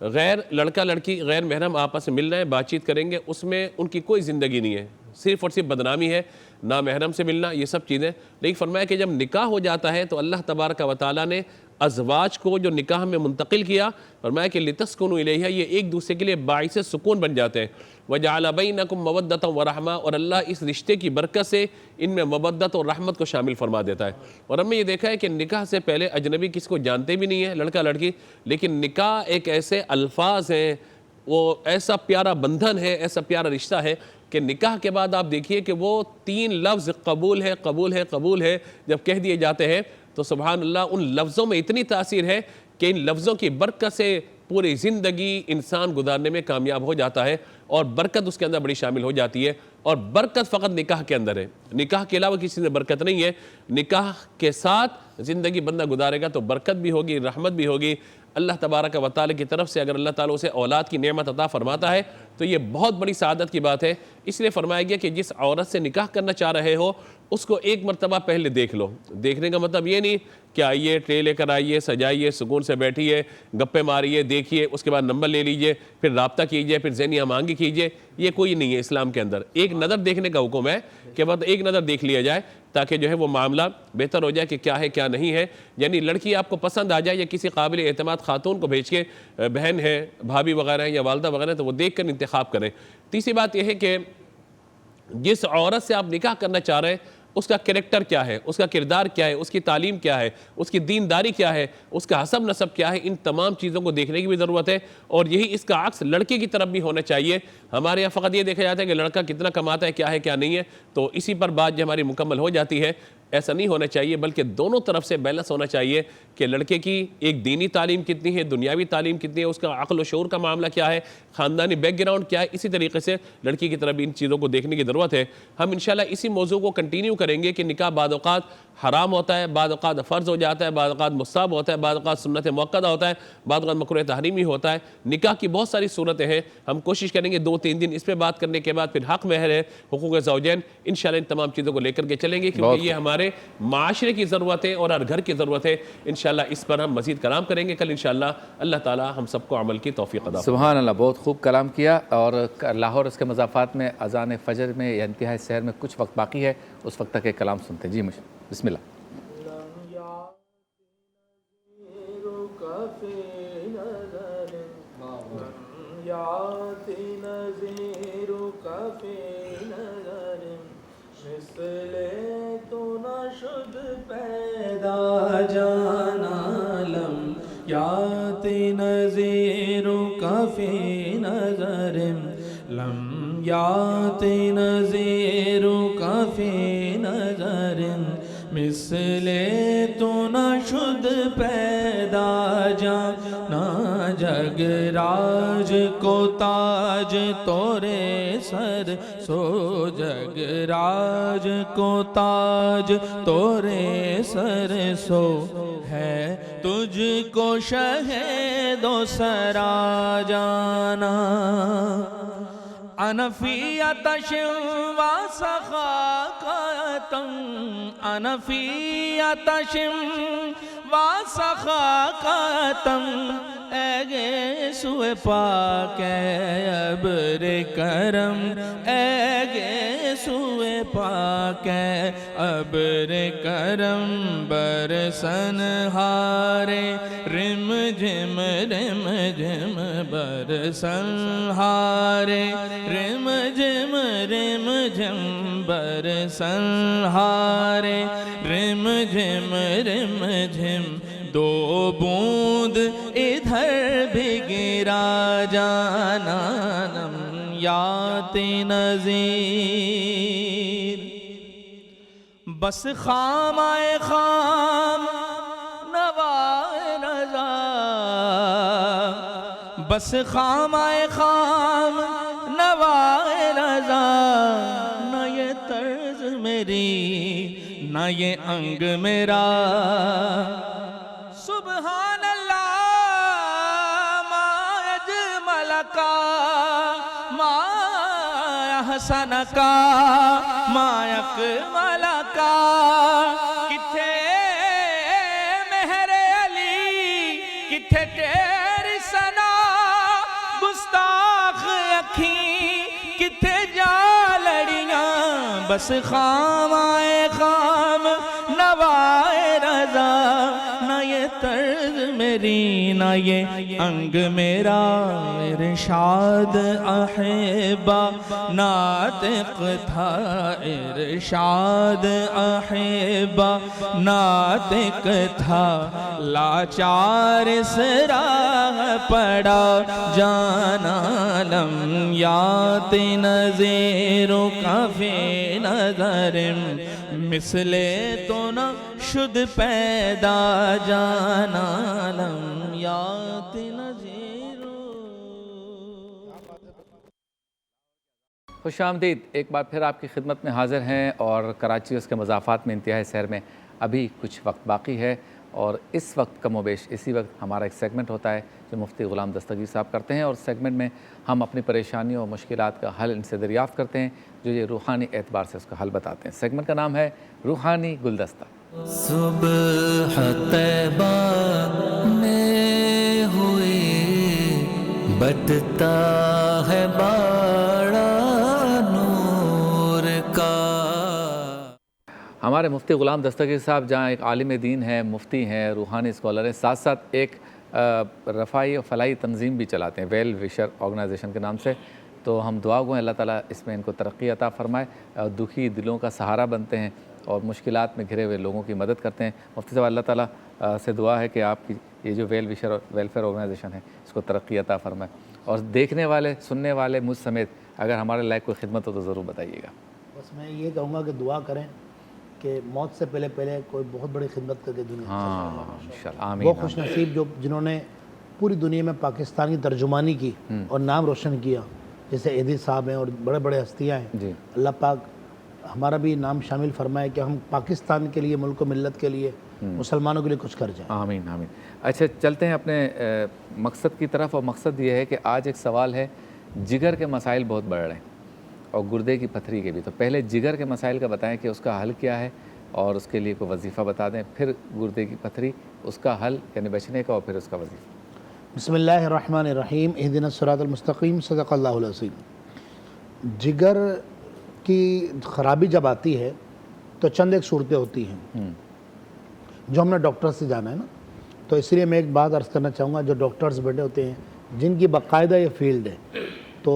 غیر لڑکا لڑکی غیر محرم آپس میں مل رہے ہیں، بات چیت کریں گے، اس میں ان کی کوئی زندگی نہیں ہے، صرف اور صرف بدنامی ہے، نامحرم سے ملنا، یہ سب چیزیں۔ لیکن فرمایا کہ جب نکاح ہو جاتا ہے تو اللہ تبارک و تعالیٰ نے ازواج کو جو نکاح میں منتقل کیا، فرمایا کہ لتسکنوا الیہا، یہ ایک دوسرے کے لیے باعث سکون بن جاتے ہیں، وجعل بینکم مودۃ ورحمہ، اور اللہ اس رشتے کی برکت سے ان میں مودت اور رحمت کو شامل فرما دیتا ہے۔ اور ہم نے یہ دیکھا ہے کہ نکاح سے پہلے اجنبی کس کو جانتے بھی نہیں ہے، لڑکا لڑکی، لیکن نکاح ایک ایسے الفاظ ہیں، وہ ایسا پیارا بندھن ہے، ایسا پیارا رشتہ ہے کہ نکاح کے بعد آپ دیکھیے کہ وہ 3 لفظ قبول ہے قبول ہے قبول ہے جب کہہ دیے جاتے ہیں تو سبحان اللہ ان لفظوں میں اتنی تاثیر ہے کہ ان لفظوں کی برکت سے پوری زندگی انسان گزارنے میں کامیاب ہو جاتا ہے، اور برکت اس کے اندر بڑی شامل ہو جاتی ہے۔ اور برکت فقط نکاح کے اندر ہے، نکاح کے علاوہ کسی میں برکت نہیں ہے۔ نکاح کے ساتھ زندگی بندہ گزارے گا تو برکت بھی ہوگی، رحمت بھی ہوگی۔ اللہ تبارک و تعالی کی طرف سے اگر اللہ تعالیٰ اسے اولاد کی نعمت عطا فرماتا ہے تو یہ بہت بڑی سعادت کی بات ہے۔ اس لیے فرمایا گیا کہ جس عورت سے نکاح کرنا چاہ رہے ہو اس کو ایک مرتبہ پہلے دیکھ لو۔ دیکھنے کا مطلب یہ نہیں کہ آئیے ٹرے لے کر آئیے، سجائیے، سکون سے بیٹھیے، گپے ماریے، دیکھیے، اس کے بعد نمبر لے لیجئے، پھر رابطہ کیجئے، پھر ذہنی ہمانگی کیجئے، یہ کوئی نہیں ہے اسلام کے اندر۔ ایک نظر دیکھنے کا حکم ہے کہ بس ایک نظر دیکھ لیا جائے تاکہ جو ہے وہ معاملہ بہتر ہو جائے کہ کیا ہے کیا نہیں ہے، یعنی لڑکی آپ کو پسند آ جائے یا کسی قابل اعتماد خاتون کو بھیج کے، بہن ہے، بھابھی وغیرہ یا والدہ وغیرہ، تو وہ دیکھ کر انتخاب کریں۔ تیسری بات یہ ہے کہ جس عورت سے آپ نکاح کرنا چاہ رہے ہیں اس کا کریکٹر کیا ہے، اس کا کردار کیا ہے، اس کی تعلیم کیا ہے، اس کی دینداری کیا ہے، اس کا حسب نسب کیا ہے، ان تمام چیزوں کو دیکھنے کی بھی ضرورت ہے۔ اور یہی اس کا عکس لڑکے کی طرف بھی ہونا چاہیے۔ ہمارے یہاں فقط یہ دیکھا جاتا ہے کہ لڑکا کتنا کماتا ہے، کیا ہے کیا نہیں ہے، تو اسی پر بات جو ہماری مکمل ہو جاتی ہے۔ ایسا نہیں ہونا چاہیے، بلکہ دونوں طرف سے بیلنس ہونا چاہیے کہ لڑکے کی ایک دینی تعلیم کتنی ہے، دنیاوی تعلیم کتنی ہے، اس کا عقل و شعور کا معاملہ کیا ہے، خاندانی بیک گراؤنڈ کیا ہے، اسی طریقے سے لڑکی کی طرف بھی ان چیزوں کو دیکھنے کی ضرورت ہے۔ ہم انشاءاللہ اسی موضوع کو کنٹینیو کریں گے کہ نکاح بعض اوقات حرام ہوتا ہے، بعض اوقات فرض ہو جاتا ہے، بعض اوقات مستحب ہوتا ہے، بعض اوقات سنت مؤکدہ ہوتا ہے، بعض اوقات مکروہ تحریمی ہوتا ہے۔ نکاح کی بہت ساری صورتیں ہیں، ہم کوشش کریں گے 2-3 دن اس پہ بات کرنے کے بعد پھر حق مہر ہے، حقوق زوجین، انشاءاللہ ان تمام چیزوں کو لے کر کے چلیں گے کیونکہ یہ ہمارے معاشرے کی ضرورت ہے اور ہر گھر کی ضرورت ہے۔ انشاءاللہ اس پر ہم مزید کلام کریں گے کل انشاءاللہ۔ اللہ تعالی ہم سب کو عمل کی توفیق عطا فرمائے۔ سبحان اللہ، بہت خوب کلام کیا۔ اور لاہور اس کے مضافات میں اذان فجر میں یا انتہائی سحر میں کچھ وقت باقی ہے، اس وقت تک ایک کلام سنتے ہیں۔ جی بسم اللہ۔ کافی نظر مثل تو نشد پیدا جانا لم یات نظیر کافی نظر لم یات نظیر کافی نظر مثل تو نشد پیدا جانا جگ راج کو تاج تورے سر سو جگ راج کو تاج تورے سر سو ہے تجھ کو شہد و سرا جانا انفی آتش و سخاکتم انفی آتش و سخاکتم اے سوئے پاک ابر کرم اے سوئے پاک ابر کرم برسن ہارے رم جم برسن ہارے رم جم برسن ہارے رم جم دو بوند ادھر بھی گرا جانا نم یات نظیر بس خام آئے خام نوائے رضا بس خام آئے خام نوائے رضا نہ یہ طرز میری نہ یہ انگ میرا سبحان اللہ ما اجمل کا ما احسن کا ما اکمل کا کتھے مہر علی کتھے تیری ثنا گستاخ اکھیں کتھے جا لڑیاں بس خام آئے خام نوائے رضا نہ یہ طرز میری نہ یہ انگ میرا ارشاد احبا ناطق تھا ارشاد احبا ناطق تھا لاچار اس راہ پڑا جانا لم یات نظیر کافی نظر مثل تو نہ شد پیدا جانا لم یات نظیر. خوش آمدید، ایک بار پھر آپ کی خدمت میں حاضر ہیں اور کراچی اس کے مضافات میں انتہائی سیر میں ابھی کچھ وقت باقی ہے اور اس وقت کم و بیش اسی وقت ہمارا ایک سیگمنٹ ہوتا ہے جو مفتی غلام دستگیر صاحب کرتے ہیں اور سیگمنٹ میں ہم اپنی پریشانیوں اور مشکلات کا حل ان سے دریافت کرتے ہیں جو یہ روحانی اعتبار سے اس کا حل بتاتے ہیں. سیگمنٹ کا نام ہے روحانی گلدستہ. صبح طیبہ میں ہوئی بٹتا ہے باڑا نور کا. ہمارے مفتی غلام دستگیر صاحب جہاں ایک عالم دین ہیں، مفتی ہیں، روحانی اسکالر ہیں، ساتھ ساتھ ایک رفاعی و فلاحی تنظیم بھی چلاتے ہیں ویل وشر آرگنائزیشن کے نام سے. تو ہم دعا گو ہیں اللہ تعالیٰ اس میں ان کو ترقی عطا فرمائے اور دکھی دلوں کا سہارا بنتے ہیں اور مشکلات میں گھرے ہوئے لوگوں کی مدد کرتے ہیں. مفتی صاحب اللہ تعالیٰ سے دعا ہے کہ آپ کی یہ جو ویل وشر ویلفیئر آرگنائزیشن ہے اس کو ترقی عطا فرمائے اور دیکھنے والے سننے والے مجھ سمیت اگر ہمارے لائق کوئی خدمت ہو تو ضرور بتائیے گا. بس میں یہ کہوں گا کہ دعا کریں کہ موت سے پہلے کوئی بہت بڑی خدمت کر کے دنیا انشاءاللہ آمین. وہ خوش نصیب جنہوں نے پوری دنیا میں پاکستان کی ترجمانی کی اور نام روشن کیا، جیسے ایدی صاحب ہیں اور بڑے بڑے ہستیاں ہیں. اللہ پاک ہمارا بھی نام شامل فرمائے کہ ہم پاکستان کے لیے، ملک و ملت کے لیے، مسلمانوں کے لیے کچھ کر جائیں. آمین آمین. اچھا چلتے ہیں اپنے مقصد کی طرف اور مقصد یہ ہے کہ آج ایک سوال ہے، جگر کے مسائل بہت بڑھ رہے ہیں اور گردے کی پتھری کے بھی. تو پہلے جگر کے مسائل کا بتائیں کہ اس کا حل کیا ہے اور اس کے لیے کوئی وظیفہ بتا دیں، پھر گردے کی پتھری اس کا حل یعنی بچنے کا اور پھر اس کا وظیفہ. بسم اللہ الرحمن الرحیم. اہدنا الصراط المستقیم. صدق اللہ العظیم. جگر کی خرابی جب آتی ہے تو چند ایک صورتیں ہوتی ہیں جو ہم نے ڈاکٹر سے جانا ہے نا. تو اس لیے میں ایک بات عرض کرنا چاہوں گا، جو ڈاکٹرز بیٹھے ہوتے ہیں جن کی باقاعدہ یہ فیلڈ ہے تو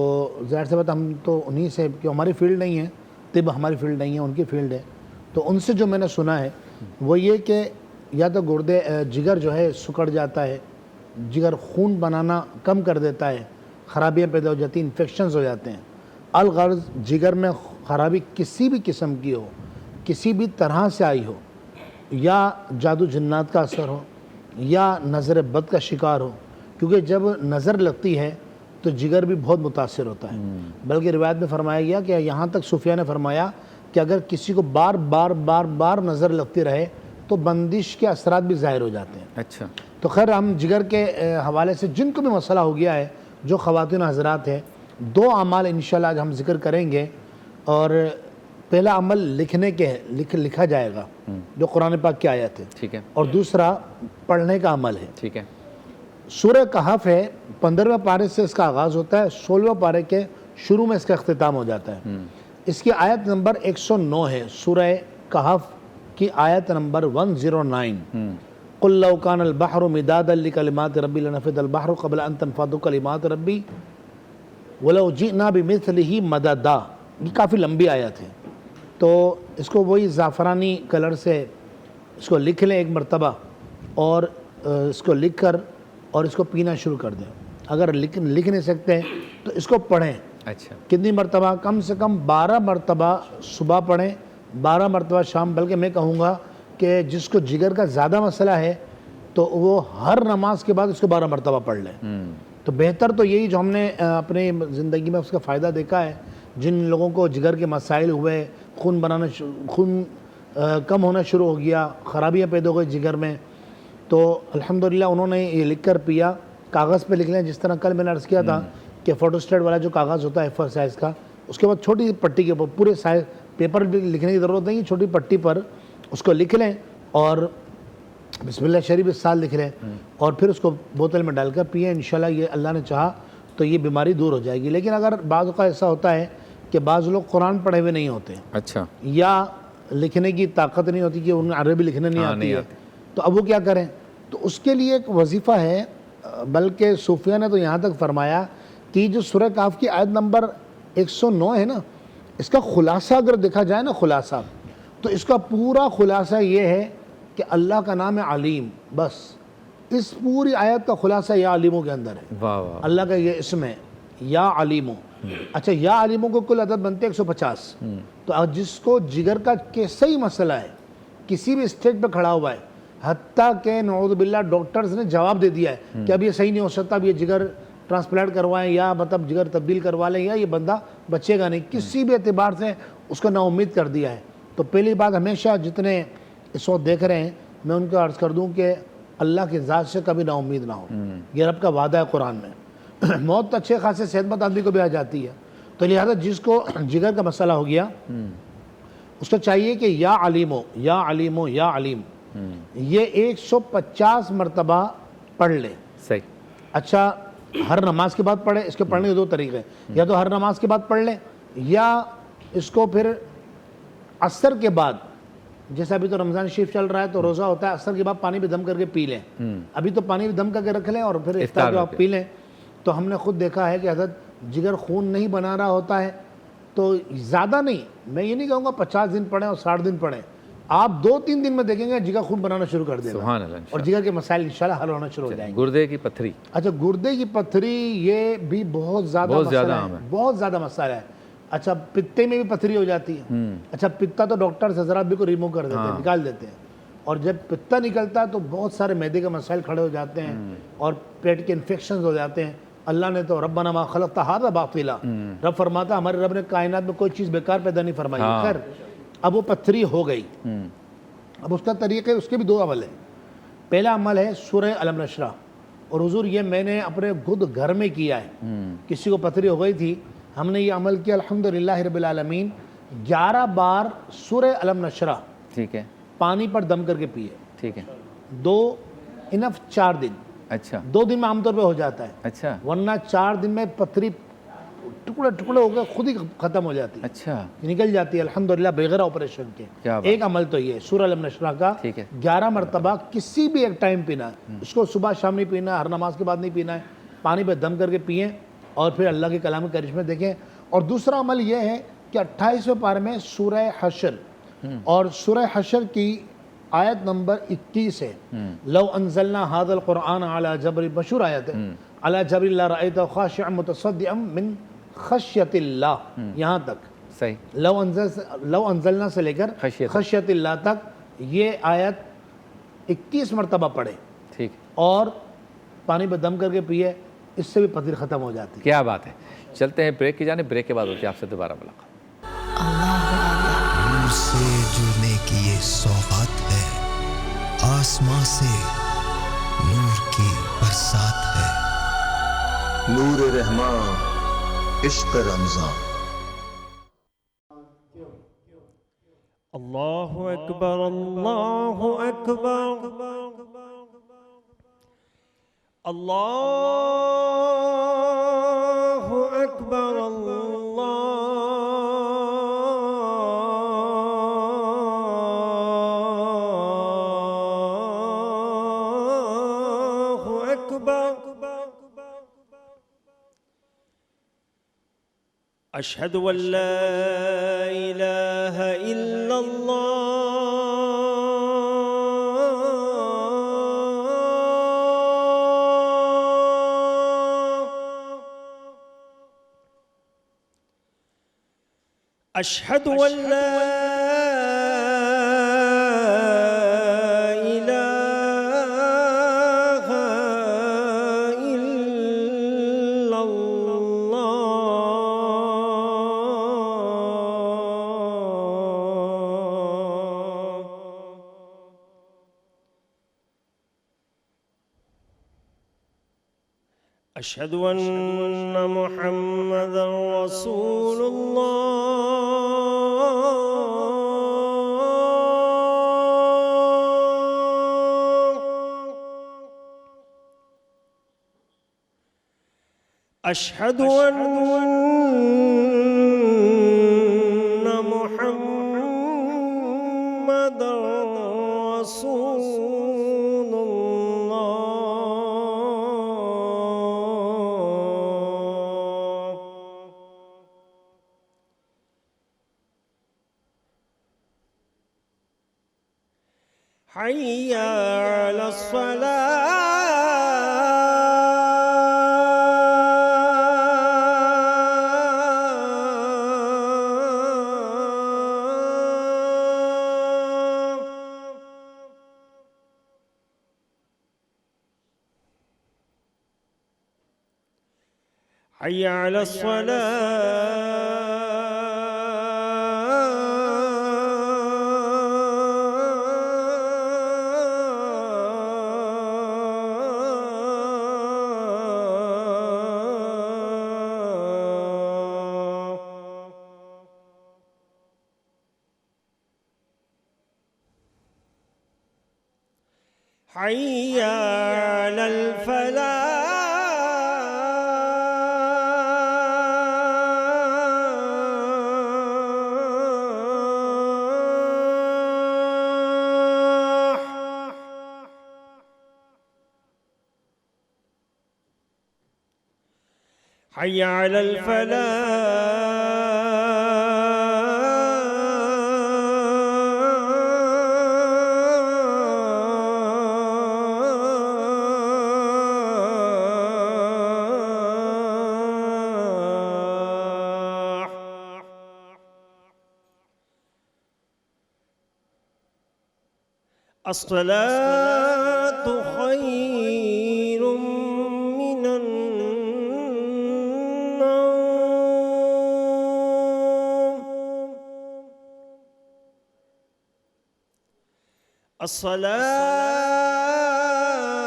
ظاہر سی بات ہم تو انہی سے، کہ ہماری فیلڈ نہیں ہے، طب ہماری فیلڈ نہیں ہے، ان کی فیلڈ ہے، تو ان سے جو میں نے سنا ہے وہ یہ کہ یا تو گردے جگر جو ہے سکڑ جاتا ہے، جگر خون بنانا کم کر دیتا ہے، خرابیاں پیدا ہو جاتی ہیں، انفیکشنز ہو جاتے ہیں. الغرض جگر میں خرابی کسی بھی قسم کی ہو، کسی بھی طرح سے آئی ہو، یا جادو جنات کا اثر ہو یا نظر بد کا شکار ہو، کیونکہ جب نظر لگتی ہے تو جگر بھی بہت متاثر ہوتا ہے. بلکہ روایت میں فرمایا گیا کہ یہاں تک صوفیہ نے فرمایا کہ اگر کسی کو بار بار بار بار نظر لگتی رہے تو بندش کے اثرات بھی ظاہر ہو جاتے ہیں. اچھا. تو خیر ہم جگر کے حوالے سے جن کو بھی مسئلہ ہو گیا ہے، جو خواتین حضرات ہیں، 2 اعمال انشاءاللہ آج ہم ذکر کریں گے. اور پہلا عمل لکھنے کے ہے، لکھا جائے گا جو قرآن پاک کی آیت ہے. ٹھیک ہے. اور دوسرا پڑھنے کا عمل ہے. ٹھیک ہے. سورہ کہف ہے، 15ویں پارے سے اس کا آغاز ہوتا ہے، 16ویں پارے کے شروع میں اس کا اختتام ہو جاتا ہے. اس کی آیت نمبر 109 ہے، سورہ کہف کی آیت نمبر 109. قُلْ لَوْ كَانَ الْبَحْرُ مِدَادًا لِكَلِمَاتِ رَبِّي لَنَفِدَ الْبَحْرُ قَبْلَ أَن تَنْفَضَ كَلِمَاتُ رَبِّي وَلَوْ جِئْنَا بِمِثْلِهِ مَدَدًا. یہ کافی لمبی آیت ہے، تو اس کو وہی زعفرانی کلر سے اس کو لکھ لیں ایک مرتبہ، اور اس کو لکھ کر اور اس کو پینا شروع کر دیں. اگر لکھ نہیں سکتے ہیں تو اس کو پڑھیں. اچھا. کتنی مرتبہ؟ کم سے کم 12 مرتبہ صبح پڑھیں، 12 مرتبہ شام. بلکہ میں کہوں گا کہ جس کو جگر کا زیادہ مسئلہ ہے تو وہ ہر نماز کے بعد اس کو 12 مرتبہ پڑھ لیں. تو بہتر تو یہی جو ہم نے اپنے زندگی میں اس کا فائدہ دیکھا ہے، جن لوگوں کو جگر کے مسائل ہوئے، خون کم ہونا شروع ہو گیا، خرابیاں پیدا ہو گئی جگر میں، تو الحمدللہ انہوں نے یہ لکھ کر پیا. کاغذ پہ لکھ لیں، جس طرح کل میں نے عرض کیا تھا کہ فوٹو اسٹیٹ والا جو کاغذ ہوتا ہے A4 سائز کا، اس کے بعد چھوٹی پٹی کے اوپر، پورے سائز پیپر بھی لکھنے کی ضرورت نہیں، چھوٹی پٹی پر اس کو لکھ لیں اور بسم اللہ شریف اس سال لکھ لیں، اور پھر اس کو بوتل میں ڈال کر پئیں. انشاءاللہ یہ اللہ نے چاہا تو یہ بیماری دور ہو جائے گی. لیکن اگر بعض اوقات ایسا ہوتا ہے کہ بعض لوگ قرآن پڑھے ہوئے نہیں ہوتے، اچھا، یا لکھنے کی طاقت نہیں ہوتی کہ انہیں عربی لکھنے نہیں آتی ہے، تو اب وہ کیا کریں؟ تو اس کے لیے ایک وظیفہ ہے. بلکہ صوفیہ نے تو یہاں تک فرمایا کہ جو سورہ کہف کی آیت نمبر 109 ہے نا، اس کا خلاصہ اگر دیکھا جائے نا، خلاصہ، تو اس کا پورا خلاصہ یہ ہے کہ اللہ کا نام ہے علیم. بس اس پوری آیت کا خلاصہ یا علیموں کے اندر ہے. واہ واہ. اللہ کا یہ اسم ہے یا علیموں. اچھا، یا علیموں کو کل عدد بنتے 150. تو جس کو جگر کا کیسا ہی مسئلہ ہے، کسی بھی اسٹیج پہ کھڑا ہوا ہے، حتیٰ کہ نعوذ باللہ ڈاکٹرز نے جواب دے دیا ہے کہ اب یہ صحیح نہیں ہو سکتا، اب یہ جگر ٹرانسپلانٹ کروائیں یا مطلب جگر تبدیل کروا لیں، یا یہ بندہ بچے گا نہیں، کسی بھی اعتبار سے اس کو نا امید کر دیا ہے. تو پہلی بات، ہمیشہ جتنے اس وقت دیکھ رہے ہیں، میں ان کو عرض کر دوں کہ اللہ کی ذات سے کبھی نا امید نہ ہو. یہ رب کا وعدہ ہے قرآن میں. موت اچھے خاصے صحت مند آدمی کو بھی آ جاتی ہے، تو لہٰذا جس کو جگر کا مسئلہ ہو گیا اس کو چاہیے کہ یا علیمو یا علیمو یا علیم یہ 150 مرتبہ پڑھ لے. صحیح. اچھا، ہر نماز کے بعد پڑھے. اس کے پڑھنے کے 2 طریقے، یا تو ہر نماز کے بعد پڑھ لیں، یا اس کو پھر عصر کے بعد، جیسا ابھی تو رمضان شریف چل رہا ہے تو روزہ ہوتا ہے، عصر کے بعد پانی بھی دم کر کے پی لیں. ابھی تو پانی بھی دم کر کے رکھ لیں اور پھر افطار کے بعد پی لیں. تو ہم نے خود دیکھا ہے کہ حضرت جگر خون نہیں بنا رہا ہوتا ہے تو زیادہ نہیں، میں یہ نہیں کہوں گا 50 دن پڑھیں اور 60 دن پڑھیں، آپ 2-3 دن میں دیکھیں گے جگر خون بنانا شروع کر دے گا. سبحان اللہ. اور جگر کے مسائل انشاءاللہ حل ہونا شروع ہو جائیں گے. گردے کی پتھری. اچھا، گردے کی پتھری یہ بھی بہت زیادہ مسئلہ ہے، بہت زیادہ مسئلہ ہے. اچھا، پتے میں بھی پتھری ہو جاتی ہے. اچھا، پتا تو ڈاکٹر حضرات بھی کو ریموو کر دیتے ہیں، نکال دیتے ہیں. اور جب پتا نکلتا ہے تو بہت سارے معدے کے مسائل کھڑے ہو جاتے ہیں اور پیٹ کے انفیکشنز ہو جاتے ہیں. اللہ نے تو ربنا ما خلقت ھذا باطلا، رب فرماتا ہمارے رب نے کائنات میں کوئی چیز بیکار پیدا نہیں فرمائی. خیر، اب وہ پتھری ہو گئی. اب اس کا طریقے، اس کے بھی 2 عمل ہیں. پہلا عمل ہے سورہ علم نشرہ، اور حضور یہ میں نے اپنے خود گھر میں کیا ہے. کسی کو پتھری ہو گئی تھی، ہم نے یہ عمل کیا الحمدللہ رب العالمین. 11 بار سورہ علم نشرہ، ٹھیک ہے، پانی پر دم کر کے پیے. ٹھیک ہے. 2 انف 4 دن. اچھا. 2 دن میں عام طور پہ ہو جاتا ہے. اچھا. ورنہ 4 دن میں پتھری ٹکڑے ٹکڑے ہو کے خود ہی ختم ہو جاتی ہے. اچھا. نکل جاتی ہے الحمدللہ بغیر آپریشن کے. ایک عمل تو یہ سورہ علم نشرہ کا 11 مرتبہ کسی بھی ایک ٹائم پینا ہے. اس کو صبح شام نہیں پینا، ہر نماز کے بعد نہیں پینا ہے. پانی پہ دم کر کے پئیں اور پھر اللہ کے کلام کے کرشمے دیکھیں. اور دوسرا عمل یہ ہے کہ 28ویں پارے میں سورہ حشر، اور سورہ حشر کی آیت نمبر 21 ہے. لو انزلنا هذا القرآن على جبل، مشہور آیت ہے، على جبل لرأيته خاشعا متصدعا من خشیت اللہ، یہاں تک صحیح. لو انزلنا سے لے کر خشیت اللہ تک یہ آیت 21 مرتبہ پڑھے ٹھیک، اور پانی پہ دم کر کے پیے، اس سے بھی پتھر ختم ہو جاتی. کیا بات ہے. چلتے ہیں بریک کی جانب، بریک کے بعد ہوتی ہے آپ سے دوبارہ ملاقات. نور سے جڑنے کی یہ سوغات ہے، آسماں سے نور کی برسات ہے. نور رحمان، عشق رمضان. اللہ اکبر اللہ اکبر اللہ اکبر اللہ اکبر. اشہد ان لا الہ الا اللہ، اشہد ان لا الہ الا اللہ، اشہد ان محمد رسول اللہ، اشہد ان محمد رسول اللہ. حي على الصلاة. حي على الصلاة. حي على الفلاح. حي على الفلاح. الصلاة خير من النوم.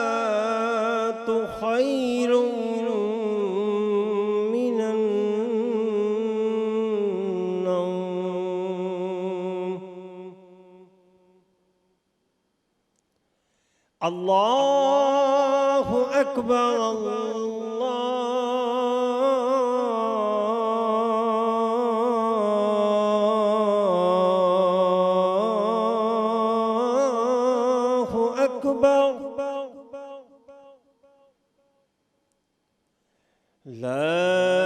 الصلاة خير من النوم. اللہ اکبر اللہ اکبر. لا